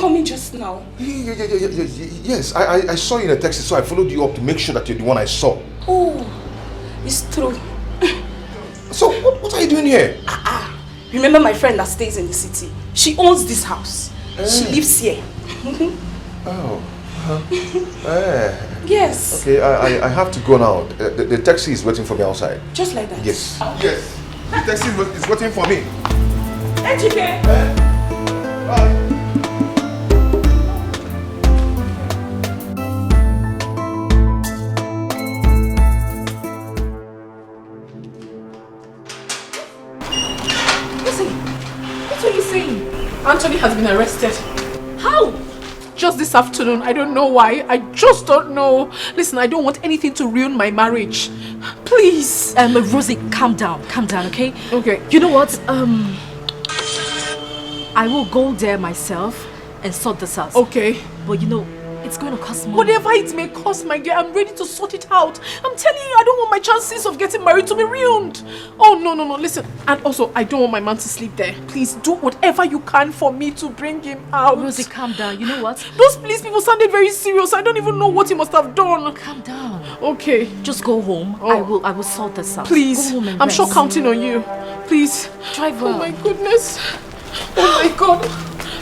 call me just now? Yes, I saw you in a taxi, so I followed you up to make sure that you're the one I saw. Oh, it's true. So, what are you doing here? Remember my friend that stays in the city? She owns this house. She lives here. Yes. Okay, I have to go now. The taxi is waiting for me outside. Just like that? Yes. Yes. The taxi is waiting for me. Hey, Dikeh. Bye. Anthony has been arrested. How? Just this afternoon. I don't know why. I just don't know. Listen, I don't want anything to ruin my marriage. Please. Rosie, calm down, okay? Okay. You know what? I will go there myself and sort this out. Okay. But you know, it's going to cost money. Whatever it may cost, my dear, I'm ready to sort it out. I'm telling you, I don't want my chances of getting married to be ruined. Oh, no. Listen, and also, I don't want my man to sleep there. Please do whatever you can for me to bring him out. Rosie, calm down. You know what? Those police people sounded very serious. I don't even know what he must have done. Calm down. Okay. Just go home. Oh. I will sort this out. Please. Go home and I'm rest. sure counting on you. Please. Drive well. Oh my goodness. Oh my God.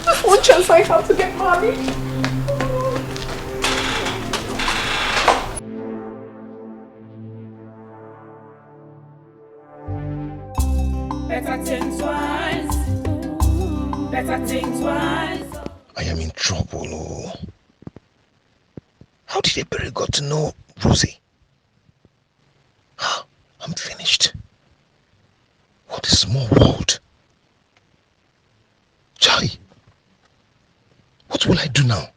That's one chance I have to get married. Better think twice. Better think twice. I am in trouble. Oh. How did Ebere got to know Rosie? I'm finished. What a small world. Chai, what will I do now?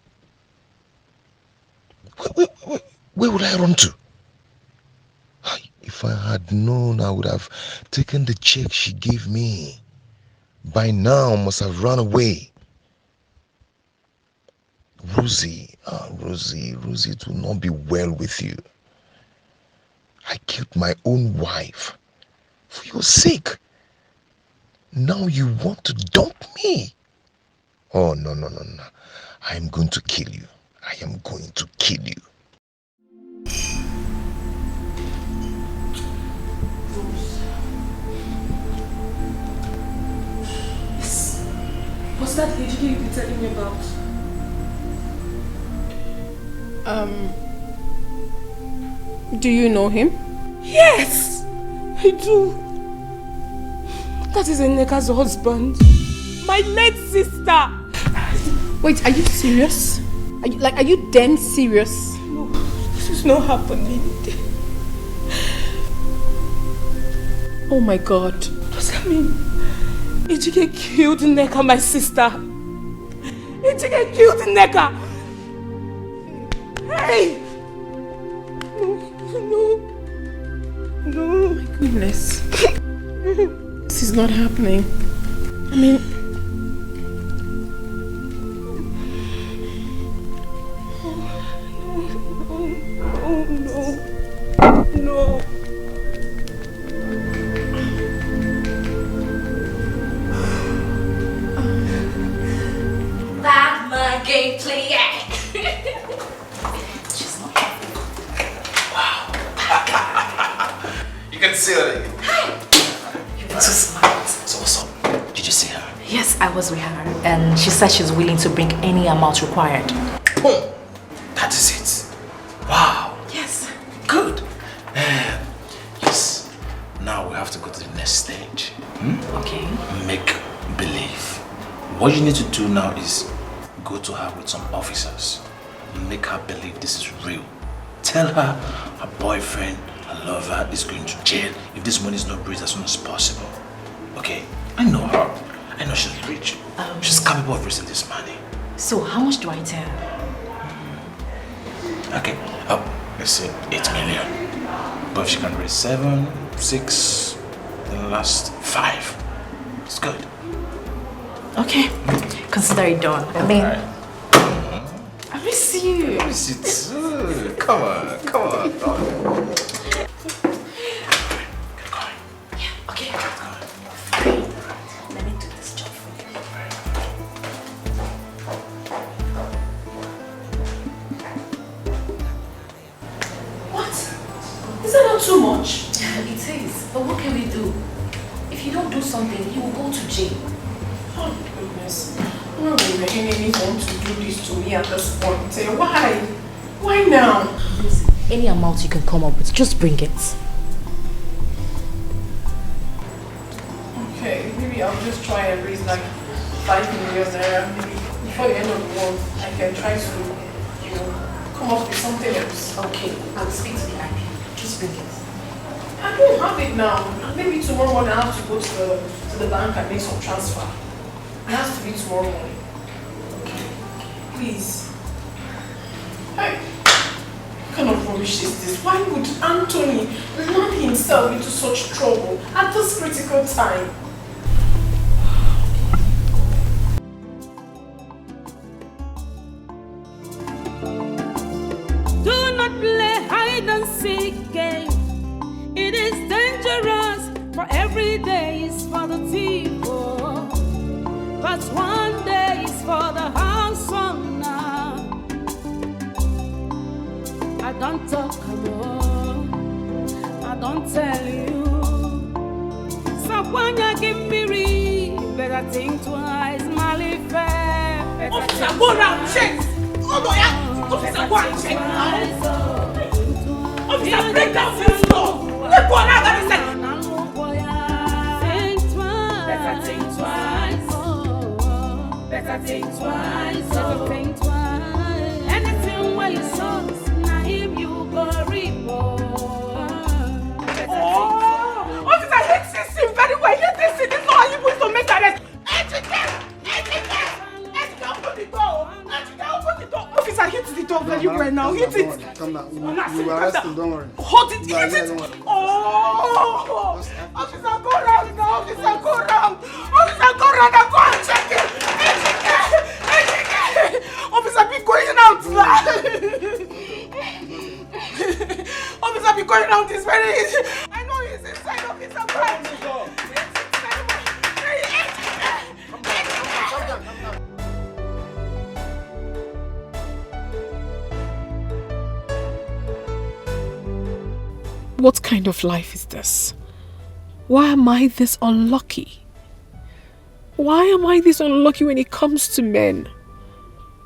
Where would I run to? If I had known, I would have taken the check she gave me. By now, I must have run away. Rosie, Rosie, it will not be well with you. I killed my own wife for your sake. Now you want to dump me? Oh, no. I am going to kill you. I am going to kill you. What's that lady you've been telling me about? Do you know him? Yes, I do. That is Nneka's husband. My late sister. Wait, are you serious? Are you damn serious? No, this is not happening. Oh my God. What does that mean? Dikeh killed Nneka, my sister. Dikeh killed Nneka. Hey! No. My goodness. This is not happening. I mean... No. That my game player. You can see her. You're too smart. So what's up? Did you see her? Yes, I was with her, and she said she's willing to bring any amount required. Boom! That is it. Wow. Yes. Good. Yes. Now we have to go to the next stage. Okay. Make believe. What you need to do now is go to her with some officers. Make her believe this is real. Tell her her boyfriend, her lover is going to jail if this money is not raised as soon as possible. Okay? I know her. I know she's rich. She's capable of raising this money. So how much do I tell her? Okay. Let's say 8 million. But if she can raise 7, 6, the last 5. It's good. Okay. Consider it done. I mean, I miss you. I miss you too. Come on. Okay. Let me do this job for you. too much? It is. But what can we do? If you don't do something, you will go to jail. Oh, goodness. Why would the enemy want to do this to me at this point? Why? Why now? Any amount you can come up with, just bring it. Okay, maybe I'll just try and raise like 5 million naira. Maybe before the end of the month, I can try to, come up with something else. Okay, I'll speak to the IP. Just bring it. I don't have it now. Maybe tomorrow morning I have to go to the bank and make some transfer. It has to be tomorrow morning. Okay. Please. Hey. What kind of rubbish is this? Why would Anthony land himself into such trouble at this critical time? Do not play hide and seek game. It is dangerous, for every day is for the thief. But one day is for the house owner. I don't talk alone, I don't tell you. So when you give me read, better think twice, Mali fair. Officer, go round, check! Oh boy, officer, go and check now! Officer, break down this door! Let's go around and listen! Think twice, better think twice. Better think twice, better think twice. Anything where you saw, now him you go report. Officer, hit this scene very well. Hit this scene. This is not how you supposed to make arrest. Open the door. Open the door. Officer, hit the door very well now. Hit it. Calm down. You will arrest him, don't worry. Hold it. Hit it. Oh. Officer, go round now. Officer, go round. Officer, go round and go and check it. Officer, be going out now. Officer, be going out this very easy. I know he's inside. Officer, go and check it. What kind of life is this? Why am I this unlucky? Why am I this unlucky when it comes to men?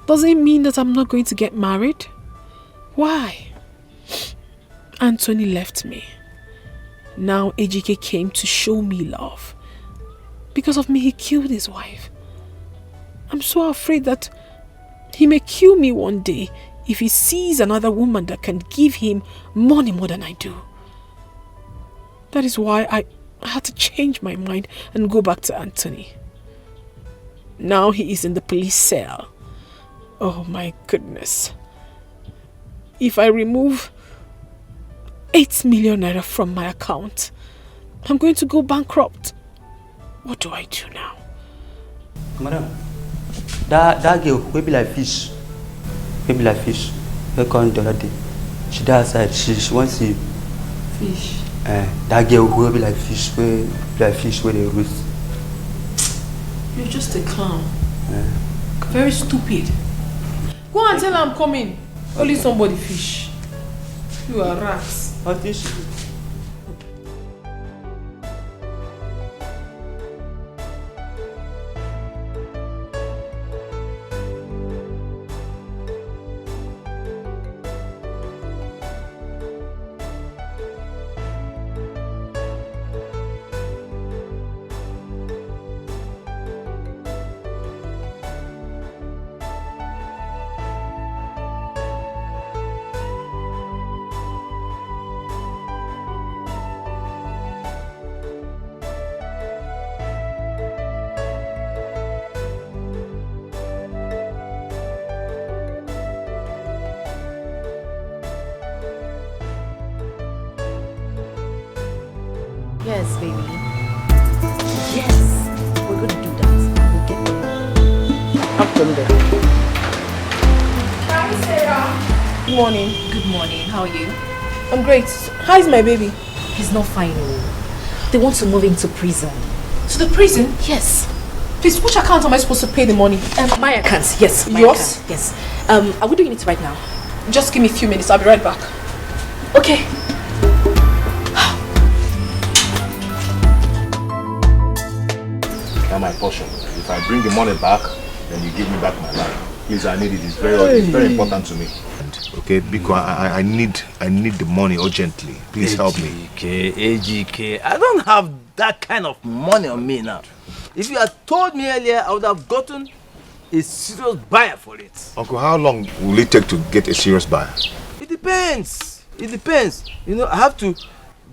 Does it mean that I'm not going to get married? Why? Anthony left me. Now Ejike came to show me love. Because of me, he killed his wife. I'm so afraid that he may kill me one day if he sees another woman that can give him money more than I do. That is why I had to change my mind and go back to Anthony. Now he is in the police cell. Oh my goodness. If I remove 8 million naira from my account, I'm going to go bankrupt. What do I do now? Madam, that girl will be like fish. Will be like fish. They come the other day. She died outside. She wants to fish. That girl will be like fish. Where they roast. You're just a clown. Very stupid. Go and tell her I'm coming. Only somebody fish. You are rats. What fish? Yes, baby. Yes, we're gonna do that. We'll get there. I'm from there. Hi, Sarah. Good morning. Good morning. How are you? I'm great. How is my baby? He's not fine. They want to move him to prison. To the prison? Yes. Please, which account am I supposed to pay the money? My account, yes. My Yours? account, yes. Are we doing it right now? Just give me a few minutes. I'll be right back. Okay. Not my portion. If I bring the money back, then you give me back my life. Please, I need it. It's very important to me. Okay, because I need the money urgently. Please help me. AGK, I don't have that kind of money on me now. If you had told me earlier, I would have gotten a serious buyer for it. Uncle, how long will it take to get a serious buyer? It depends. It depends. You know, I have to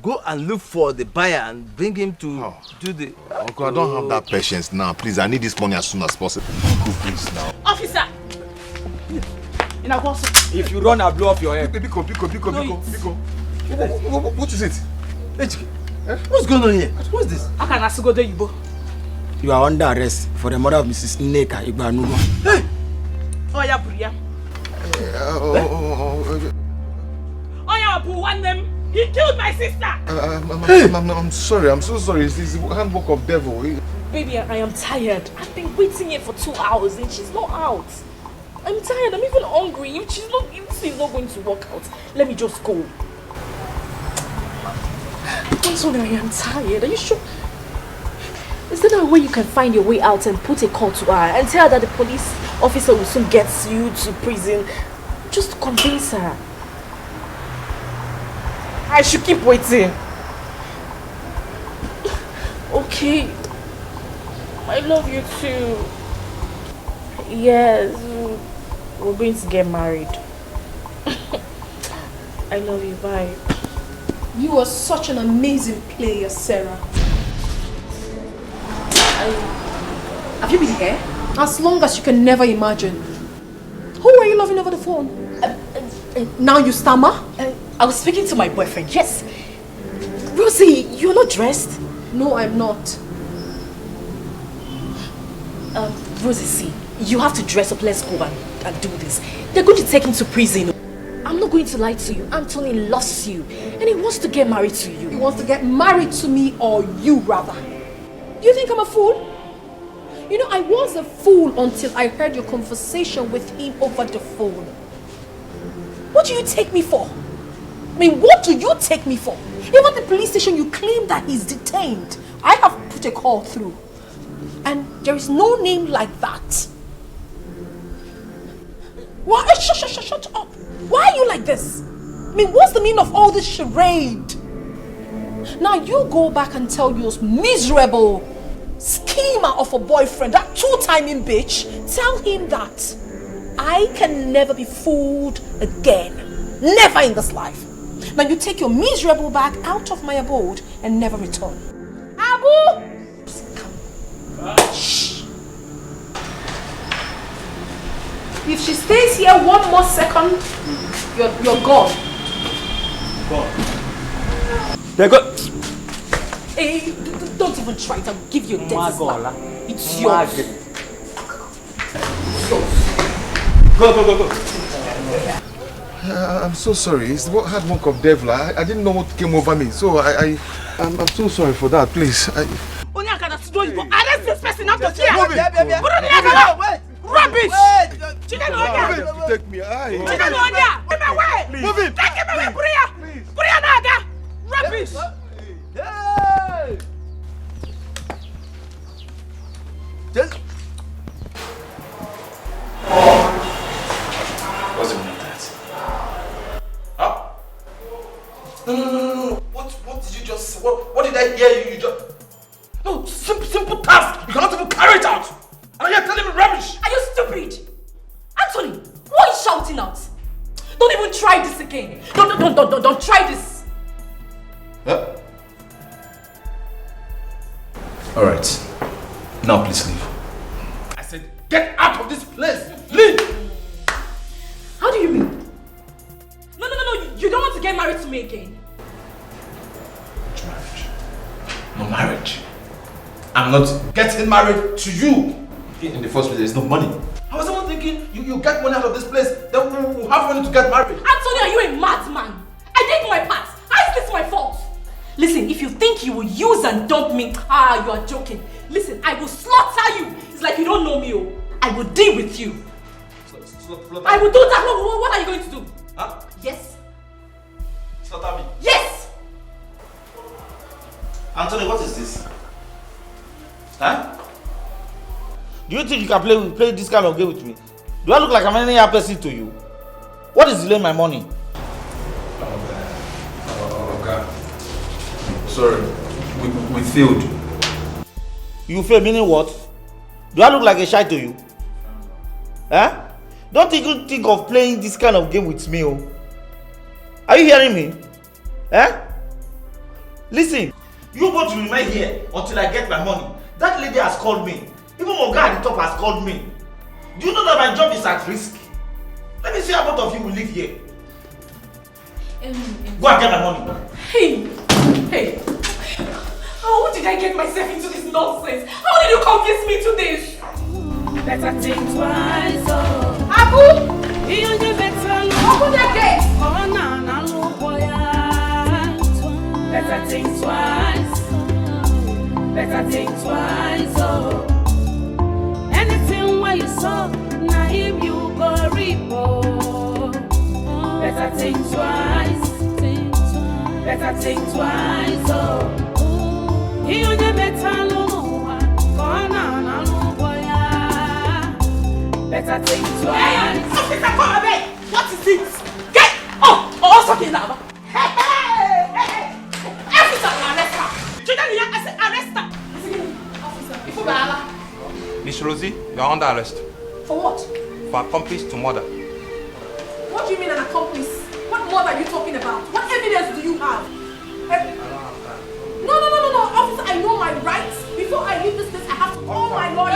go and look for the buyer and bring him to do the... Uncle, I don't have that patience now. Please, I need this money as soon as possible. Uncle, please now. Officer! If you run, I'll blow off your head. Biko. What is it? What's going on here? What's this? You are under arrest for the murder of Mrs. Nneka Igbanugo. Hey! Oh, yeah, Priya. Oh, yeah, one them. He killed my sister. I'm sorry. I'm so sorry. It's the handbook of devil. Baby, I am tired. I've been waiting here for 2 hours and she's not out. I'm tired. I'm even hungry. If she's not going to work out, let me just go. I'm sorry, I am tired. Are you sure? Is there a way you can find your way out and put a call to her and tell her that the police officer will soon get you to prison? Just convince her. I should keep waiting. Okay. I love you too. Yes. We're going to get married. I love you. Bye. You are such an amazing player, Sarah. Have you been here? As long as you can never imagine. Who are you loving over the phone? Now you stammer? I was speaking to my boyfriend, yes. Rosie, you're not dressed? No, I'm not. Rosie, see, you have to dress up. Let's go and do this. They're going to take him to prison. I'm not going to lie to you. Anthony loves you and he wants to get married to you. He wants to get married to me, or you rather. You think I'm a fool? You know, I was a fool until I heard your conversation with him over the phone. What do you take me for? I mean, what do you take me for? Even at the police station, you claim that he's detained. I have put a call through. And there is no name like that. Why? Shut up. Why are you like this? I mean, what's the meaning of all this charade? Now you go back and tell your miserable schemer of a boyfriend, that two-timing bitch, tell him that I can never be fooled again. Never in this life. Now you take your miserable bag out of my abode and never return. Abu! Shh. If she stays here one more second, you're gone. They're good. Hey, don't even try it. I'll give you a death slap. It's yours. It's yours. Go. I'm so sorry. It's the handbook of devil. I didn't know what came over me, so I'm so sorry for that. Please. Arrest this person out of here! Wait! Rubbish! Take me. Chicken on here! Give me away! Move it! Take him away, Bria! Bria Naga! Rubbish! Hey! What's the meaning of that? Huh? No. What did you just say? What did I hear you just... No, simple task. You cannot even carry it out. And you're telling me rubbish. Are you stupid? Anthony, what are you shouting out? Don't even try this again. Don't try this. Huh? All right. Now please leave. I said get out of this place. Leave. How do you mean? No. You don't want to get married to me again. Which marriage? No marriage. I'm not getting married to you. In the first place, there's no money. I was even thinking you get money out of this place, then we'll have money to get married. Anthony, are you a madman? I did my part. How is this my fault? Listen, if you think you will use and dump me, you are joking. Listen, I will slaughter you. It's like you don't know me. I will deal with you. I will do that. What are you going to do? Huh? Yes. Slaughter me? Yes! Anthony, what is this? Huh? Do you think you can play this kind of game with me? Do I look like I'm any other person to you? What is delaying my money? Okay. Sorry, we failed. You failed, meaning what? Do I look like a shy to you? Eh? Don't even think of playing this kind of game with me, oh. Are you hearing me? Eh? Listen, you want to remain here until I get my money. That lady has called me. Even my guy at the top has called me. Do you know that my job is at risk? Let me see how both of you will live here. Go and get my money. Hey! How did I get myself into this nonsense? How did you convince me to this? Better think twice, oh. Abu! You better open the gate! Oh, no, boy. Better think twice. Better think twice, oh. Anything where you saw, now him you go repo. Better think twice. Better think twice, oh. You better know. Better think twice. Officer, come away! What is it? Get up! Also, get out! Hey! Officer, arrest her! I said arrest her! Officer, before Bala. Miss Rosie, you are under arrest. For what? For accomplice to murder. What do you mean an accomplice? What murder are you talking about? What evidence do you have? No, officer, I know my rights. Before I leave this place, I have to call my lawyer. I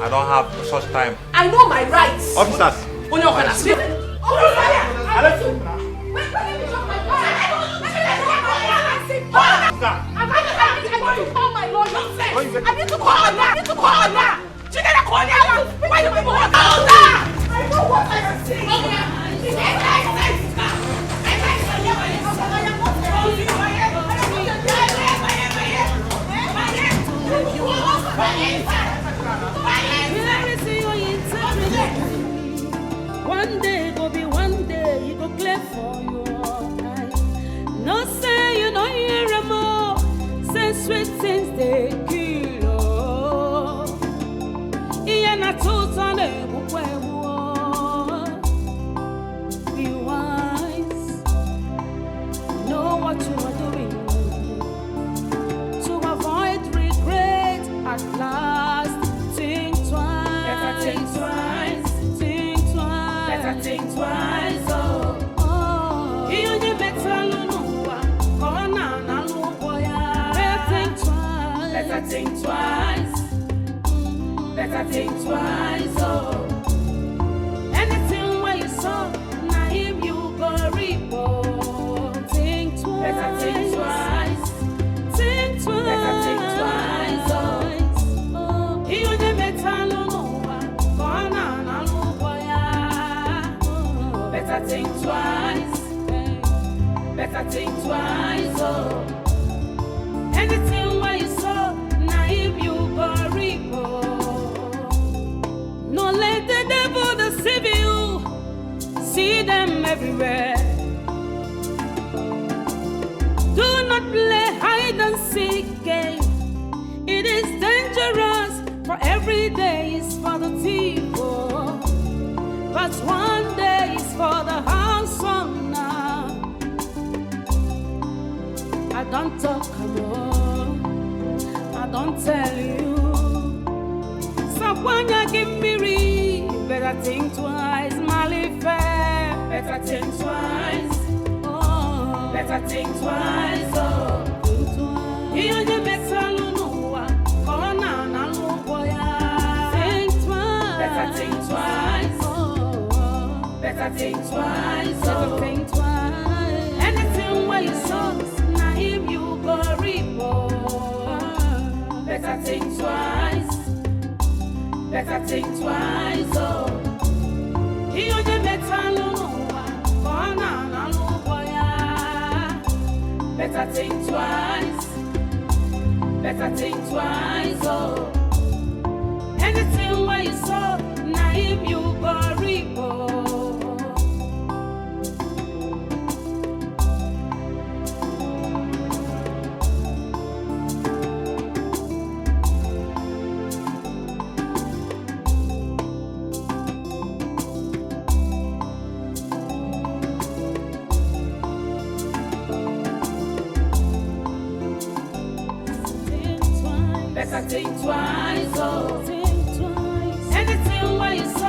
don't have such time. I know my rights. Officers. Let me talk my lawyer. I need to call her now. Why do people want to call her? I know what I am saying. One day go be one day, you go clear for your eyes. No say you know you're a more, say sweet things they kill. Iye na tuta ne bukwewo. Be wise, know what you are doing to avoid regret at last. Think twice. Better think twice. Better think twice, oh. You better know. Better think twice. Better think twice, oh. Anything where you saw, now him you go report. Think twice. Better think twice. Think twice. Better think twice, oh. You better know. Better think twice. Better think twice, oh. Anything where you saw, now if you go report. No let the devil deceive you. See them everywhere. Do not play hide and seek game. It is dangerous, for every day is for the thief. But one day is for the handsome now. I don't talk alone, I don't tell you. So when you give me read, better think twice, Malifair. Better think twice, oh. Better think twice, oh. You better know, oh na na boy. Think twice, better think twice. Better think twice, better think twice. Anything where you saw, now him you go report. Better think twice. Better think twice, oh. You better know, oh na na boy. Better think twice. Better think twice, oh. Anything where you saw, now him you go report. better think twice, oh. Think twice. Anything what you say.